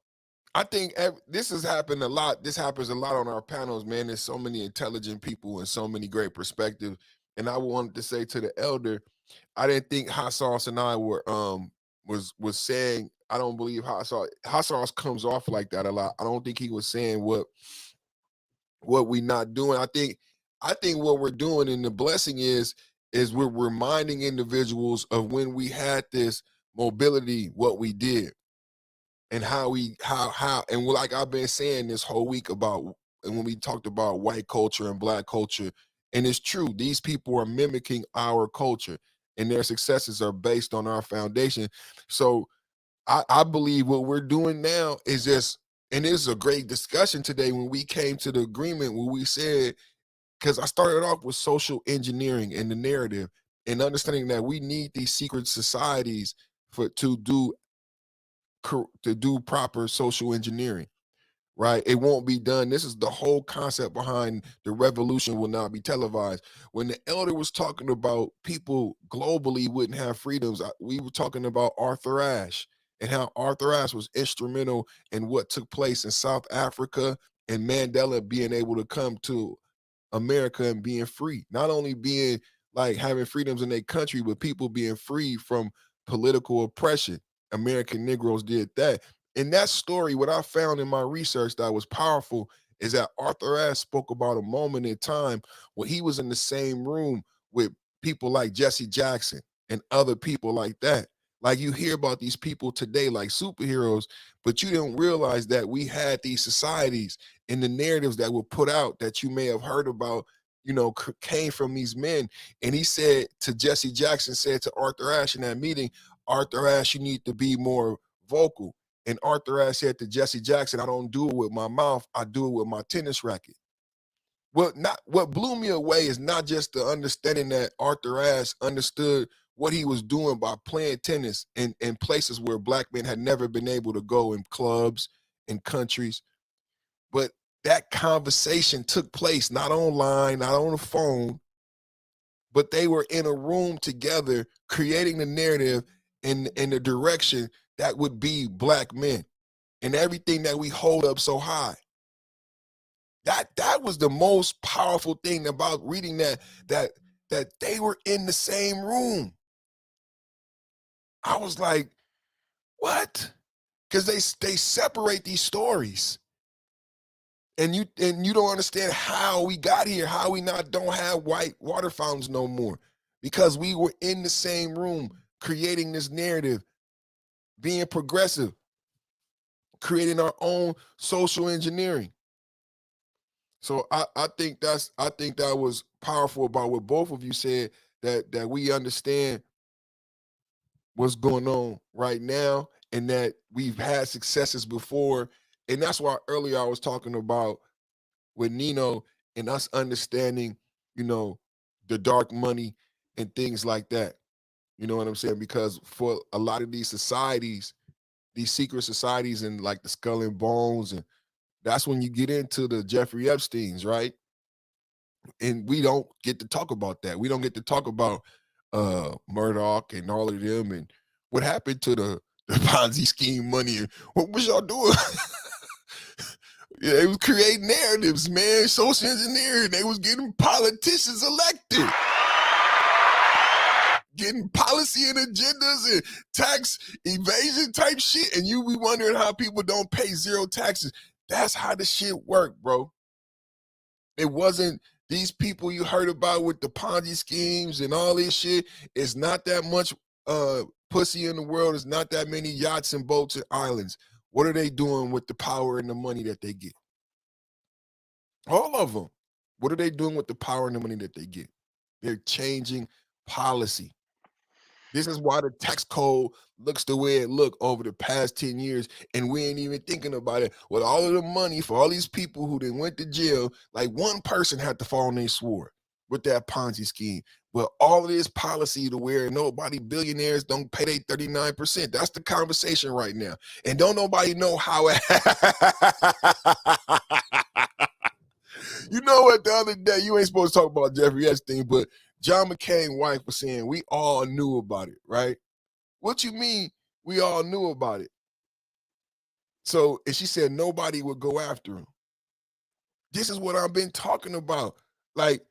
I think this has happened a lot. This happens a lot on our panels, man. There's so many intelligent people and so many great perspectives. And I wanted to say to the elder, I didn't think Hot Sauce and I were was saying, I don't believe Hot Sauce comes off like that a lot. I don't think he was saying what we not doing. I think what we're doing, and the blessing is we're reminding individuals of when we had this mobility, what we did, and how and like I've been saying this whole week about, and when we talked about white culture and black culture, and it's true, these people are mimicking our culture and their successes are based on our foundation. So I believe what we're doing now is just, and this is a great discussion today when we came to the agreement when we said, because I started off with social engineering and the narrative and understanding that we need these secret societies to do proper social engineering, right? It won't be done. This is the whole concept behind the revolution will not be televised. When the elder was talking about people globally wouldn't have freedoms, we were talking about Arthur Ashe and how Arthur Ashe was instrumental in what took place in South Africa and Mandela being able to come to America and being free, not only being like having freedoms in their country, but people being free from political oppression. American Negroes did that. In that story, what I found in my research that was powerful is that Arthur Ashe spoke about a moment in time when he was in the same room with people like Jesse Jackson and other people like that. Like you hear about these people today like superheroes, but you don't realize that we had these societies and the narratives that were put out that you may have heard about, came from these men. And he said to Jesse Jackson, said to Arthur Ashe in that meeting, Arthur Ashe, you need to be more vocal. And Arthur Ashe said to Jesse Jackson, I don't do it with my mouth, I do it with my tennis racket. What blew me away is not just the understanding that Arthur Ashe understood what he was doing by playing tennis in places where black men had never been able to go, in clubs, in countries, but that conversation took place not online, not on the phone, but they were in a room together creating the narrative in the direction that would be black men and everything that we hold up so high. That was the most powerful thing about reading that they were in the same room. I was like, what? Because they separate these stories. And you don't understand how we got here, how we don't have white water fountains no more. Because we were in the same room creating this narrative, being progressive, creating our own social engineering. So I think that was powerful about what both of you said, that we understand what's going on right now and that we've had successes before. And that's why earlier I was talking about with Nino and us understanding, the dark money and things like that. You know what I'm saying? Because for a lot of these societies, these secret societies and like the Skull and Bones, and that's when you get into the Jeffrey Epsteins, right? And we don't get to talk about that. We don't get to talk about Murdoch and all of them and what happened to the Ponzi scheme money. What was y'all doing? Yeah, they was creating narratives, man, social engineering. They was getting politicians elected, getting policy and agendas and tax evasion type shit. And you be wondering how people don't pay zero taxes. That's how the shit worked, bro. It wasn't these people you heard about with the Ponzi schemes and all this shit. It's not that much pussy in the world. It's not that many yachts and boats and islands. What are they doing with the power and the money that they get? All of them. What are they doing with the power and the money that they get? They're changing policy. This is why the tax code looks the way it looked over the past 10 years, and we ain't even thinking about it. With all of the money for all these people who then went to jail, like one person had to fall on their sword with that Ponzi scheme. But all of this policy to where nobody, billionaires don't pay their 39%. That's the conversation right now. And don't nobody know how it You know what, the other day, you ain't supposed to talk about Jeffrey Epstein, but John McCain's wife was saying we all knew about it, right? What you mean we all knew about it? So, and she said nobody would go after him. This is what I've been talking about. Like,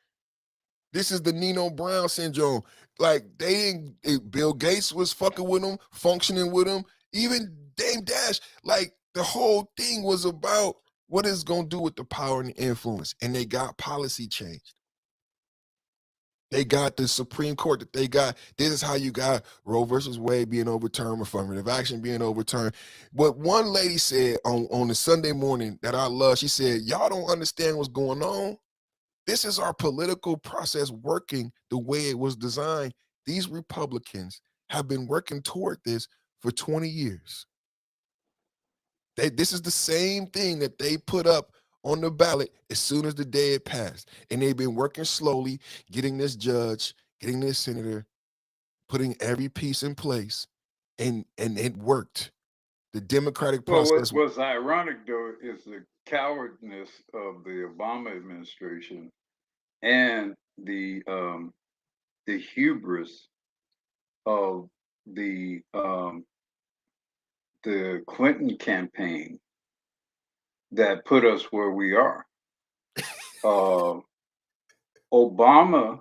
this is the Nino Brown syndrome. Like, Bill Gates was fucking with him, functioning with him. Even Dame Dash, like, the whole thing was about what it's going to do with the power and the influence. And they got policy changed. They got the Supreme Court that they got. This is how you got Roe versus Wade being overturned, affirmative action being overturned. But one lady said on the Sunday morning that I love, she said, y'all don't understand what's going on. This is our political process working the way it was designed. These Republicans have been working toward this for 20 years. This is the same thing that they put up on the ballot as soon as the day it passed. And they've been working slowly, getting this judge, getting this senator, putting every piece in place, and it worked. The democratic Well, process. what's ironic, though, is the cowardness of the Obama administration and the hubris of the Clinton campaign that put us where we are. Obama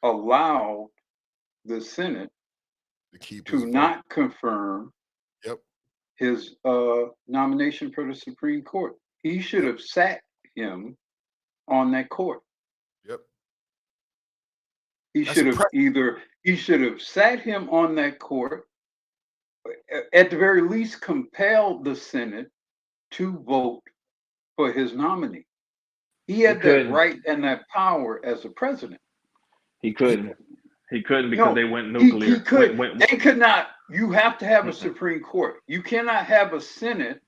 allowed the Senate to not confirm his nomination for the Supreme Court. He should have sat him on that court. Yep. He should have sat him on that court, at the very least compelled the Senate to vote for his nominee. He had that right and that power as a president. He couldn't. He couldn't because they went nuclear. He could. They could not. You have to have a Supreme Court. You cannot have a Senate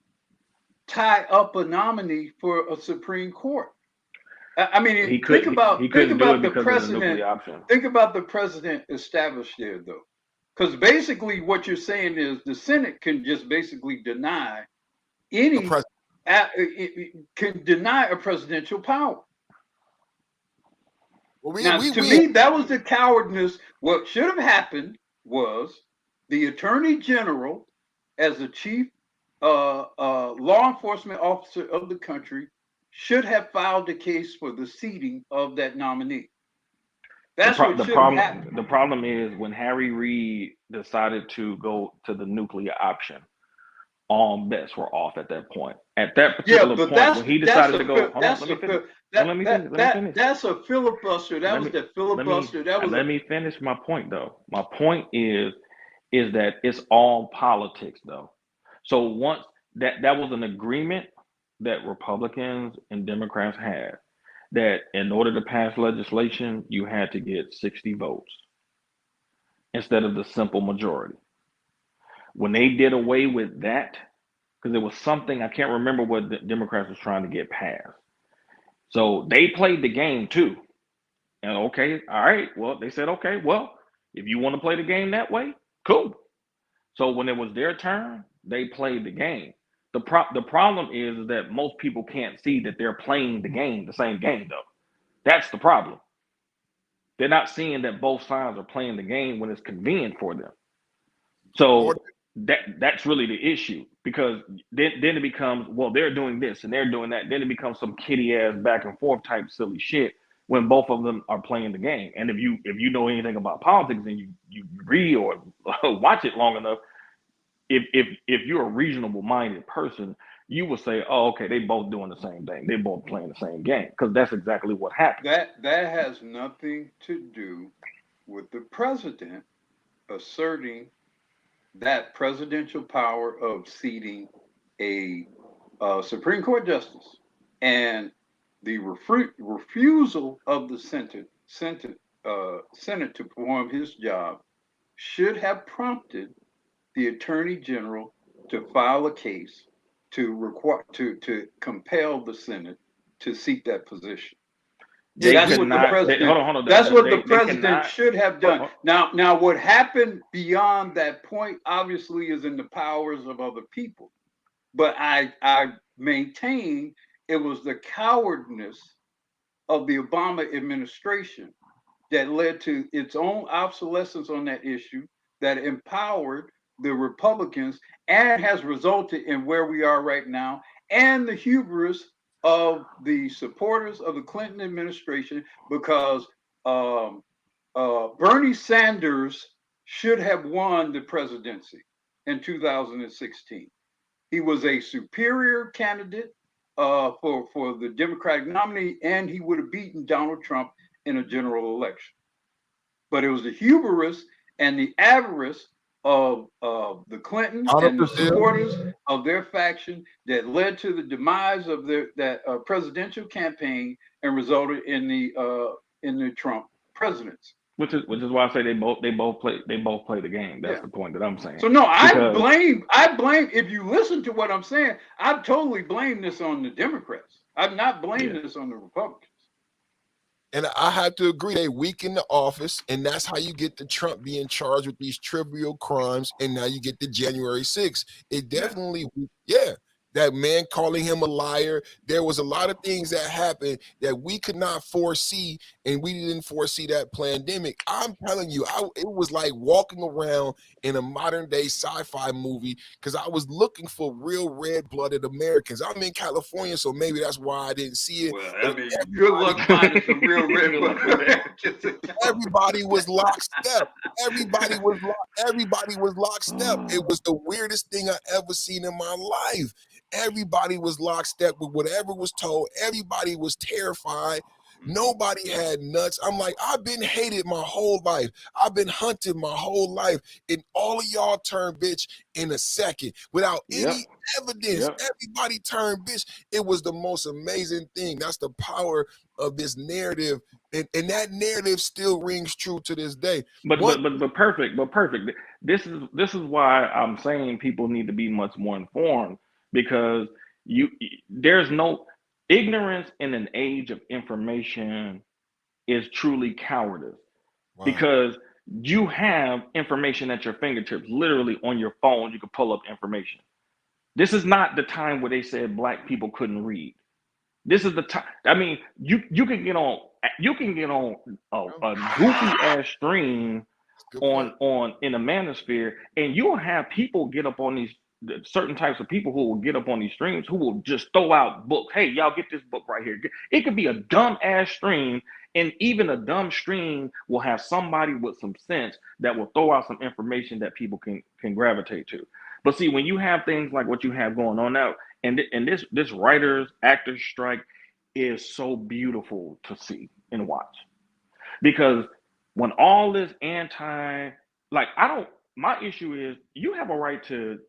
tie up a nominee for a Supreme Court. I mean, think about the precedent. Think about the precedent established there, though, because basically what you're saying is the Senate can just basically deny can deny a presidential power. Well, to me, that was the cowardness. What should have happened was the Attorney General, as the chief law enforcement officer of the country, should have filed a case for the seating of that nominee. That's what should have happened. The problem is when Harry Reid decided to go to the nuclear option, all bets were off at that point. At that particular point, when he decided to go, that's a filibuster. That was the filibuster. Let me finish my point, though. My point is that it's all politics, though. So once that was an agreement that Republicans and Democrats had, that in order to pass legislation, you had to get 60 votes instead of the simple majority. When they did away with that, because there was something, I can't remember what the Democrats was trying to get passed. So they played the game too. And okay, all right, well, they said, okay, well, if you want to play the game that way, cool. So when it was their turn, they played the game. The problem is that most people can't see that they're playing the same game, though. That's the problem. They're not seeing that both sides are playing the game when it's convenient for them. So that's really the issue, because then it becomes, well, they're doing this and they're doing that. Then it becomes some kitty ass back and forth type silly shit when both of them are playing the game. And if you know anything about politics and you read or watch it long enough, if you're a reasonable minded person, you will say, oh, okay, they both doing the same thing. They both playing the same game, because that's exactly what happened. That has nothing to do with the president asserting that presidential power of seating a Supreme Court justice, and the refusal of the Senate to perform his job should have prompted the Attorney General to file a case to compel the Senate to seek that position. That's what the president should have done. Now, what happened beyond that point obviously is in the powers of other people. But I maintain it was the cowardness of the Obama administration that led to its own obsolescence on that issue, that empowered the Republicans and has resulted in where we are right now, and the hubris of the supporters of the Clinton administration, because Bernie Sanders should have won the presidency in 2016. He was a superior candidate for the Democratic nominee, and he would have beaten Donald Trump in a general election. But it was the hubris and the avarice of the Clintons and the supporters of their faction that led to the demise of that presidential campaign and resulted in the Trump presidency. Which is why I say they both play the game. That's the point that I'm saying. So no, I blame. If you listen to what I'm saying, I totally blame this on the Democrats. I'm not blaming this on the Republicans. And I have to agree, they weaken the office, and that's how you get the Trump being charged with these trivial crimes, and now you get the January 6th. It definitely, that man calling him a liar. There was a lot of things that happened that we could not foresee, and we didn't foresee that pandemic. I'm telling you, it was like walking around in a modern day sci-fi movie because I was looking for real red-blooded Americans. I'm in California, so maybe that's why I didn't see it. Well, But I mean, good luck finding some real red Good luck with that. everybody was lockstep. Everybody was lockstep. It was the weirdest thing I ever seen in my life. Everybody was lockstep with whatever was told. Everybody was terrified. Nobody had nuts. I'm like, I've been hated my whole life. I've been hunted my whole life. And all of y'all turned bitch in a second without any evidence. Everybody turned bitch. It was the most amazing thing. That's the power of this narrative. And that narrative still rings true to this day. But perfect. This is why I'm saying people need to be much more informed, because there's no ignorance in an age of information is truly cowardice. Wow. Because you have information at your fingertips, literally on your phone. You can pull up information. This is not the time where they said black people couldn't read. This is the time. I mean, you can get on a goofy ass stream on in a manosphere, and you'll have people get up on these certain types of people who will get up on these streams who will just throw out books. Hey, y'all get this book right here. It could be a dumb ass stream, and even a dumb stream will have somebody with some sense that will throw out some information that people can gravitate to. But see, when you have things like what you have going on now, and this writers actors strike is so beautiful to see and watch, because when all this my issue is you have a right to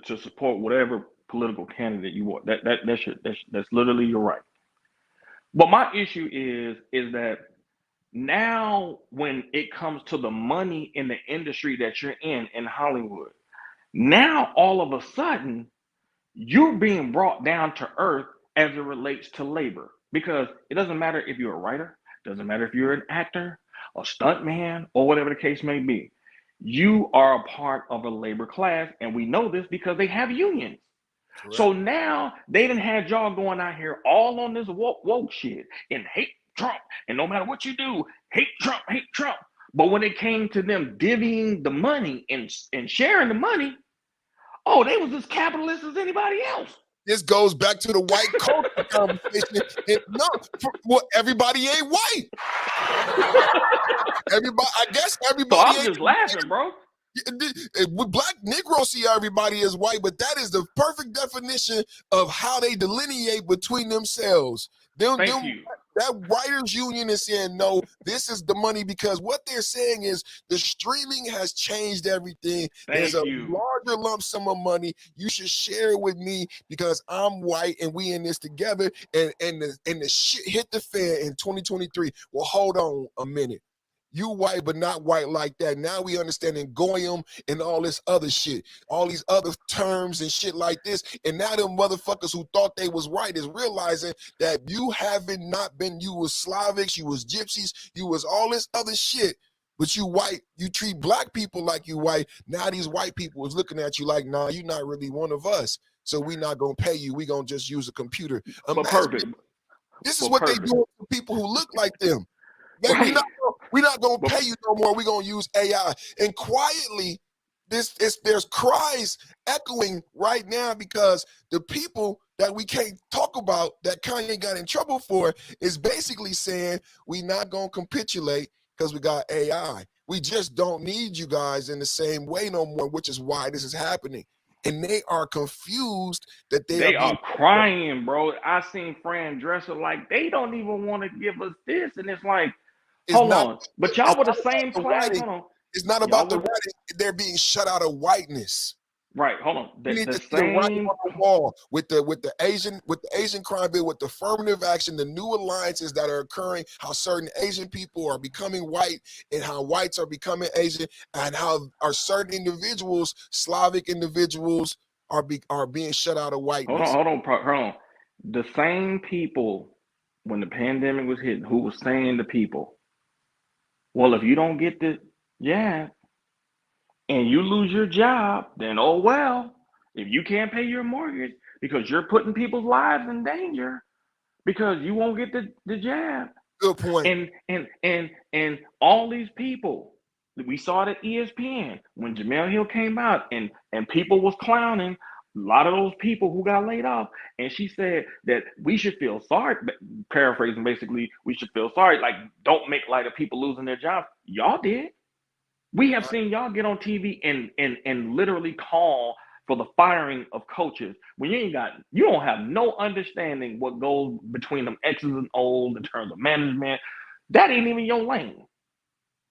support whatever political candidate you want. That's literally your right. But my issue is that now when it comes to the money in the industry that you're in Hollywood, now all of a sudden you're being brought down to earth as it relates to labor, because it doesn't matter if you're a writer, doesn't matter if you're an actor, a stuntman, or whatever the case may be. You are a part of a labor class, and we know this because they have unions. Correct. So now they done had y'all going out here all on this woke shit and hate Trump, and no matter what you do, hate Trump. But when it came to them divvying the money and sharing the money, oh, they was as capitalist as anybody else. This goes back to the white culture conversation. Everybody ain't white. I guess everybody. So I'm just laughing, bro. Black Negroes see everybody as white, but that is the perfect definition of how they delineate between themselves. Thank you. That writers union is saying, no, this is the money, because what they're saying is the streaming has changed everything. There's a larger lump sum of money. You should share it with me because I'm white and we in this together. And the shit hit the fan in 2023. Well, hold on a minute. You white, but not white like that. Now we understanding goyim and all this other shit, all these other terms and shit like this. And now them motherfuckers who thought they was white is realizing that you haven't not been, you was Slavics, you was gypsies, you was all this other shit, but you white. You treat black people like you white. Now these white people is looking at you like, nah, you're not really one of us. So we not going to pay you. We going to just use a computer. Perfect. This is what they do to people who look like them. Right. We're not gonna pay you no more. We're gonna use AI. And quietly, there's cries echoing right now, because the people that we can't talk about that Kanye got in trouble for is basically saying we're not gonna capitulate because we got AI. We just don't need you guys in the same way no more, which is why this is happening. And they are confused that they are crying, bro. I seen Fran Dresser like they don't even want to give us this, and it's like, hold on, but y'all were the same class. Hold on, it's not about the writing. They're being shut out of whiteness. Right. Hold on. You need to see the writing on the wall with the Asian crime bill, with the affirmative action, the new alliances that are occurring, how certain Asian people are becoming white and how whites are becoming Asian, and how are certain individuals, Slavic individuals, are being shut out of whiteness. Hold on. The same people when the pandemic was hitting who was saying to people, well, if you don't get this, and you lose your job, then oh well. If you can't pay your mortgage because you're putting people's lives in danger because you won't get the jab, Good point. and all these people, we saw it at ESPN when Jamel Hill came out and people was clowning a lot of those people who got laid off, and she said that we should feel sorry, paraphrasing basically, we should feel sorry, like don't make light of people losing their jobs. Y'all did. We have seen y'all get on TV and literally call for the firing of coaches when you don't have no understanding what goes between them X's and O's in terms of management. That ain't even your lane.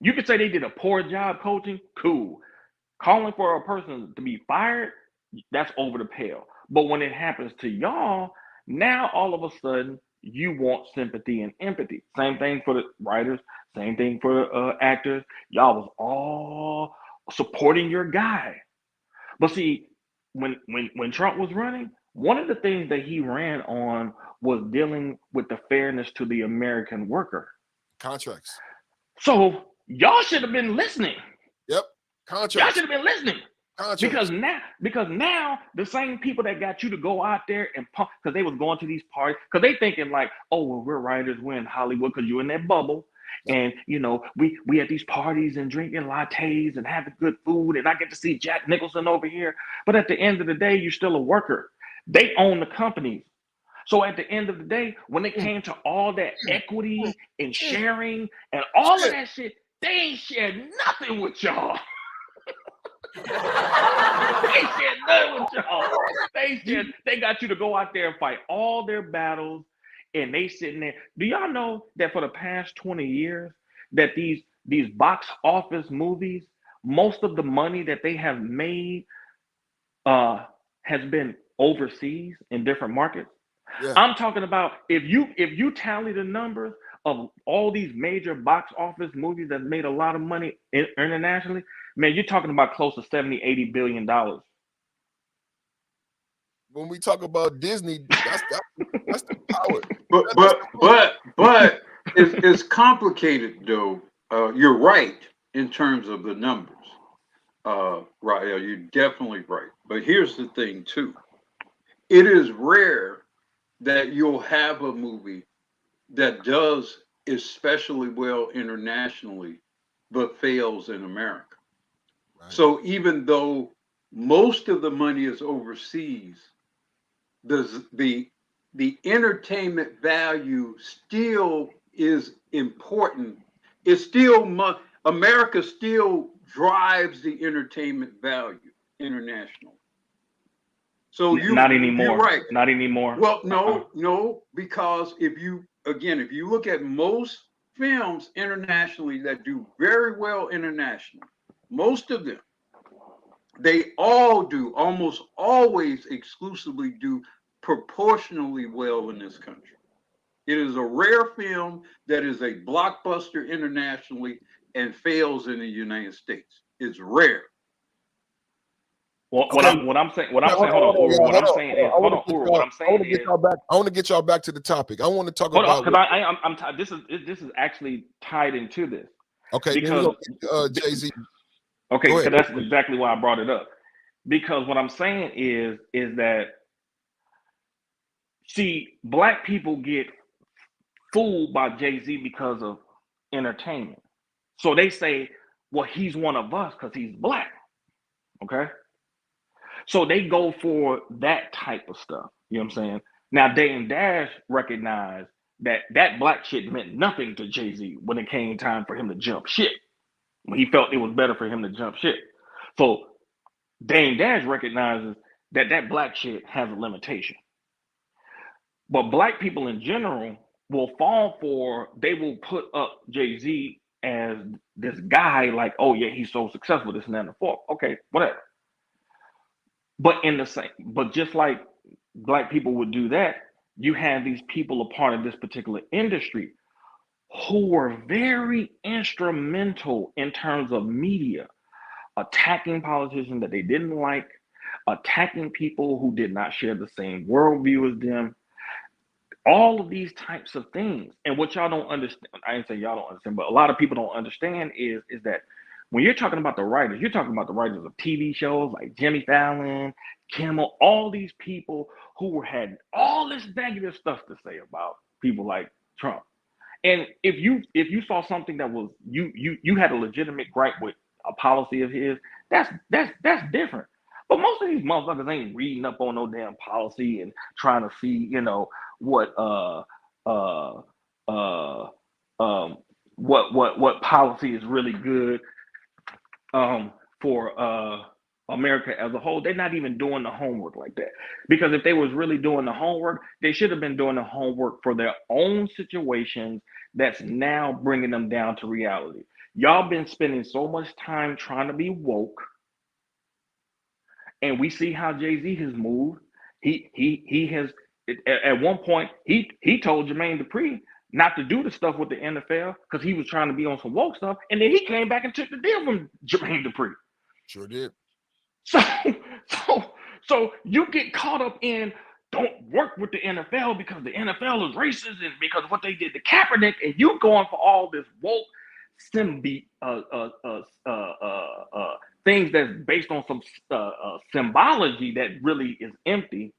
You could say they did a poor job coaching, cool. Calling for a person to be fired, that's over the pale. But when it happens to y'all, now all of a sudden you want sympathy and empathy. Same thing for the writers, same thing for the actors. Y'all was all supporting your guy. But see, when Trump was running, one of the things that he ran on was dealing with the fairness to the American worker. Contracts. So y'all should have been listening. Yep. Contracts. Y'all should have been listening. Contracts. Because now the same people that got you to go out there and pump, because they was going to these parties, because they thinking like, oh, well, we're writers, we're in Hollywood, because you're in that bubble. Yep. And you know, we at these parties and drinking lattes and having good food, and I get to see Jack Nicholson over here. But at the end of the day, you're still a worker. They own the companies. So at the end of the day, when it came to all that equity and sharing and all of that shit, they ain't shared nothing with y'all. They shared nothing with y'all. They got you to go out there and fight all their battles, and they sitting there. Do y'all know that for the past 20 years that these box office movies, most of the money that they have made has been overseas in different markets? Yeah. I'm talking about if you tally the numbers of all these major box office movies that made a lot of money internationally, man, you're talking about close to 70-80 billion dollars. When we talk about Disney, that's the power. But it's complicated though. You're right in terms of the numbers. Right, you're definitely right. But here's the thing too. It is rare that you'll have a movie that does especially well internationally, but fails in America. Right. So even though most of the money is overseas, the entertainment value still is important. It's still America still drives the entertainment value international. So not anymore. You're right. Not anymore. Well, no, because if you look at most films internationally that do very well internationally, most of them, they all do, almost always exclusively do proportionally well in this country. It is a rare film that is a blockbuster internationally and fails in the United States. It's rare. What I'm saying, what I'm saying is, I want to get y'all back to the topic. I want to talk about because this is actually tied into this. Okay, because Jay-Z. Okay, because that's exactly why I brought it up. Because what I'm saying is that, see, black people get fooled by Jay-Z because of entertainment. So they say, well, he's one of us because he's black. Okay. So they go for that type of stuff. You know what I'm saying? Now, Dame Dash recognized that black shit meant nothing to Jay-Z when it came time for him to jump ship. When he felt it was better for him to jump ship. So Dame Dash recognizes that black shit has a limitation. But black people in general will they will put up Jay-Z as this guy like, oh yeah, he's so successful, this and that and the fourth. Okay, whatever. But just like black people would do that, you have these people a part of this particular industry who were very instrumental in terms of media, attacking politicians that they didn't like, attacking people who did not share the same worldview as them, all of these types of things. And what y'all don't understand, I didn't say y'all don't understand, but a lot of people don't understand is that When you're talking about the writers, you're talking about the writers of TV shows like Jimmy Fallon, Kimmel, all these people who had all this negative stuff to say about people like Trump. And if you saw something that was you had a legitimate gripe with a policy of his, that's different. But most of these motherfuckers ain't reading up on no damn policy and trying to see, what uh uh what policy is really good for America as a whole. They're not even doing the homework like that. Because if they was really doing the homework, they should have been doing the homework for their own situations that's now bringing them down to reality. Y'all been spending so much time trying to be woke, and we see how Jay-Z has moved. He has at one point he told Jermaine Dupri not to do the stuff with the NFL because he was trying to be on some woke stuff, and then he came back and took the deal from Jermaine Dupri. Sure did. So you get caught up in don't work with the NFL because the NFL is racist and because of what they did to Kaepernick, and you going for all this woke things that's based on some symbology that really is empty.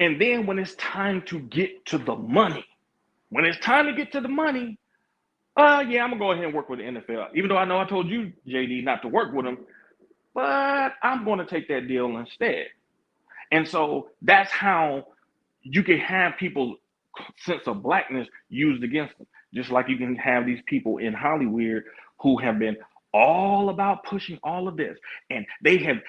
And then when it's time to get to the money, yeah, I'm gonna go ahead and work with the NFL, even though I know I told you, JD, not to work with them, but I'm going to take that deal instead. And so that's how you can have people's sense of blackness used against them. Just like you can have these people in Hollywood who have been all about pushing all of this, and they have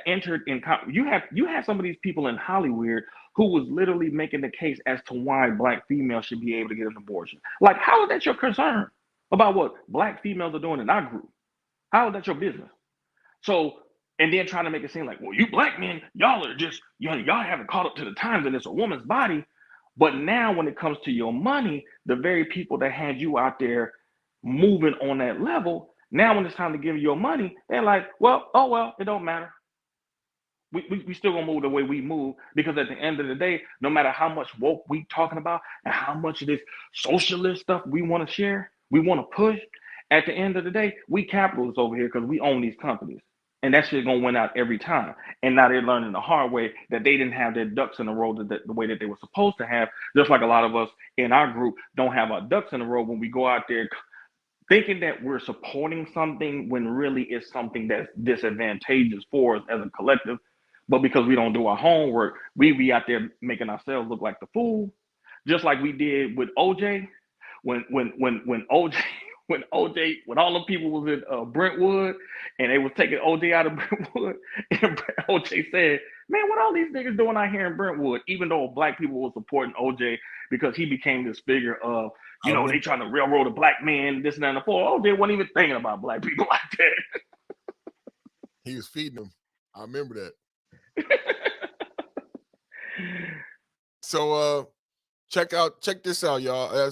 entered in. You have some of these people in Hollywood who was literally making the case as to why black females should be able to get an abortion. Like, how is that your concern about what black females are doing in our group? How is that your business? So, and then trying to make it seem like, well, you black men, y'all are just, y'all haven't caught up to the times and it's a woman's body. But now when it comes to your money, the very people that had you out there moving on that level, now when it's time to give you your money, they're like, well, it don't matter. We still gonna move the way we move, because at the end of the day, no matter how much woke we talking about and how much of this socialist stuff we want to share, we want to push, at the end of the day, we capitalists over here because we own these companies. And that shit gonna win out every time. And now they're learning the hard way that they didn't have their ducks in a row the way that they were supposed to have. Just like a lot of us in our group don't have our ducks in a row when we go out there thinking that we're supporting something when really it's something that's disadvantageous for us as a collective. But because we don't do our homework, we be out there making ourselves look like the fool, just like we did with OJ. When OJ when all the people was in Brentwood and they was taking OJ out of Brentwood, and OJ said, "Man, what all these niggas doing out here in Brentwood?" Even though black people were supporting OJ because he became this figure of, they trying to railroad a black man, this and that and the four. OJ wasn't even thinking about black people like that. He was feeding them. I remember that. So check this out, y'all.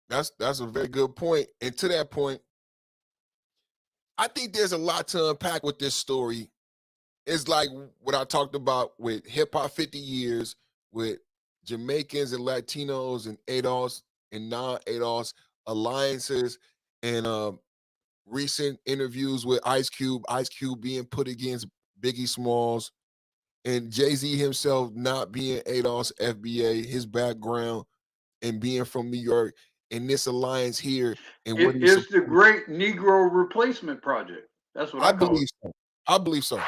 That's a very good point. And to that point, I think there's a lot to unpack with this story. It's like what I talked about with hip hop 50 years, with Jamaicans and Latinos and ADOS and non-ADOS alliances, and recent interviews with Ice Cube being put against Biggie Smalls, and Jay-Z himself not being ADOS FBA, his background, and being from New York, and this alliance here. And what it's the Great Negro Replacement Project. That's what I believe so. I believe so.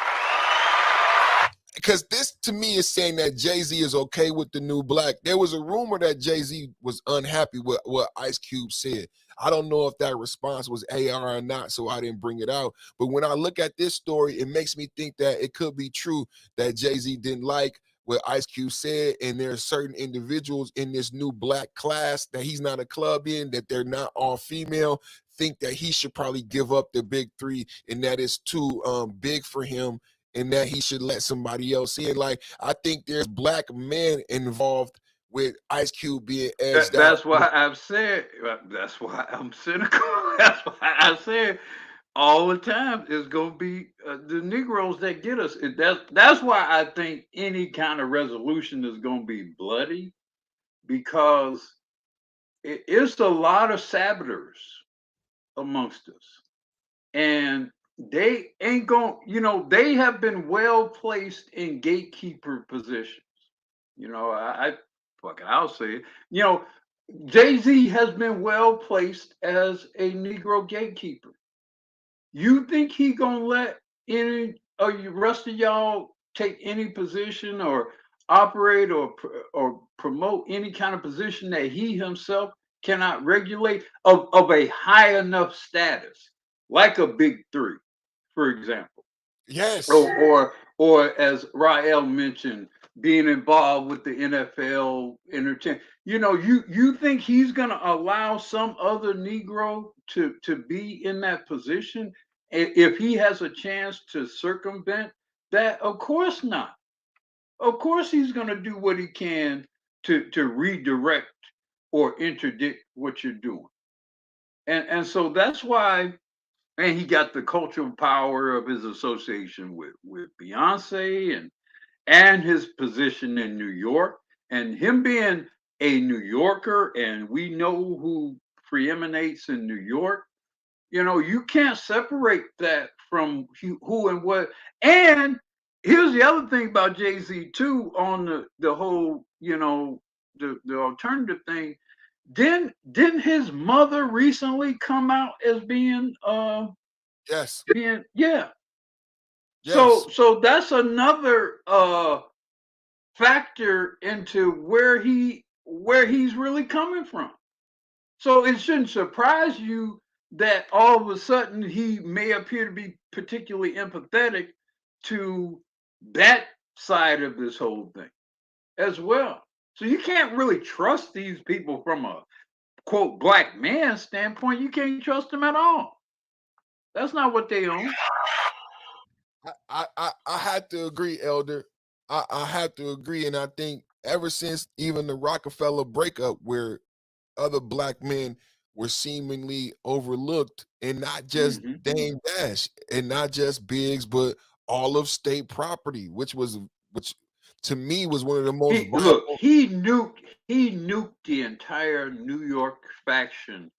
Because this, to me, is saying that Jay-Z is okay with the new black. There was a rumor that Jay-Z was unhappy with what Ice Cube said. I don't know if that response was AR or not, so I didn't bring it out. But when I look at this story, it makes me think that it could be true that Jay-Z didn't like what Ice Cube said, and there are certain individuals in this new black class that he's not a club in, that they're not all female, think that he should probably give up the big three, and that is too big for him, and that he should let somebody else in. Like, I think there's black men involved with Ice Cube being edged out. That's why I've said, that's why I'm cynical. That's why I said all the time it's going to be the Negroes that get us. That's why I think any kind of resolution is going to be bloody, because it's a lot of saboteurs amongst us. and they ain't going. They have been well placed in gatekeeper positions. Fuck it, I'll say it. Jay-Z has been well placed as a Negro gatekeeper. You think he gonna let any of the rest of y'all take any position or operate or promote any kind of position that he himself cannot regulate of a high enough status, like a big three, for example? Yes. Or as Rael mentioned, being involved with the NFL entertainment. You think he's gonna allow some other Negro to be in that position if he has a chance to circumvent that? Of course not. Of course he's gonna do what he can to redirect or interdict what you're doing. And so that's why, and he got the cultural power of his association with Beyonce and his position in New York, and him being a New Yorker, and we know who preeminates in New York. You can't separate that from who and what. And here's the other thing about Jay-Z too, on the whole, the alternative thing. Didn't his mother recently come out as being Yes. yeah. Yes. So that's another factor into where he's really coming from. So it shouldn't surprise you that all of a sudden he may appear to be particularly empathetic to that side of this whole thing as well. So you can't really trust these people from a quote black man standpoint. You can't trust them at all. That's not what they own. I had to agree, Elder. I have to agree, and I think ever since even the Rockefeller breakup, where other black men were seemingly overlooked, and not just Mhm. Dame Dash, and not just Biggs, but all of state property, which to me was one of the most Look, vital he nuked the entire New York faction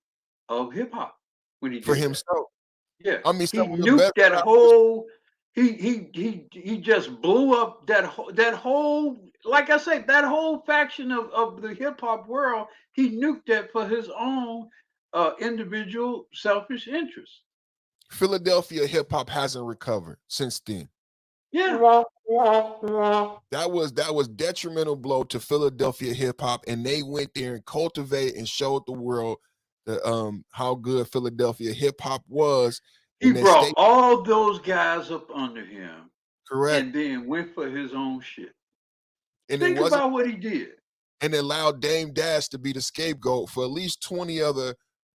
of hip hop when he for did that. himself. Yeah, I mean, he some of the nuked best that rappers. whole. He just blew up that whole. Like I said, that whole faction of the hip hop world. He nuked that for his own individual selfish interests. Philadelphia hip hop hasn't recovered since then. Yeah, That was detrimental blow to Philadelphia hip hop, and they went there and cultivated and showed the world how good Philadelphia hip hop was he in that brought state. all those guys up under him, Correct, and then went for his own shit. and it Think wasn't, about what he did. and it allowed Dame Dash to be the scapegoat for at least 20 other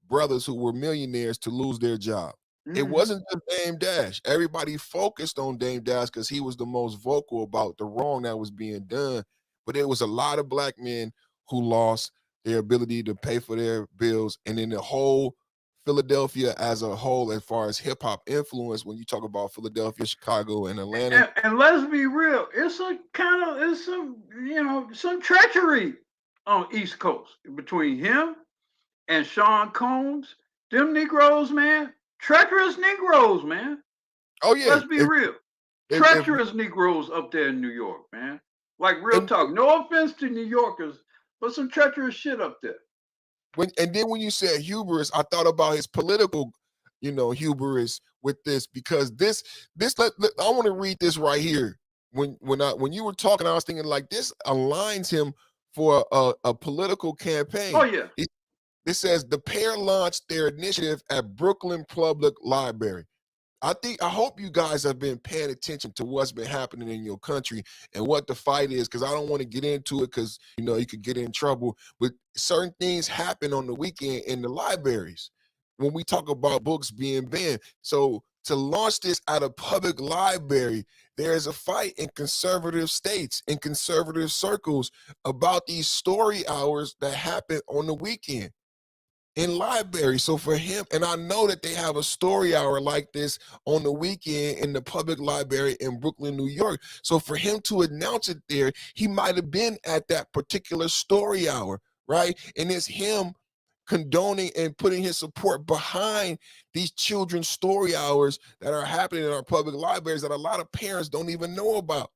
brothers who were millionaires to lose their job. It Hmm. wasn't just Dame Dash. Everybody focused on Dame Dash because he was the most vocal about the wrong that was being done. But it was a lot of black men who lost their ability to pay for their bills. And in the whole Philadelphia as a whole, as far as hip hop influence, when you talk about Philadelphia, Chicago, and Atlanta. And let's be real, it's some treachery on East Coast between him and Sean Combs. Them Negroes, man, treacherous Negroes, man. Oh yeah. Let's be real, If treacherous Negroes up there in New York, man. Like real and talk. No offense to New Yorkers, but some treacherous shit up there. then when you said hubris, I thought about his political, hubris with this, because I want to read this right here. When you were talking, I was thinking like this aligns him for a political Oh campaign. yeah. It says the pair launched their initiative at Brooklyn Public Library. I hope you guys have been paying attention to what's been happening in your country and what the fight is, because I don't want to get into it because you could get in trouble. But certain things happen on the weekend in the libraries when we talk about books being banned. So to launch this at a public library, there is a fight in conservative states, in conservative circles, about these story hours that happen on the weekend in library. So for him, and I know that they have a story hour like this on the weekend in the public library in Brooklyn, New York. So for him to announce it there, he might have been at that particular story hour, right? And it's him condoning and putting his support behind these children's story hours that are happening in our public libraries that a lot of parents don't even know about.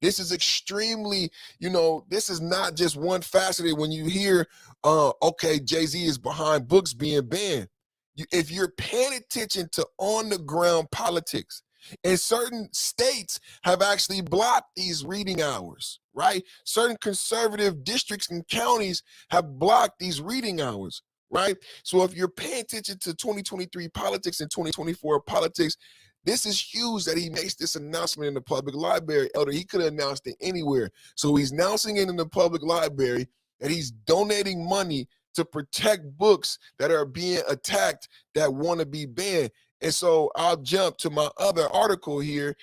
This is extremely, this is not just one faceted. When you hear, okay, Jay-Z is behind books being banned. If you're paying attention to on the ground politics, and certain states have actually blocked these reading hours, right? Certain conservative districts and counties have blocked these reading hours, right? So if you're paying attention to 2023 politics and 2024 politics, this is huge that he makes this announcement in the public library. Elder, he could have announced it anywhere. So he's announcing it in the public library, and he's donating money to protect books that are being attacked that want to be banned. And so I'll jump to my other article here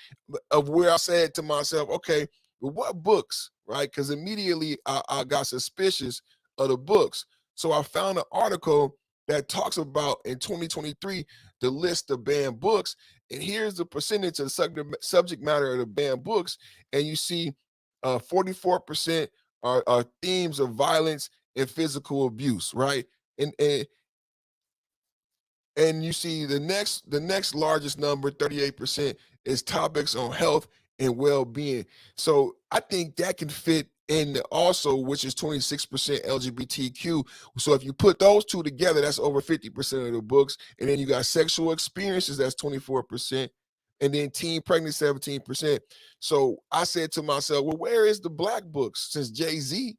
of where I said to myself, okay, well, what books, right? Because immediately I got suspicious of the books. So I found an article that talks about in 2023 the list of banned books. And here's the percentage of the subject matter of the banned books. And you see 44% are themes of violence and physical abuse, right? And you see the next largest number, 38%, is topics on health and well-being. So I think that can fit in also, which is 26% LGBTQ. So if you put those two together, that's over 50% of the books. And then you got sexual experiences, that's 24%. And then teen pregnancy, 17%. So I said to myself, well, where is the black books since Jay-Z?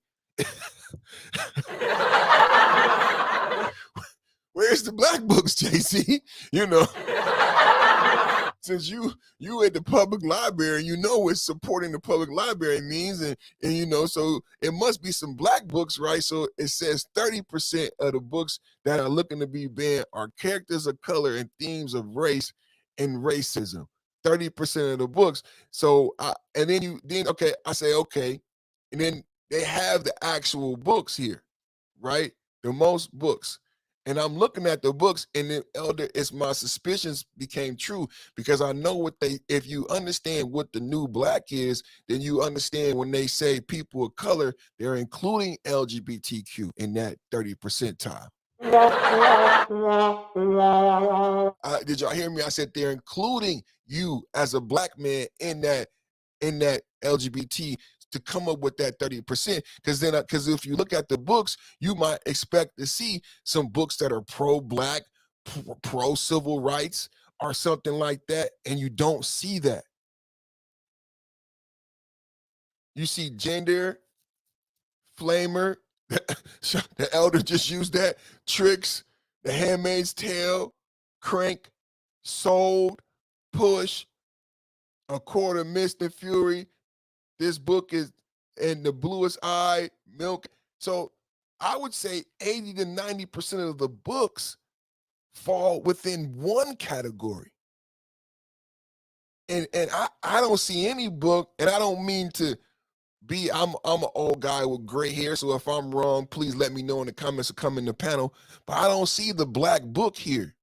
Where's the black books, Jay-Z? Since you at the public library, what supporting the public library means, and so it must be some black books, right? So it says 30% of the books that are looking to be banned are characters of color and themes of race and racism. 30% of the books. So I say okay, and then they have the actual books here, right? The most books. And I'm looking at the books, and then, Elder, it's my suspicions became true because I know if you understand what the new black is, then you understand when they say people of color, they're including LGBTQ in that 30 percentile. Did y'all hear me? I said they're including you as a black man in that LGBT to come up with that 30%. Because if you look at the books, you might expect to see some books that are pro-black, pro-civil rights, or something like that, and you don't see that. You see gender, flamer, the Elder just used that, Tricks, The Handmaid's Tale, Crank, Sold, Push, A Quarter Mist and Fury. This book is in The Bluest Eye, Milk. So I would say 80 to 90% of the books fall within one category. And I don't see any book, and I don't mean to be, I'm an old guy with gray hair, so if I'm wrong, please let me know in the comments or come in the panel. But I don't see the black book here.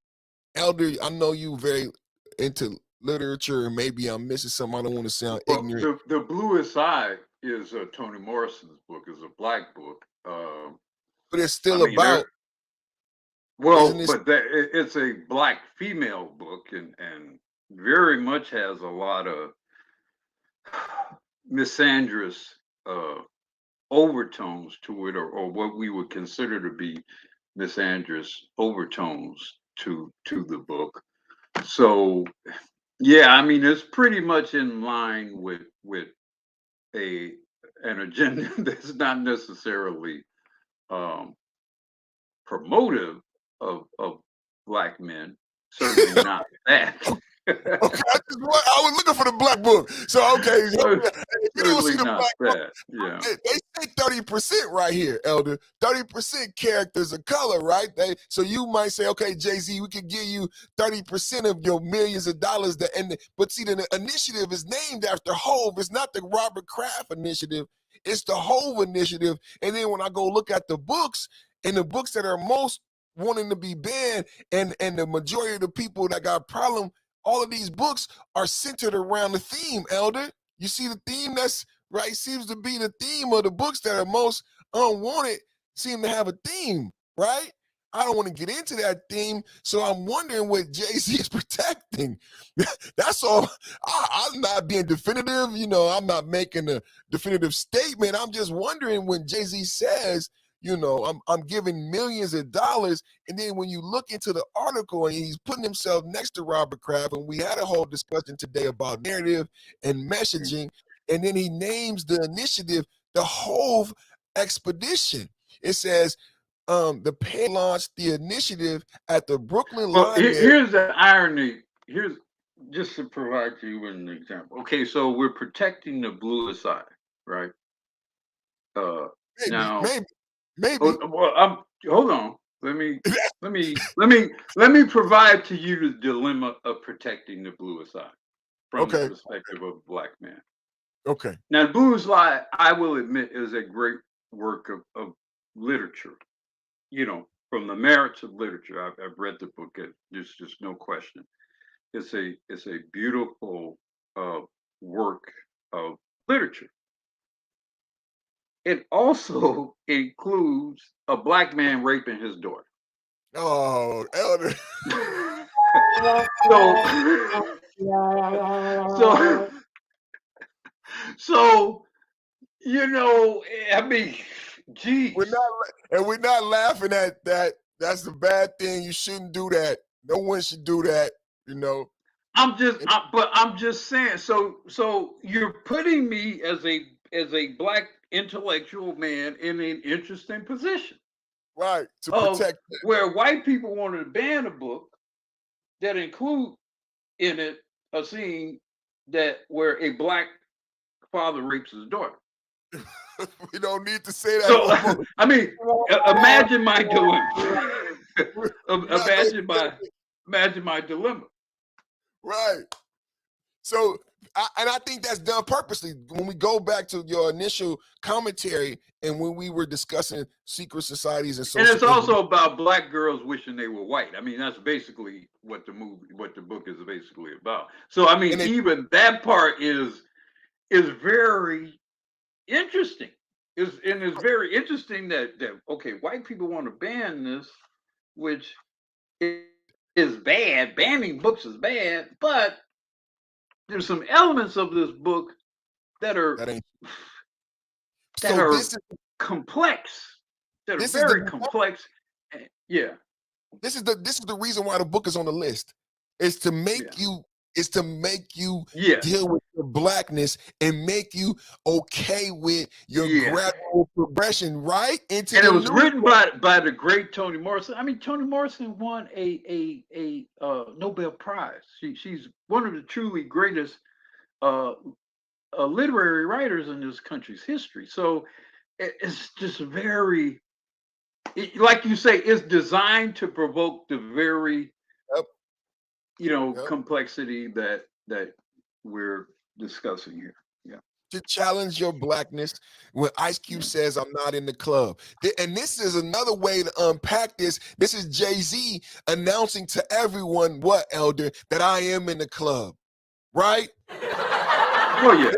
Elder, I know you very into literature, and maybe I'm missing something. I don't want to sound ignorant. The Bluest Eye is Toni Morrison's book, is a black book. But it's still about. It's a black female book, and very much has a lot of misandrous overtones to it, or what we would consider to be misandrous overtones to the book. So yeah, I mean, it's pretty much in line with an agenda that's not necessarily promotive of black men. Certainly not that. Okay, I was looking for the black book. So okay, you don't see the black book. Yeah. They say 30% right here, Elder. 30% characters of color, right? So you might say, okay, Jay-Z, we could give you 30% of your millions of dollars. But see, the initiative is named after Hove. It's not the Robert Kraft initiative. It's the Hove initiative. And then when I go look at the books, and the books that are most wanting to be banned, and the majority of the people that got a problem, all of these books are centered around the theme, Elder. You see the theme that's right, seems to be the theme of the books that are most unwanted seem to have a theme, right? I don't want to get into that theme. So I'm wondering what Jay-Z is protecting. That's all. I'm not being definitive. I'm not making a definitive statement. I'm just wondering when Jay-Z says, I'm giving millions of dollars. And then when you look into the article and he's putting himself next to Robert Kraft, and we had a whole discussion today about narrative and messaging. And then he names the initiative the Hove Expedition. It says, the pen launched the initiative at the Brooklyn Library. Here's the irony. Here's just to provide you with an example. Okay, so we're protecting the bluest side, right? Maybe. Well, hold on. Let me provide to you the dilemma of protecting the bluest side from the perspective of a black man. Okay. Now, the bluest side, I will admit, is a great work of literature. From the merits of literature, I've read the book. There's just no question. It's a beautiful work of literature. It also includes a black man raping his daughter. Oh, Elder. So, I mean, geez. We're not laughing at that. That's the bad thing. You shouldn't do that. No one should do that. I'm just saying. So you're putting me as a black intellectual man in an interesting position, right? To protect where white people wanted to ban a book that include in it a scene where a black father rapes his daughter. We don't need to say that. So I mean, imagine my dilemma. Imagine my dilemma. Right. So, I think that's done purposely. When we go back to your initial commentary and when we were discussing secret societies and so. And it's also about black girls wishing they were white. I mean, that's basically what the book is basically about. So, I mean, even that part is very interesting. It's very interesting that okay, white people want to ban this, which is bad. Banning books is bad, but there's some elements of this book that are complex. That are very complex. Yeah. This is the reason why the book is on the list. Is to make you deal with your blackness and make you okay with your gradual progression, right? And it was written by the great Toni Morrison. I mean, Toni Morrison won a Nobel Prize. She's one of the truly greatest literary writers in this country's history. So it's just very, like you say, it's designed to provoke the very complexity that we're discussing here. Yeah. To challenge your blackness when Ice Cube says, I'm not in the club. And this is another way to unpack this. This is Jay-Z announcing to everyone, what, Elder, that I am in the club, right? Oh, yeah.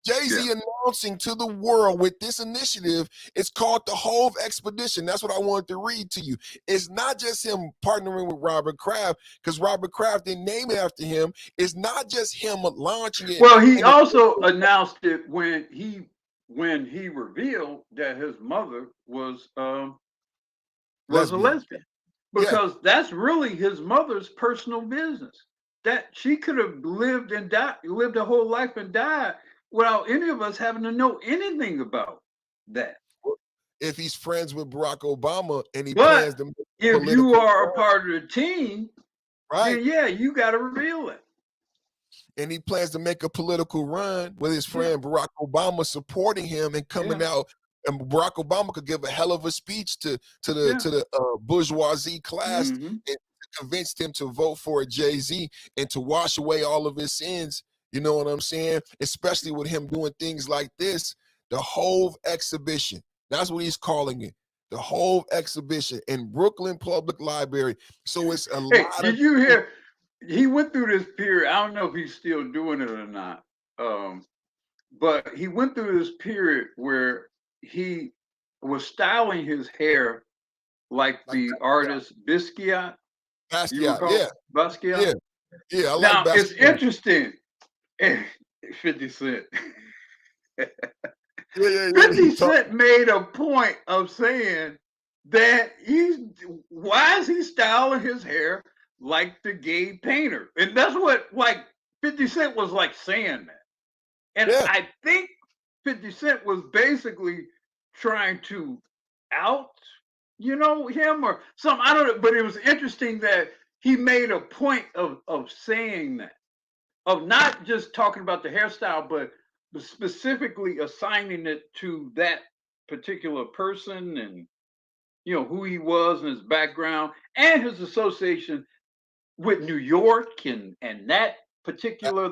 Jay-Z announcing to the world with this initiative, it's called the Hove Expedition. That's what I wanted to read to you. It's not just him partnering with Robert Kraft, because Robert Kraft didn't name it after him. It's not just him launching it. Well, he also announced it when he revealed that his mother was a lesbian. Because that's really his mother's personal business. That she could have lived a whole life and died without any of us having to know anything about that. If he's friends with Barack Obama and plans to if you are a part of the team, right? Then you got to reveal it. And he plans to make a political run with his friend Barack Obama supporting him and coming out. And Barack Obama could give a hell of a speech to the bourgeoisie class and convince them to vote for Jay-Z and to wash away all of his sins. You know what I'm saying? Especially with him doing things like this, the Hove Exhibition. That's what he's calling it. The Hove Exhibition in Brooklyn Public Library. So it's a lot. Did you hear? He went through this period. I don't know if he's still doing it or not. But he went through this period where he was styling his hair like the artist Basquiat. You Basquiat, recall yeah, Basquiat? yeah. I like Now it's Basquiat. interesting. 50 Cent. Yeah. 50 Cent made a point of saying that why is he styling his hair like the gay painter? And that's what, like, 50 Cent was like saying that. And Yeah. I think 50 Cent was basically trying to out, him or something. I don't know, but it was interesting that he made a point of saying that, of not just talking about the hairstyle, but specifically assigning it to that particular person and who he was and his background and his association with New York and that particular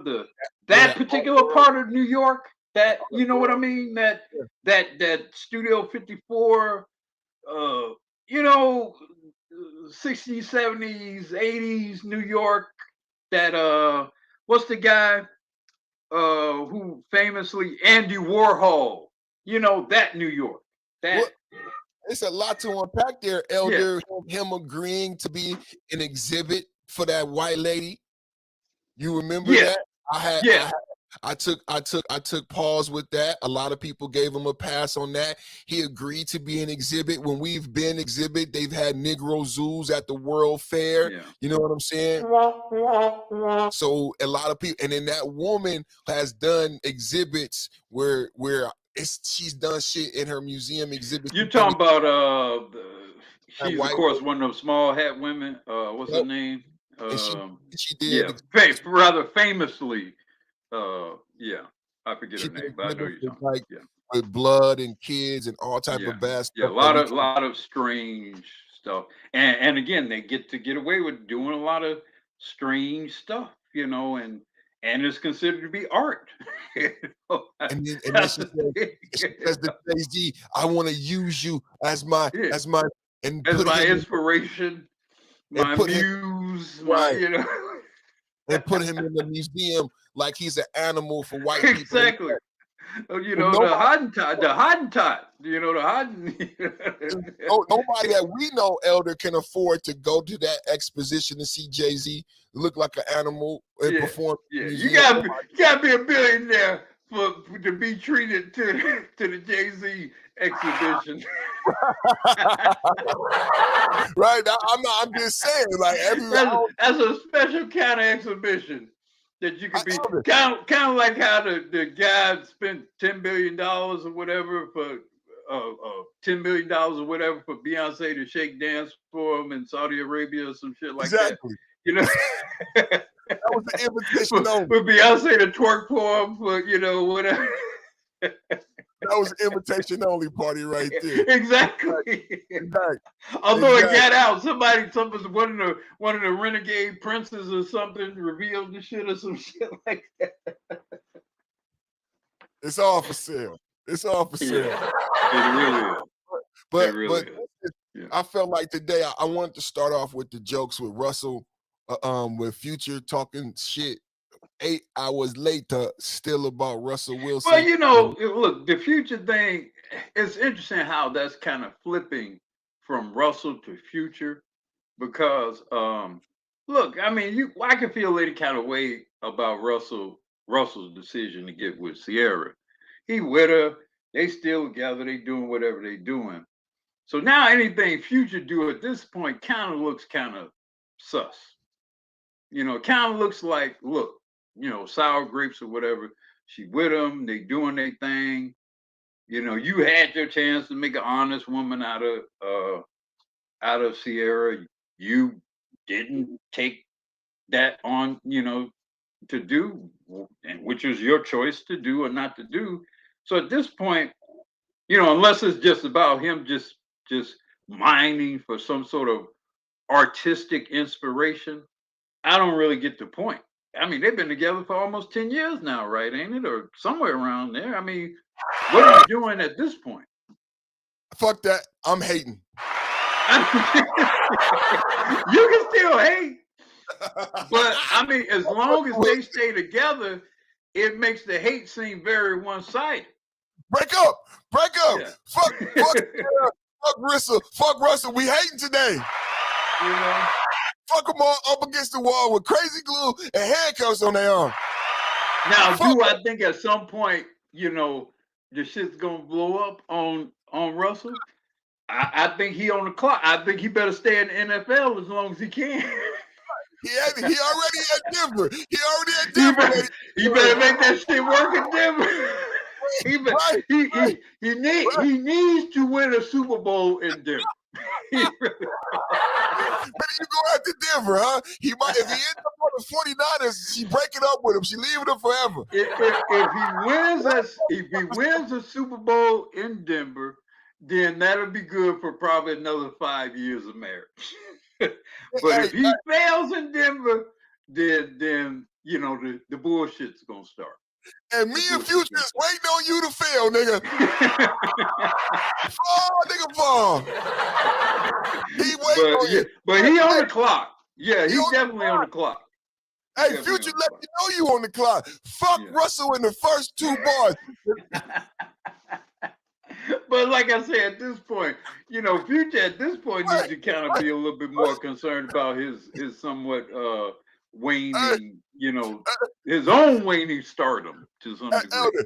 that particular part of New York, that what I mean, that Studio 54 60s, 70s, 80s New York, that what's the guy who famously Andy Warhol, that New York. That it's a lot to unpack there, Elder. Yeah. Him agreeing to be an exhibit for that white lady. You remember that? I took pause with that. A lot of people gave him a pass on that. He agreed to be an exhibit. When we've been exhibit, they've had Negro zoos at the World Fair. Yeah. You know what I'm saying? So a lot of people, and then that woman has done exhibits where she's done shit in her museum exhibits. You're talking about she's of course one of those small hat women. What's her name? She did rather famously. I forget her name, but I know you're talking. With blood and kids and all type of bad stuff. Yeah, a lot of strange stuff, and again, they get away with doing a lot of strange stuff, and it's considered to be art. And then she says to Jay-Z, "I want to use you as my inspiration, my muse, and put him in the museum like he's an animal for white people." Exactly. The Hottentot, the Hottentot, the Hottentot. Nobody that we know, Elder, can afford to go to that exposition to see Jay-Z look like an animal and perform. Yeah, you gotta be a billionaire to be treated to the Jay-Z exhibition. Right. I'm just saying, like, that's a special kind of exhibition that you could be kind of like how the guy spent $10 billion or whatever for $10 million or whatever for Beyonce to shake dance for him in Saudi Arabia or some shit like that. That was the invitation only. For Beyonce to twerk for him for whatever. That was an invitation only party right there. Exactly. Although it got out, one of the renegade princes or something revealed the shit or some shit like that. It's all for sale. It's all for sale. It really is. But I felt like today I wanted to start off with the jokes with Russell, with Future talking shit 8 hours later, still about Russell Wilson. Well, look, the Future thing, it's interesting how that's kind of flipping from Russell to Future, because look, I mean, I can feel any kind of way about Russell's decision to get with Sierra. He with her, they still together, they doing whatever they doing. So now anything Future do at this point kind of looks kind of sus. Kind of looks like, look, sour grapes or whatever. She with him, they doing their thing. You had your chance to make an honest woman out of Sierra. You didn't take that on, to do, and which was your choice to do or not to do. So at this point, unless it's just about him just mining for some sort of artistic inspiration, I don't really get the point. I mean, they've been together for almost 10 years now, right? Ain't it? Or somewhere around there. I mean, what are you doing at this point? Fuck that. I'm hating. You can still hate. But, I mean, as long as they stay together, it makes the hate seem very one-sided. Break up. Yeah. Fuck Fuck Russell. We hating today. You know. Fuck them all up against the wall with crazy glue and handcuffs on their arm. Now, I think at some point, the shit's gonna blow up on Russell? I think he on the clock. I think he better stay in the NFL as long as he can. He already at Denver. He better make that shit work in Denver. He needs to win a Super Bowl in Denver. But you go after Denver, huh? He might, if he ends up on the 49ers, she breaking up with him. She leaving him forever. If he wins a Super Bowl in Denver, then that'll be good for probably another 5 years of marriage. But if he fails in Denver, then the bullshit's gonna start. And me and Future is waiting on you to fail, nigga. Fall. He waiting on you. But he on the clock. Yeah, he's definitely on the clock. Hey, Future, let me know you on the clock. Fuck Russell in the first 2 bars. But like I said, at this point, Future at this point needs to kind of be a little bit more concerned about his somewhat waning, his own waning stardom to some degree.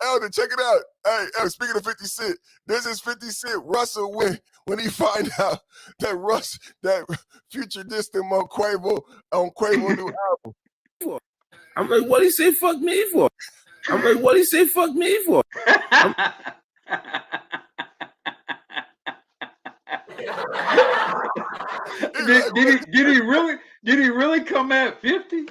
Elder, check it out. Hey, Elder, speaking of 50 Cent, this is 50 Cent Russell when he find out that Future dissed him on Quavo new album. I'm like, what he say fuck me for? Did he really come at 50?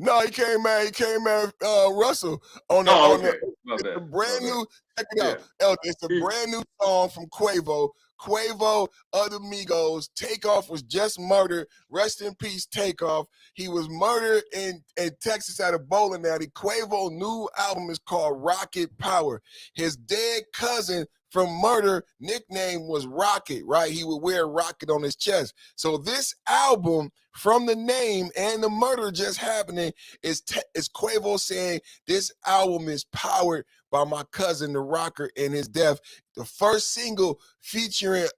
No, he came at Russell on the brand new. Check it out, Elder. It's a brand new song from Quavo. Quavo, other Migos. Takeoff was just murdered. Rest in peace, Takeoff. He was murdered in Texas at a bowling alley. Quavo's new album is called Rocket Power. His dead cousin from murder nickname was Rocket, right? He would wear a rocket on his chest. So this album, from the name and the murder just happening, is Quavo saying this album is powered by my cousin, the rocker, and his death. The first single featuring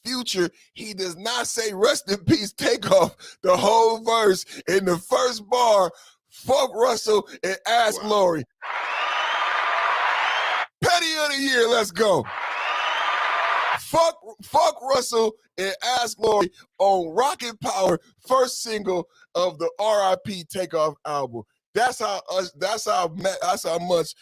Future, he does not say rest in peace, Takeoff. The whole verse in the first bar, fuck Russell and ask Lori. Petty of the year, let's go. Fuck Russell and ask Lori on Rocket Power, first single of the R.I.P. Takeoff album. That's how much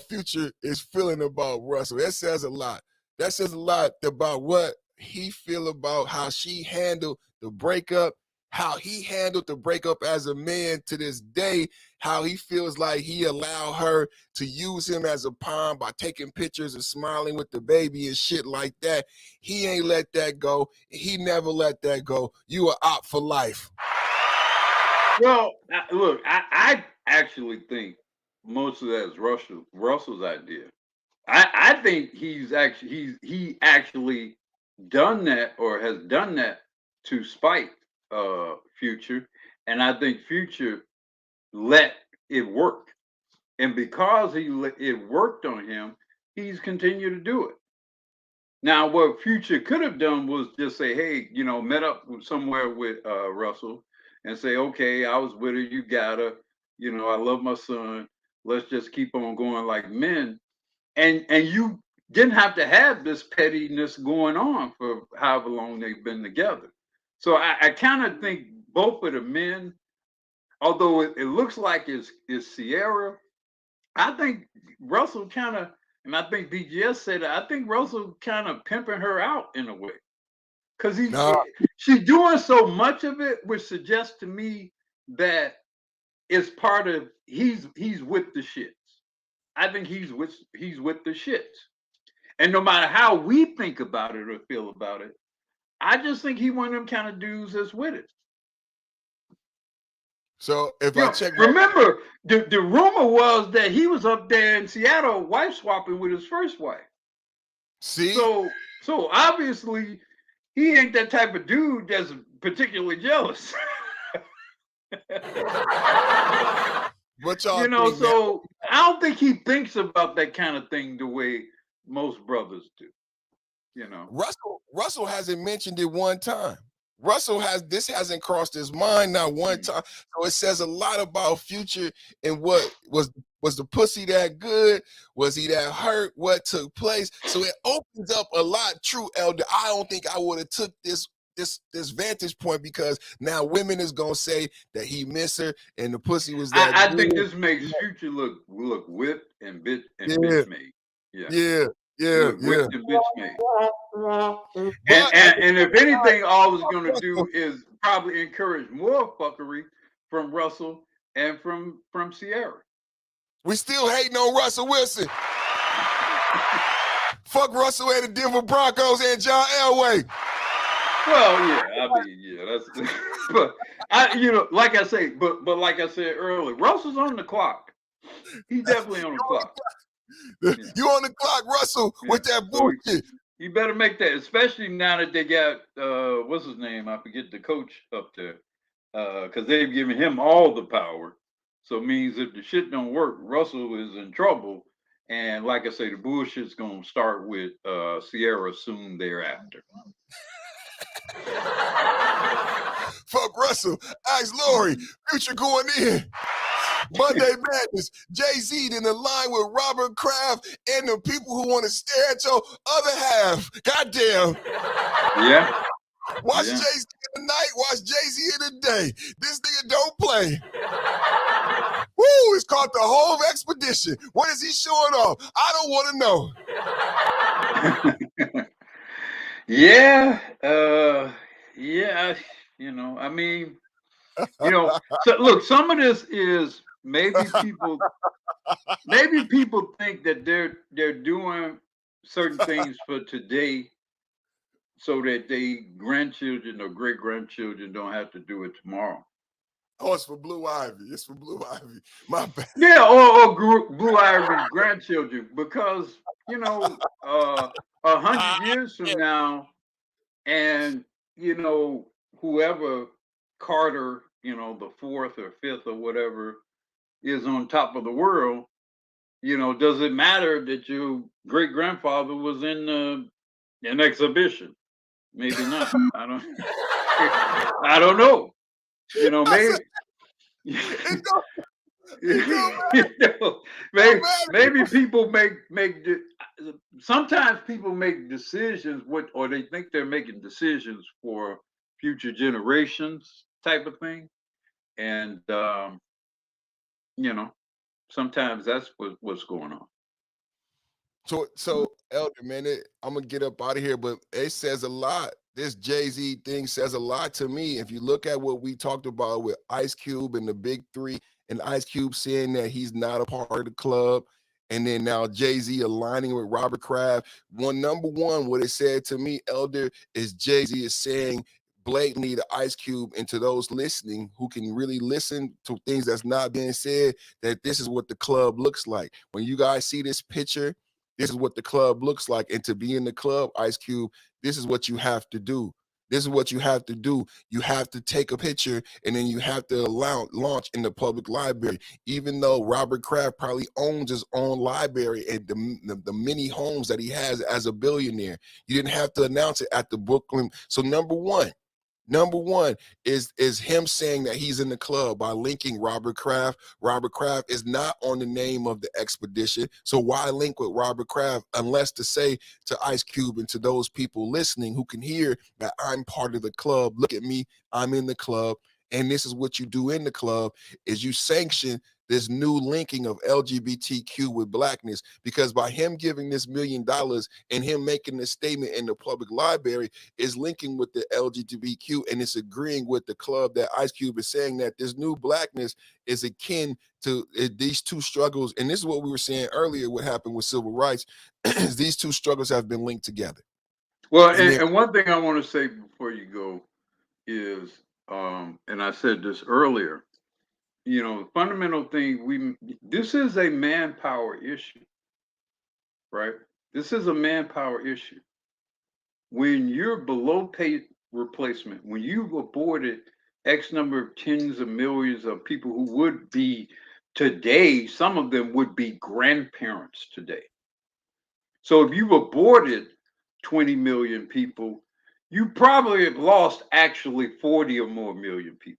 Future is feeling about Russell. That says a lot. That says a lot about what he feel about how she handled the breakup, how he handled the breakup as a man to this day, how he feels like he allowed her to use him as a pawn by taking pictures and smiling with the baby and shit like that. He ain't let that go. He never let that go. You are out for life. Well, look, I actually think most of that is Russell's idea. I think he actually done that or has done that to spite Future, and I think Future let it work, and because it worked on him, he's continued to do it. Now, what Future could have done was just say, hey, met up somewhere with Russell and say, okay, I was with her, you got her, I love my son, let's just keep on going like men, and you didn't have to have this pettiness going on for however long they've been together. So I kind of think both of the men, although it looks like it's Sierra, I think Russell kind of, and I think BGS said that, I think Russell kind of pimping her out in a way. Because she's doing so much of it, which suggests to me that it's part of, he's with the shits. I think he's with the shits. And no matter how we think about it or feel about it, I just think he one of them kind of dudes that's with it. So if I check, remember the rumor was that he was up there in Seattle wife swapping with his first wife. See, so obviously he ain't that type of dude that's particularly jealous. What y'all think, so I don't think he thinks about that kind of thing the way most brothers do. You know, Russell hasn't mentioned it one time. This hasn't crossed his mind not one time. So it says a lot about Future and what was the pussy that good? Was he that hurt? What took place? So it opens up a lot. True, Elder. I don't think I would have took this vantage point because now women is gonna say that he missed her and the pussy was that I good. think this makes Future look whipped and Yeah, bitch made. Yeah, yeah, he yeah, look yeah. whipped and bitch made. But at the And same if anything, all it's time, gonna do is probably encourage more fuckery from Russell and from Sierra. we still hating on Russell Wilson. Fuck Russell and the Denver Broncos and John Elway. Well, yeah, I mean, yeah, that's but like I say, but like I said earlier, Russell's on the clock. He's definitely on the clock. Yeah. You on the clock, Russell, with that bullshit. You better make that, especially now that they got what's his name? I forget the coach up there. Because they've given him all the power. So it means if the shit don't work, Russell is in trouble. And like I say, the bullshit's gonna start with Sierra soon thereafter. Fuck Russell. Ask Lori. Future going in. Monday Madness. Jay-Z in the line with Robert Kraft and the people who want to stare at your other half. Goddamn. Yeah. Watch Jay-Z in the night. Watch Jay-Z in the day. This nigga don't play. Woo, it's called the Hove Expedition. What is he showing off? I don't want to know. Yeah. Yeah. I mean, so look, some of this is maybe people think that they're doing certain things for today so that they grandchildren or great grandchildren don't have to do it tomorrow. Oh, it's for Blue Ivy. It's for Blue Ivy. My bad. Yeah, or Blue Ivy's grandchildren, because 100 years from now, and whoever Carter, the fourth or fifth or whatever, is on top of the world. Does it matter that your great grandfather was in an exhibition? Maybe not. I don't know. Maybe. Maybe people make sometimes people make decisions or they think they're making decisions for future generations type of thing, and sometimes that's what's going on. So Elder, man, I'm gonna get up out of here, but it says a lot. This Jay-Z thing says a lot to me. If you look at what we talked about with Ice Cube and the Big Three, and Ice Cube saying that he's not a part of the club, and then now Jay-Z aligning with Robert Kraft. Number one, what it said to me, Elder, is Jay-Z is saying blatantly to Ice Cube and to those listening who can really listen to things that's not being said, that this is what the club looks like. When you guys see this picture, this is what the club looks like. And to be in the club, Ice Cube, this is what you have to do. This is what you have to do. You have to take a picture and then you have to launch in the public library. Even though Robert Kraft probably owns his own library and the many homes that he has as a billionaire, you didn't have to announce it at the Brooklyn. So number one is him saying that he's in the club by linking Robert Kraft. Robert Kraft is not on the name of the expedition. So why link with Robert Kraft unless to say to Ice Cube and to those people listening who can hear that I'm part of the club. Look at me, I'm in the club. And this is what you do in the club is you sanction this new linking of LGBTQ with blackness, because by him giving this $1 million and him making this statement in the public library is linking with the LGBTQ, and it's agreeing with the club that Ice Cube is saying that this new blackness is akin to these two struggles. And this is what we were saying earlier, what happened with civil rights. These two struggles have been linked together. Well, and one thing I want to say before you go is, and I said this earlier, the fundamental thing, this is a manpower issue, right? This is a manpower issue. When you're below pay replacement, when you've aborted X number of tens of millions of people who would be today, some of them would be grandparents today. So if you've aborted 20 million people, you probably have lost actually 40 or more million people.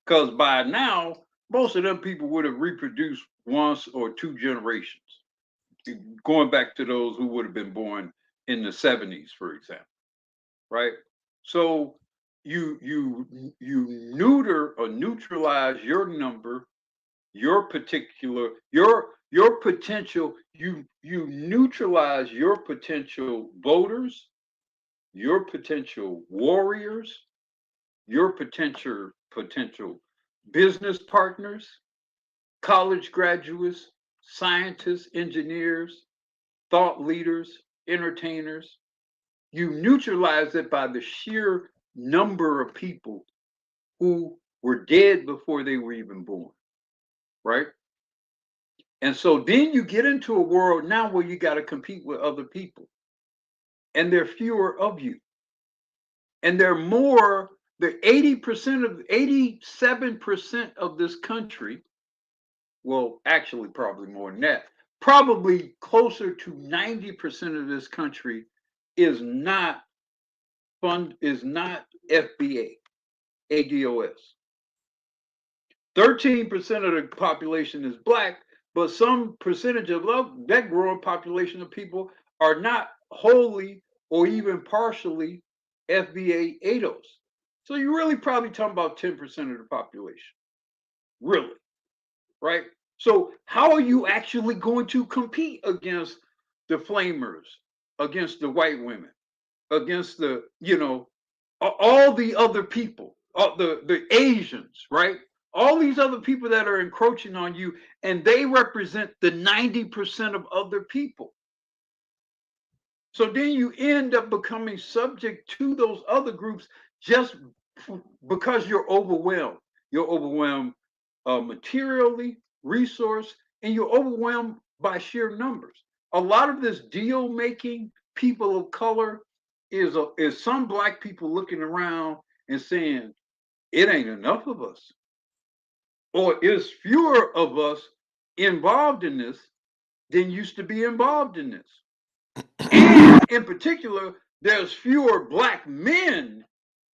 Because by now, most of them people would have reproduced once or two generations, going back to those who would have been born in the 70s, for example, right? So you neuter or neutralize your number, your particular your potential, you neutralize your potential voters, your potential warriors, your potential business partners, college graduates, scientists, engineers, thought leaders, entertainers. You neutralize it by the sheer number of people who were dead before they were even born, right? And so then you get into a world now where you got to compete with other people, and there are fewer of you, and there are more. The 80% of 87% of this country, well, actually, probably more than that, probably closer to 90% of this country is not is not FBA, ADOS. 13% of the population is black, but some percentage of that growing population of people are not wholly or even partially FBA ADOS. So you're really probably talking about 10% of the population. Really, right? So how are you actually going to compete against the flamers, against the white women, against the, all the other people, the Asians, right? All these other people that are encroaching on you, and they represent the 90% of other people. So then you end up becoming subject to those other groups just because you're overwhelmed. You're overwhelmed materially, resource, and you're overwhelmed by sheer numbers. A lot of this deal making, people of color, is some black people looking around and saying, it ain't enough of us, or is fewer of us involved in this than used to be involved in this. And in particular, there's fewer black men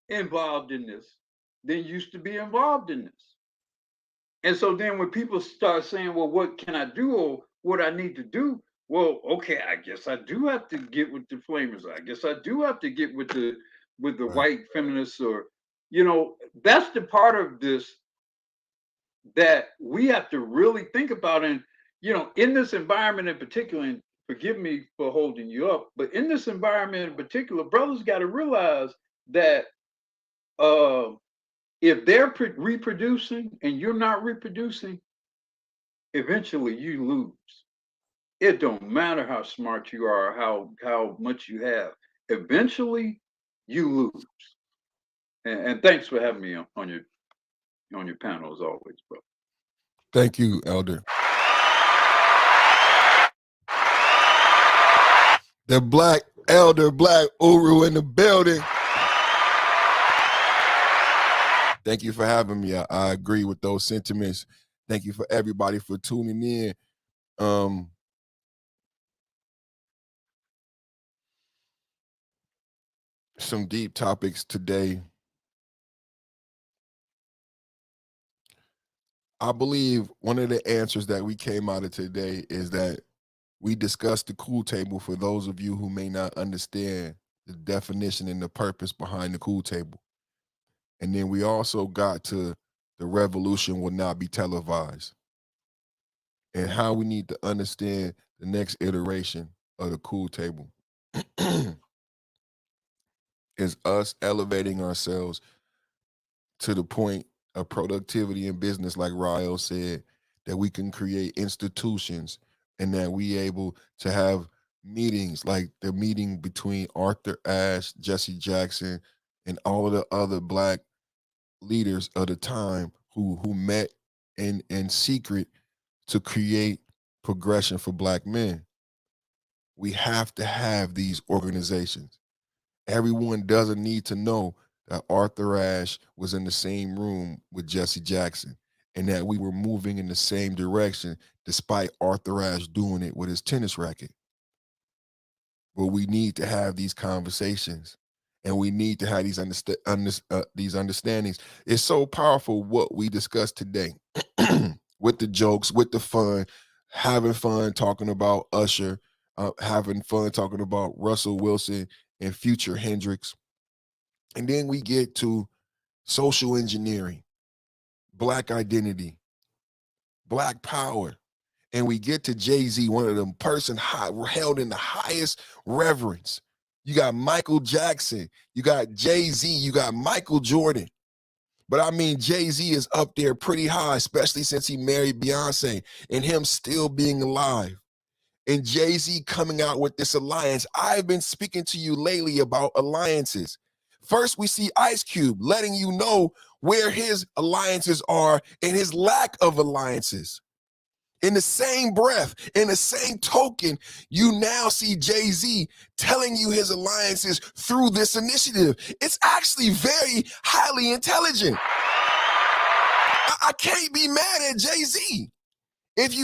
involved in this than used to be involved in this. And so then when people start saying, well, what can I do or what I need to do? Well, okay, I guess I do have to get with the flamers. I guess I do have to get with the right. White feminists, or, that's the part of this that we have to really think about. And, in this environment in particular, and forgive me for holding you up, but in this environment in particular, brothers got to realize that if they're reproducing and you're not reproducing, eventually you lose. It don't matter how smart you are, how much you have. Eventually, you lose. And thanks for having me on your panel as always, bro. Thank you, Elder. The Black Elder, Black Uru in the building. Thank you for having me. I agree with those sentiments. Thank you for everybody for tuning in. Some deep topics today. I believe one of the answers that we came out of today is that we discussed the cool table for those of you who may not understand the definition and the purpose behind the cool table. And then we also got to the revolution will not be televised and how we need to understand the next iteration of the cool table is us elevating ourselves to the point of productivity in business, like Rael said, that we can create institutions and that we able to have meetings like the meeting between Arthur Ashe, Jesse Jackson, and all of the other Black leaders of the time who met in secret to create progression for Black men. We have to have these organizations. Everyone doesn't need to know that Arthur Ashe was in the same room with Jesse Jackson and that we were moving in the same direction despite Arthur Ashe doing it with his tennis racket. but we need to have these conversations, and we need to have these understandings. It's so powerful what we discussed today, with the jokes, with the fun, having fun talking about Usher, having fun talking about Russell Wilson and Future Hendrix, and then we get to social engineering, Black identity, Black power. And we get to Jay-Z, one of them held in the highest reverence. You got Michael Jackson, you got Jay-Z, you got Michael Jordan. But I mean, Jay-Z is up there pretty high, especially since he married Beyonce and him still being alive. And Jay-Z coming out with this alliance. I've been speaking to you lately about alliances. First, we see Ice Cube letting you know where his alliances are and his lack of alliances. In the same breath, in the same token, you now see Jay-Z telling you his alliances through this initiative. It's actually very highly intelligent. I can't be mad at Jay-Z. If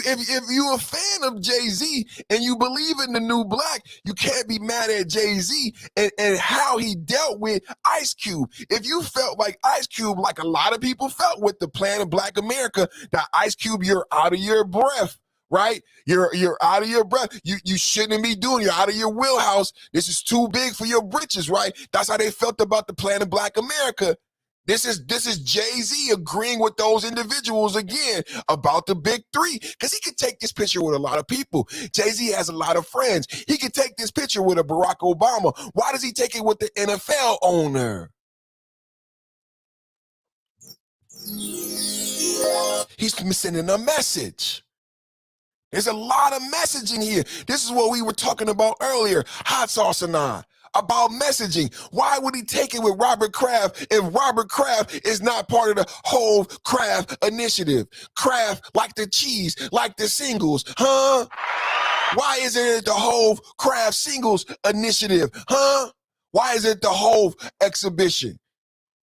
you're a fan of Jay-Z and you believe in the new black, you can't be mad at Jay-Z and how he dealt with Ice Cube. If you felt like Ice Cube, like a lot of people felt with the plan of Black America, that Ice Cube, you're out of your breath, right? You're out of your breath. You shouldn't be doing. You're out of your wheelhouse. This is too big for your britches, right? That's how they felt about the plan of Black America. This is Jay-Z agreeing with those individuals again about the big three, because he could take this picture with a lot of people. Jay-Z has a lot of friends. He could take this picture with a Barack Obama. Why does he take it with the NFL owner? He's sending a message. There's a lot of messaging here. This is what we were talking about earlier, Hot Sauce and I, about messaging. Why would he take it with Robert Kraft if Robert Kraft is not part of the whole Kraft initiative? Kraft, like the cheese, like the singles, huh? Why isn't it the whole Kraft singles initiative, huh? Why is it the whole exhibition?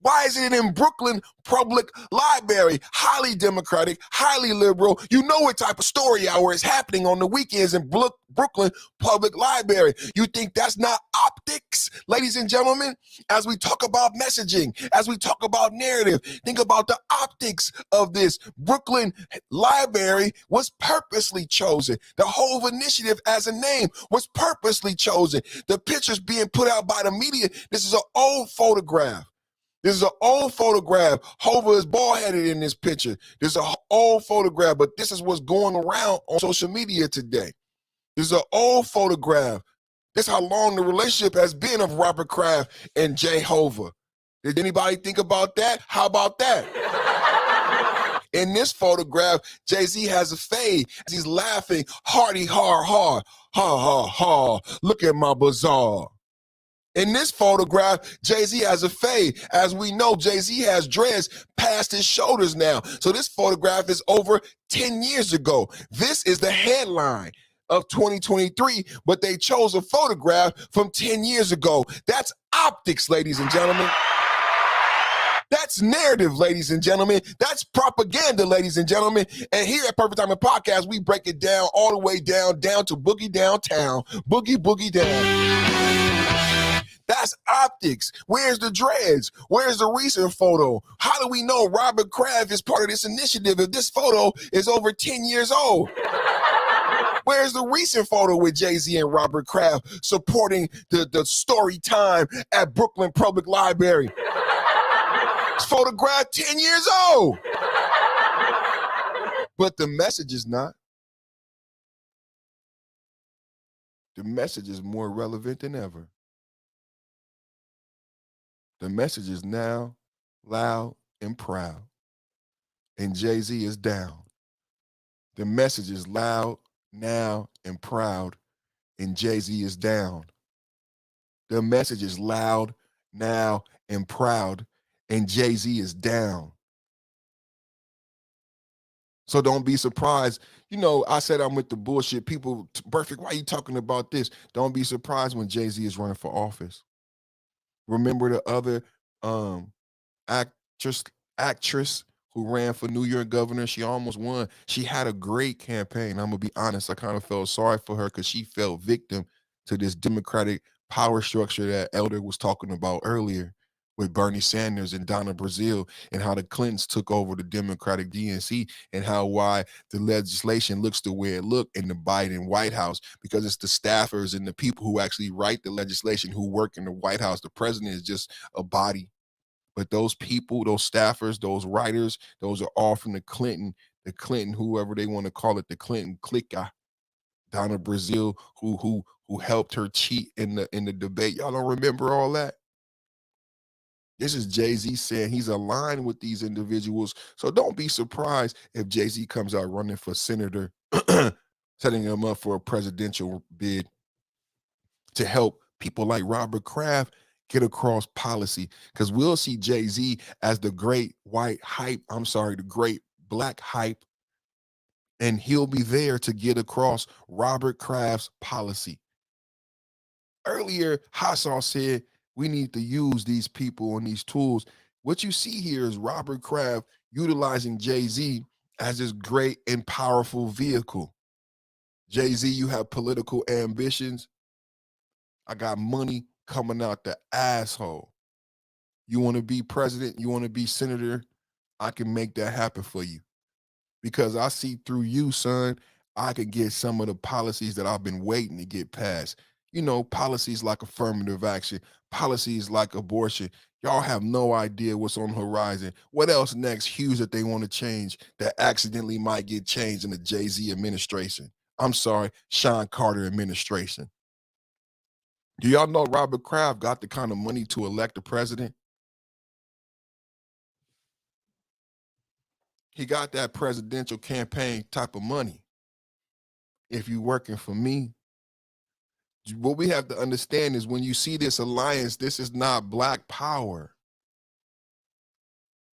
Why is it in Brooklyn Public Library? Highly democratic, highly liberal. You know what type of story hour is happening on the weekends in Brooklyn Public Library. You think that's not optics, ladies and gentlemen? As we talk about messaging, as we talk about narrative, think about the optics of this. Brooklyn Library was purposely chosen. The whole initiative as a name was purposely chosen. The pictures being put out by the media, this is an old photograph. This is an old photograph. Hova is bald-headed in this picture. This is an old photograph, but this is what's going around on social media today. This is an old photograph. This is how long the relationship has been of Robert Kraft and Jay Hova. Did anybody think about that? How about that? In this photograph, Jay-Z has a fade as he's laughing, hardy, ha, ha, ha, ha. Look at my bazaar. In this photograph, Jay-Z has a fade. As we know, Jay-Z has dreads past his shoulders now. So this photograph is over 10 years ago. This is the headline of 2023, but they chose a photograph from 10 years ago. That's optics, ladies and gentlemen. That's narrative, ladies and gentlemen. That's propaganda, ladies and gentlemen. And here at Perfect Timing Podcast, we break it down all the way down to boogie downtown, boogie down. That's optics. Where's the dreads? Where's the recent photo? How do we know Robert Kraft is part of this initiative if this photo is over 10 years old? Where's the recent photo with Jay-Z and Robert Kraft supporting the story time at Brooklyn Public Library? It's photographed 10 years old. But the message is not. The message is more relevant than ever. The message is now loud and proud, and Jay-Z is down. The message is loud now and proud, and Jay-Z is down. The message is loud now and proud, and Jay-Z is down. So don't be surprised. You know, I said I'm with the bullshit. People, Perfect, why are you talking about this? Don't be surprised when Jay-Z is running for office. Remember the other actress who ran for New York governor? She almost won. She had a great campaign. I'm gonna be honest. I kind of felt sorry for her because she fell victim to this Democratic power structure that Elder was talking about earlier with Bernie Sanders and Donna Brazile, and how the Clintons took over the Democratic DNC, and how why the legislation looks the way it looked in the Biden White House, because it's the staffers and the people who actually write the legislation who work in the White House. The president is just a body. But those people, those staffers, those writers, those are all from the Clinton, whoever they want to call it, the Clinton clique. Donna Brazile, who helped her cheat in the debate. Y'all don't remember all that? This is Jay-Z saying he's aligned with these individuals. So don't be surprised if Jay-Z comes out running for senator, setting him up for a presidential bid to help people like Robert Kraft get across policy. Because we'll see Jay-Z as the great the great black hype, and he'll be there to get across Robert Kraft's policy. Earlier, Hassan said we need to use these people and these tools. What you see here is Robert Kraft utilizing Jay-Z as this great and powerful vehicle. Jay-Z, you have political ambitions. I got money coming out the asshole. You want to be president? You want to be senator? I can make that happen for you. Because I see through you, son, I can get some of the policies that I've been waiting to get passed. You know, policies like affirmative action, policies like abortion. Y'all have no idea what's on the horizon. What else next, huge, that they want to change that accidentally might get changed in the Jay-Z administration? I'm sorry, Sean Carter administration. Do y'all know Robert Kraft got the kind of money to elect a president? He got that presidential campaign type of money. If you're working for me, what we have to understand is when you see this alliance, this is not black power.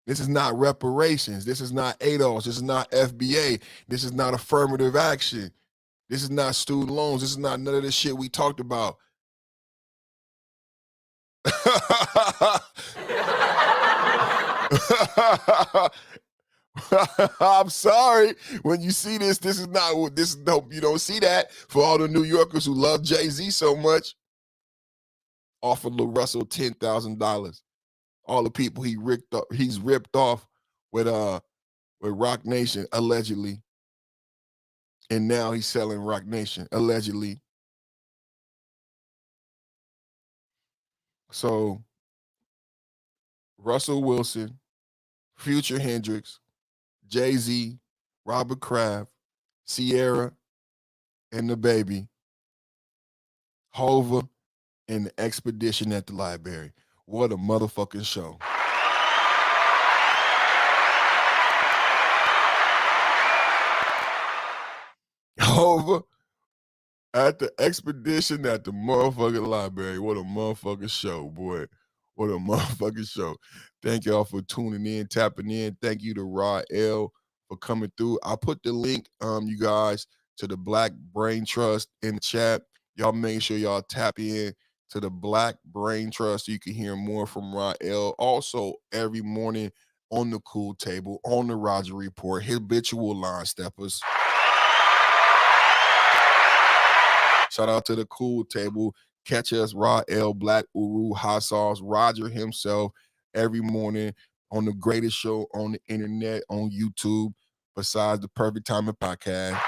This is not reparations. This is not ADOS. This is not FBA. This is not affirmative action. This is not student loans. This is not none of the shit we talked about. I'm sorry. When you see this, this is dope. You don't see that. For all the New Yorkers who love Jay-Z so much, offer Lil Russell $10,000. All the people he's ripped off with Rock Nation, allegedly. And now he's selling Rock Nation, allegedly. So Russell Wilson, Future Hendrix, Jay-Z, Robert Kraft, Sierra, and the baby, Hova, and the Expedition at the Library. What a motherfucking show. Hova at the Expedition at the motherfucking Library. What a motherfucking show, boy. What a motherfucking show. Thank y'all for tuning in, tapping in. Thank you to Rod L for coming through. I put the link, you guys, to the Black Brain Trust in the chat. Y'all make sure y'all tap in to the Black Brain Trust so you can hear more from Rod L. Also, every morning on the Cool Table, on the Roger Report, habitual line steppers. Shout out to the Cool Table. Catch us, Raw L, Black Uru, Hot Sauce, Roger himself, every morning on the greatest show on the internet, on YouTube, besides the Perfect Timing Podcast.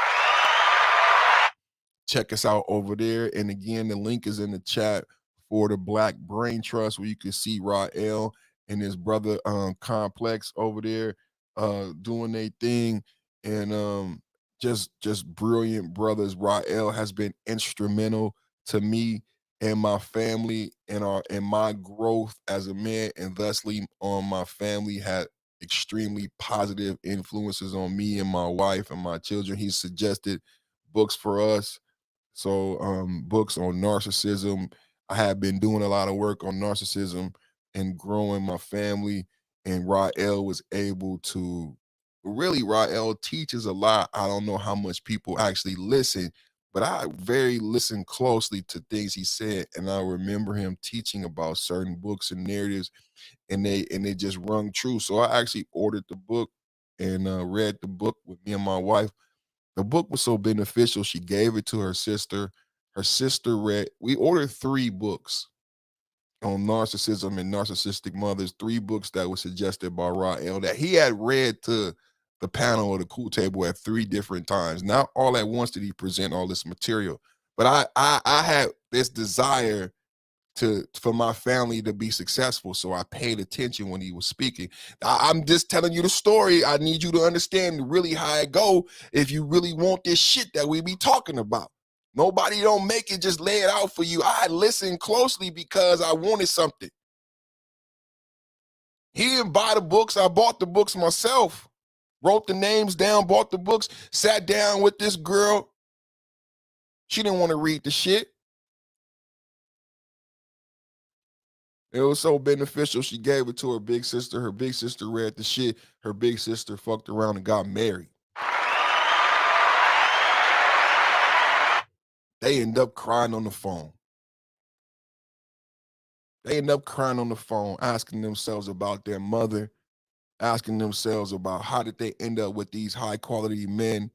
Check us out over there. And again, the link is in the chat for the Black Brain Trust, where you can see Raw L and his brother Complex over there doing their thing. And just brilliant brothers. Raw L has been instrumental to me and my family and my growth as a man, and thusly on my family, had extremely positive influences on me and my wife and my children. He suggested books for us. So books on narcissism. I have been doing a lot of work on narcissism and growing my family, and Rael was able to Rael teaches a lot. I don't know how much people actually listen, but I very listen closely to things he said, and I remember him teaching about certain books and narratives, and they just rung true. So I actually ordered the book and read the book with me and my wife. The book was so beneficial. She gave it to her sister. Her sister read, we ordered 3 books on narcissism and narcissistic mothers, 3 books that were suggested by Rael that he had read to the panel or the cool table at 3 different times. Not all at once did he present all this material, but I had this desire for my family to be successful, so I paid attention when he was speaking. I'm just telling you the story. I need you to understand really how it go if you really want this shit that we be talking about. Nobody don't make it just lay it out for you. I listened closely because I wanted something. He didn't buy the books. I bought the books myself. Wrote the names down, bought the books, sat down with this girl. She didn't want to read the shit. It was so beneficial. She gave it to her big sister. Her big sister read the shit. Her big sister fucked around and got married. They end up crying on the phone. They end up crying on the phone, asking themselves about their mother, asking themselves about how did they end up with these high quality men,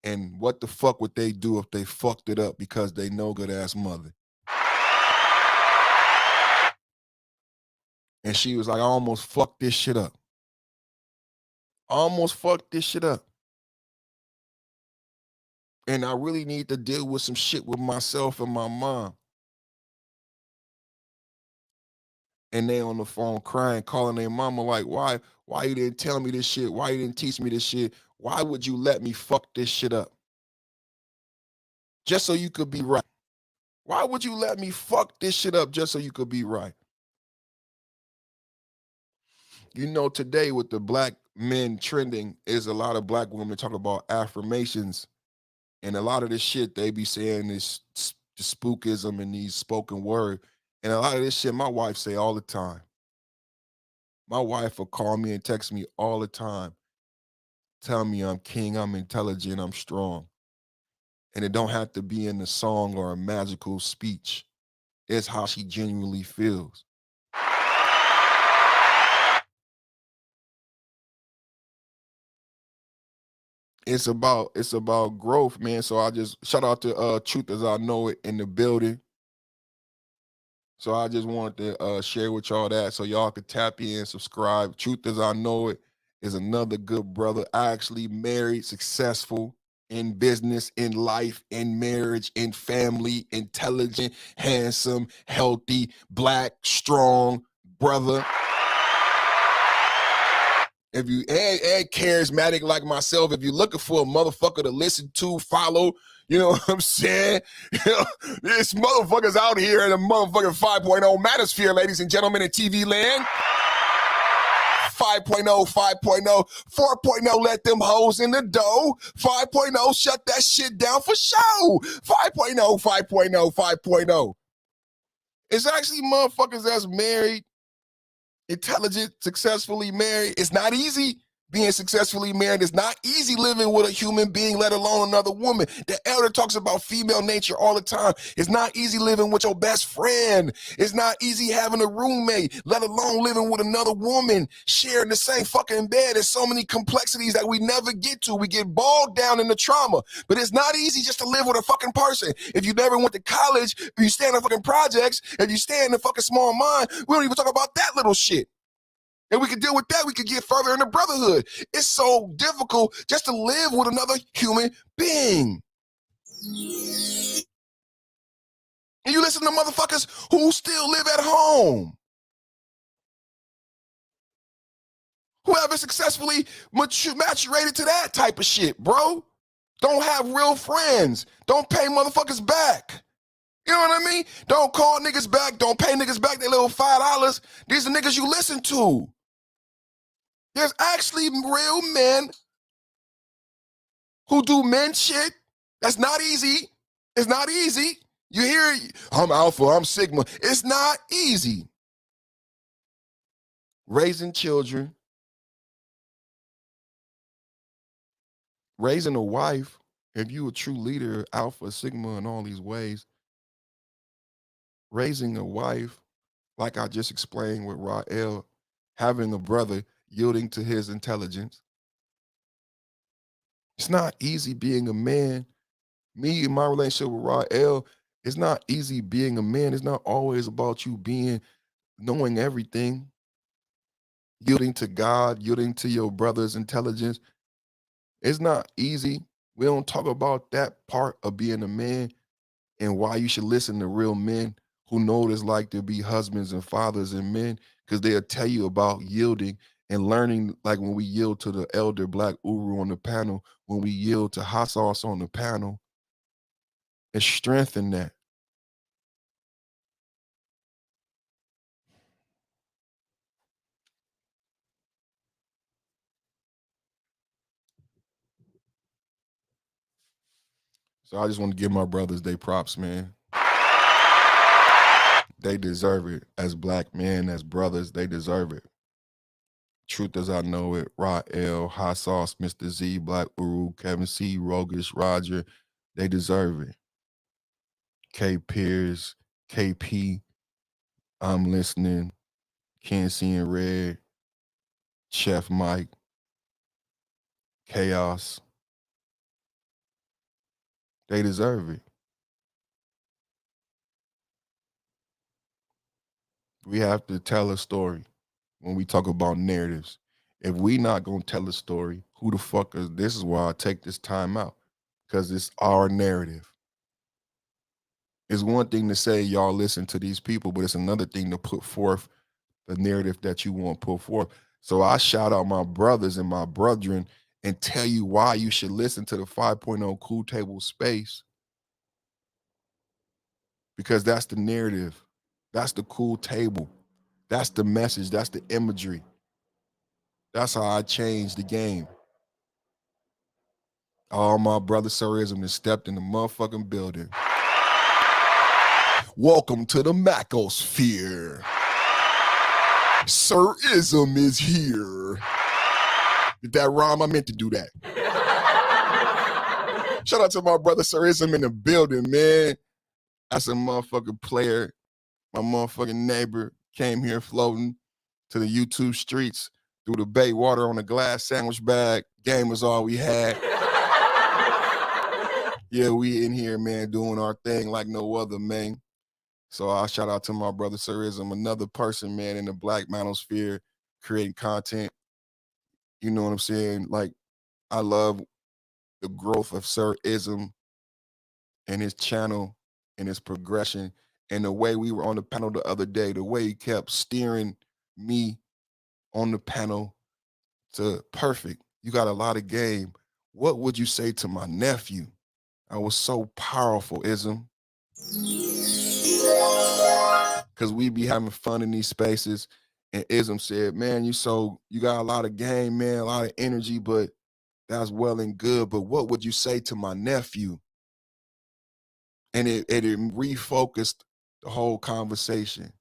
and what the fuck would they do if they fucked it up because they no good ass mother. And she was like, I almost fucked this shit up. I almost fucked this shit up. And I really need to deal with some shit with myself and my mom. And they on the phone crying, calling their mama like, why you didn't tell me this shit? Why you didn't teach me this shit? Why would you let me fuck this shit up? Just so you could be right. Why would you let me fuck this shit up just so you could be right? You know, today with the black men trending is a lot of black women talk about affirmations. And a lot of this shit they be saying is the spookism and these spoken word. And a lot of this shit my wife say all the time. My wife will call me and text me all the time, tell me I'm king, I'm intelligent, I'm strong. And it don't have to be in a song or a magical speech. It's how she genuinely feels. It's about growth, man. So I just shout out to Truth As I Know It in the building. So I just wanted to share with y'all that so y'all could tap in, subscribe. Truth As I Know It is another good brother, actually married, successful in business, in life, in marriage, in family, intelligent, handsome, healthy, black, strong brother. If you and charismatic like myself, if you're looking for a motherfucker to listen to, follow, you know what I'm saying? This motherfucker's out here in the motherfucking 5.0 manosphere, ladies and gentlemen, in TV land. 5.0, 5.0, 4.0, let them hoes in the dough. 5.0, shut that shit down for show. 5.0, 5.0, 5.0. It's actually motherfuckers that's married, intelligent, successfully married. It's not easy being successfully married. It's not easy living with a human being, let alone another woman. The elder talks about female nature all the time. It's not easy living with your best friend. It's not easy having a roommate, let alone living with another woman, sharing the same fucking bed. There's so many complexities that we never get to. We get bogged down in the trauma. But it's not easy just to live with a fucking person. If you never went to college, if you stay in the fucking projects, if you stay in the fucking small mind, we don't even talk about that little shit. And we could deal with that. We could get further in the brotherhood. It's so difficult just to live with another human being. And you listen to motherfuckers who still live at home, who haven't successfully maturated to that type of shit, bro. Don't have real friends. Don't pay motherfuckers back. You know what I mean? Don't call niggas back. Don't pay niggas back their little $5. These are niggas you listen to. There's actually real men who do men shit. That's not easy. It's not easy. You hear, I'm alpha, I'm sigma. It's not easy. Raising children, raising a wife, if you a true leader, alpha, sigma, in all these ways, raising a wife, like I just explained with Rael, having a brother yielding to his intelligence. It's not easy being a man Me in my relationship with Rael, it's not easy being a man. It's not always about you knowing everything, yielding to God, yielding to your brother's intelligence. It's not easy. We don't talk about that part of being a man and why you should listen to real men who know what it's like to be husbands and fathers and men, because they'll tell you about yielding and learning, like when we yield to the elder Black Uru on the panel, when we yield to hot sauce on the panel, and strengthen that. So I just want to give my brothers their props, man. They deserve it. As Black men, as brothers, they deserve it. Truth as I know it, Rael, Hot Sauce, Mr. Z, Black Uru, Kevin C, Rogish, Roger, they deserve it. K Pierce, KP, I'm listening, Can't See in Red, Chef Mike, Chaos. They deserve it. We have to tell a story when we talk about narratives. If we not gonna tell a story, who the fuck is this? Is why I take this time out, because it's our narrative. It's one thing to say y'all listen to these people, but it's another thing to put forth the narrative that you want to put forth. So I shout out my brothers and my brethren and tell you why you should listen to the 5.0 Cool Table Space, because that's the narrative. That's the cool table. That's the message. That's the imagery. That's how I changed the game. All my brother Sirism has stepped in the motherfucking building. Welcome to the Macosphere. Sirism is here. Did that rhyme? I meant to do that. Shout out to my brother Sirism in the building, man. That's a motherfucking player. My motherfucking neighbor came here floating to the YouTube streets through the bay water on a glass sandwich bag. Game was all we had. Yeah, we in here, man, doing our thing like no other, man. So I shout out to my brother Sirism, another person, man, in the Black manosphere, creating content. You know what I'm saying? Like, I love the growth of Sirism and his channel and his progression, and the way we were on the panel the other day, the way he kept steering me on the panel to perfect. You got a lot of game. What would you say to my nephew? I was so powerful, Ism. Because we be having fun in these spaces. And Ism said, man, you got a lot of game, man, a lot of energy, but that's well and good. But what would you say to my nephew? And it refocused the whole conversation.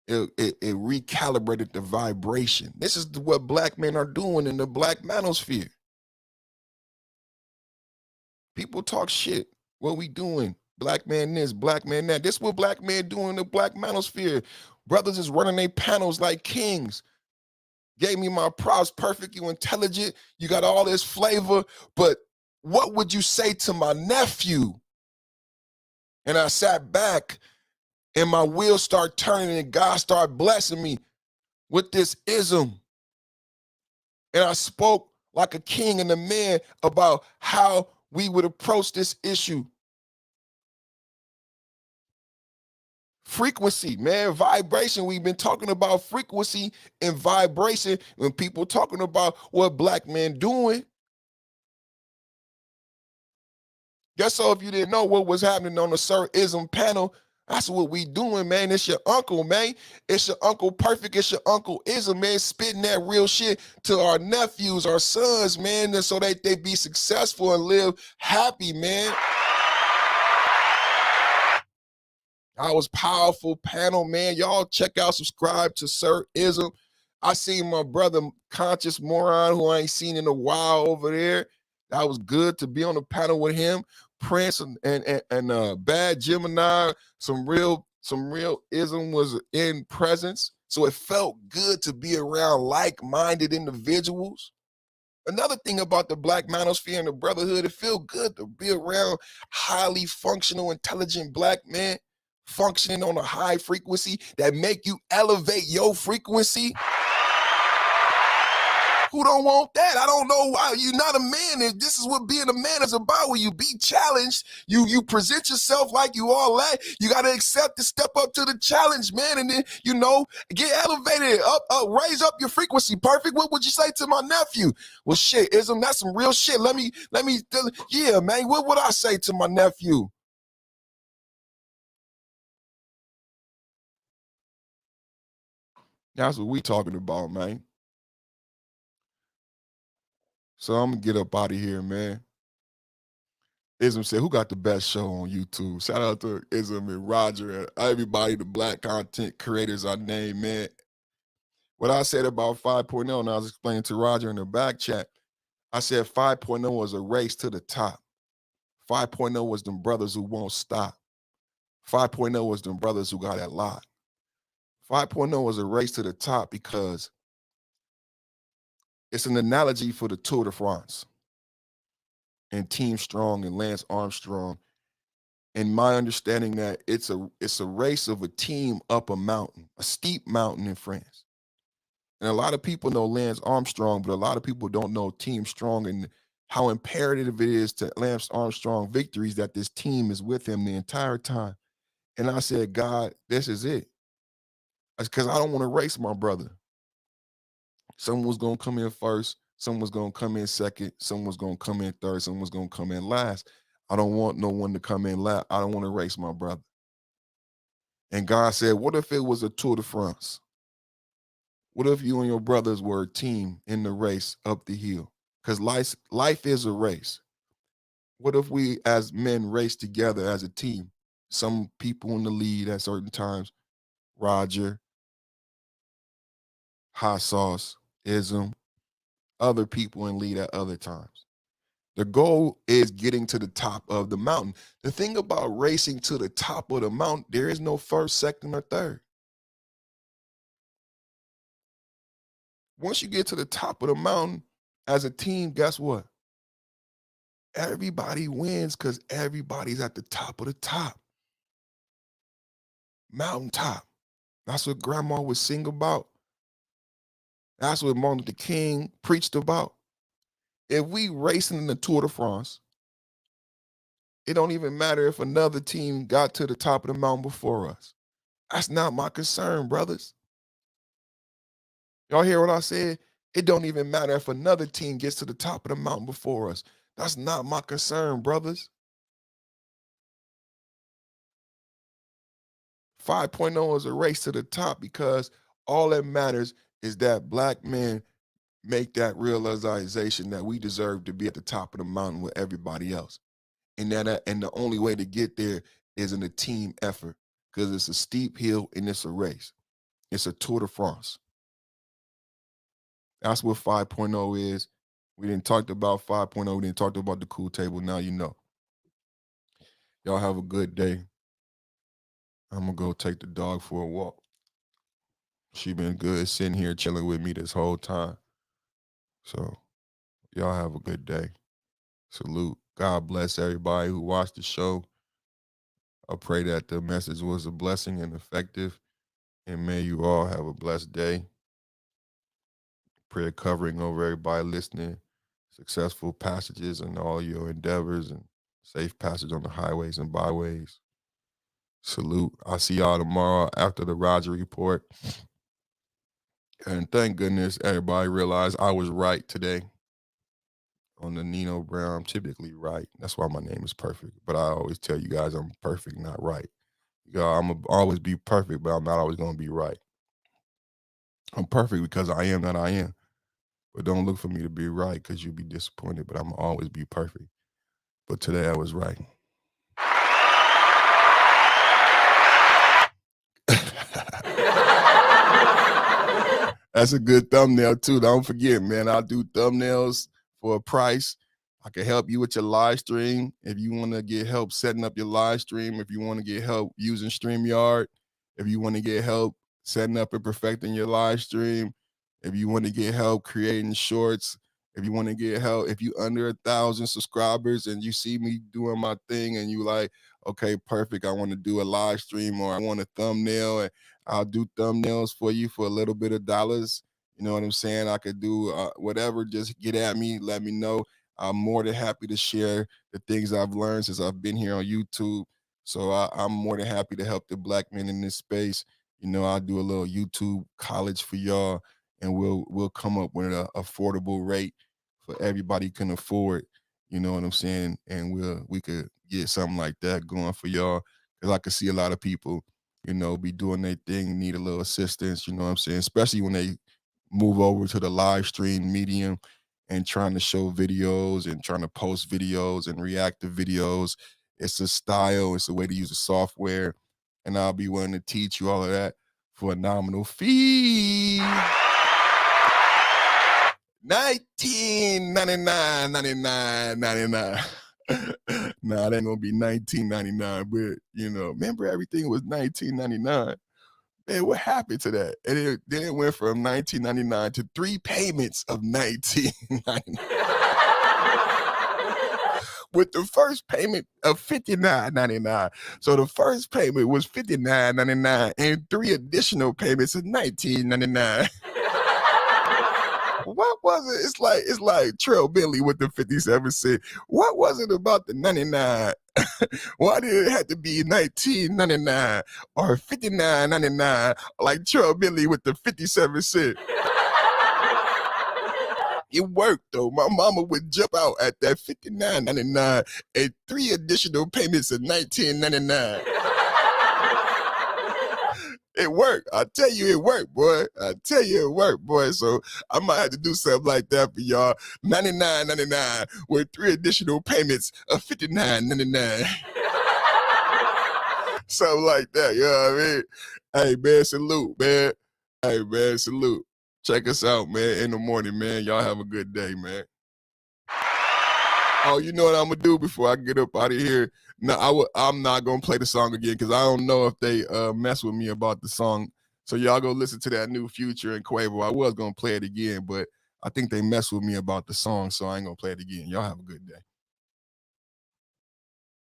It recalibrated the vibration. This is what Black men are doing in the Black manosphere. People talk shit. What we doing? Black man this, Black man that. This is what Black men doing in the Black manosphere. Brothers is running their panels like kings. Gave me my props. Perfect, you intelligent. You got all this flavor. But what would you say to my nephew? And I sat back and my wheels start turning and God started blessing me with this ism. And I spoke like a king and a man about how we would approach this issue. Frequency, man, vibration. We've been talking about frequency and vibration when people talking about what Black men doing. Guess so if you didn't know what was happening on the Sirism panel, that's what we doing, man. It's your uncle, man. It's your Uncle Perfect. It's your Uncle Ism, man, spitting that real shit to our nephews, our sons, man, so that they be successful and live happy, man. I was powerful panel, man. Y'all check out, subscribe to Sirism. I seen my brother Conscious Moron, who I ain't seen in a while over there. That was good to be on the panel with him. Prince and Bad Gemini, some real ism was in presence. So it felt good to be around like-minded individuals. Another thing about the Black manosphere and the brotherhood, it feel good to be around highly functional, intelligent Black men functioning on a high frequency that make you elevate your frequency. Who don't want that? I don't know why. You're not a man, and this is what being a man is about. When you be challenged, you present yourself like you all that. You got to accept to step up to the challenge, man, and then, get elevated, raise up your frequency. Perfect. What would you say to my nephew? Well, shit, Ism, that's some real shit. Yeah, man, what would I say to my nephew? That's what we talking about, man. So I'm gonna get up out of here, man. Ism said, who got the best show on YouTube? Shout out to Ism and Roger and everybody, the Black content creators I named, man. What I said about 5.0, and I was explaining to Roger in the back chat, I said 5.0 was a race to the top. 5.0 was them brothers who won't stop. 5.0 was them brothers who got that lock. 5.0 was a race to the top because it's an analogy for the Tour de France and Team Strong and Lance Armstrong. And my understanding that it's a race of a team up a mountain, a steep mountain in France. And a lot of people know Lance Armstrong, but a lot of people don't know Team Strong and how imperative it is to Lance Armstrong victories that this team is with him the entire time. And I said, God, this is it. Because I don't want to race my brother. Someone was going to come in first. Someone was going to come in second. Someone was going to come in third. Someone was going to come in last. I don't want no one to come in last. I don't want to race my brother. And God said, what if it was a Tour de France? What if you and your brothers were a team in the race up the hill? Because life is a race. What if we as men race together as a team? Some people in the lead at certain times, Roger, Hot Sauce, Ism, other people in lead at other times. The goal is getting to the top of the mountain. The thing about racing to the top of the mountain, there is no first, second, or third. Once you get to the top of the mountain as a team, guess what? Everybody wins because everybody's at the top of the top. Mountaintop. That's what grandma would sing about. That's what Martin Luther King preached about. If we racing in the Tour de France, it don't even matter if another team got to the top of the mountain before us. That's not my concern, brothers. Y'all hear what I said? It don't even matter if another team gets to the top of the mountain before us. That's not my concern, brothers. 5.0 is a race to the top because all that matters is that Black men make that realization that we deserve to be at the top of the mountain with everybody else. And the only way to get there is in a team effort because it's a steep hill and it's a race. It's a Tour de France. That's what 5.0 is. We didn't talk about 5.0. We didn't talk about the cool table. Now you know. Y'all have a good day. I'm going to go take the dog for a walk. She been good sitting here chilling with me this whole time. So y'all have a good day. Salute. God bless everybody who watched the show. I pray that the message was a blessing and effective. And may you all have a blessed day. Prayer covering over everybody listening. Successful passages in all your endeavors and safe passage on the highways and byways. Salute. I'll see y'all tomorrow after the Roger Report. And thank goodness everybody realized I was right today on the Nino Brown. I'm typically right. That's why my name is Perfect. But I always tell you guys I'm perfect, not right. I'm going to always be perfect, but I'm not always going to be right. I'm perfect because I am that I am. But don't look for me to be right because you'll be disappointed, but I'm going to always be perfect. But today I was right. That's a good thumbnail too. Don't forget, man, I'll do thumbnails for a price. I can help you with your live stream. If you want to get help setting up your live stream, if you want to get help using StreamYard, if you want to get help setting up and perfecting your live stream, if you want to get help creating shorts, If you want to get help, if you under 1,000 subscribers and you see me doing my thing and you like, okay, perfect, I want to do a live stream or I want a thumbnail, and I'll do thumbnails for you for a little bit of dollars. You know what I'm saying? I could do whatever. Just get at me. Let me know. I'm more than happy to share the things I've learned since I've been here on YouTube. So I'm more than happy to help the black men in this space. You know, I'll do a little YouTube college for y'all, and we'll come up with an affordable rate for everybody can afford. You know what I'm saying? And we could get something like that going for y'all. Because I could see a lot of people, you know, be doing their thing, need a little assistance, you know what I'm saying? Especially when they move over to the live stream medium and trying to show videos and trying to post videos and react to videos. It's a style, it's a way to use the software. And I'll be willing to teach you all of that for a nominal fee. $19.99. Nah, it ain't gonna be $19.99, but you know, remember everything was $19.99. Man, what happened to that? And then it went from $19.99 to 3 payments of $19.99. With the first payment of $59.99. So the first payment was $59.99 and 3 additional payments of $19.99. What was it? It's like Trail Bentley with the 57 cent. What was it about the 99? Why did it have to be $19.99 or $59.99 like Trail Bentley with the 57 cent? It worked though. My mama would jump out at that $59.99 and 3 additional payments of $19.99. It worked. I tell you it worked, boy. I tell you it worked, boy. So I might have to do something like that for y'all. $99.99 with 3 additional payments of $59.99. Something like that, you know what I mean? Hey, man, salute, man. Hey, man, salute. Check us out, man, in the morning, man. Y'all have a good day, man. Oh, you know what I'm going to do before I get up out of here? No, I'm not going to play the song again because I don't know if they mess with me about the song. So y'all go listen to that new Future and Quavo. I was going to play it again, but I think they mess with me about the song, so I ain't going to play it again. Y'all have a good day.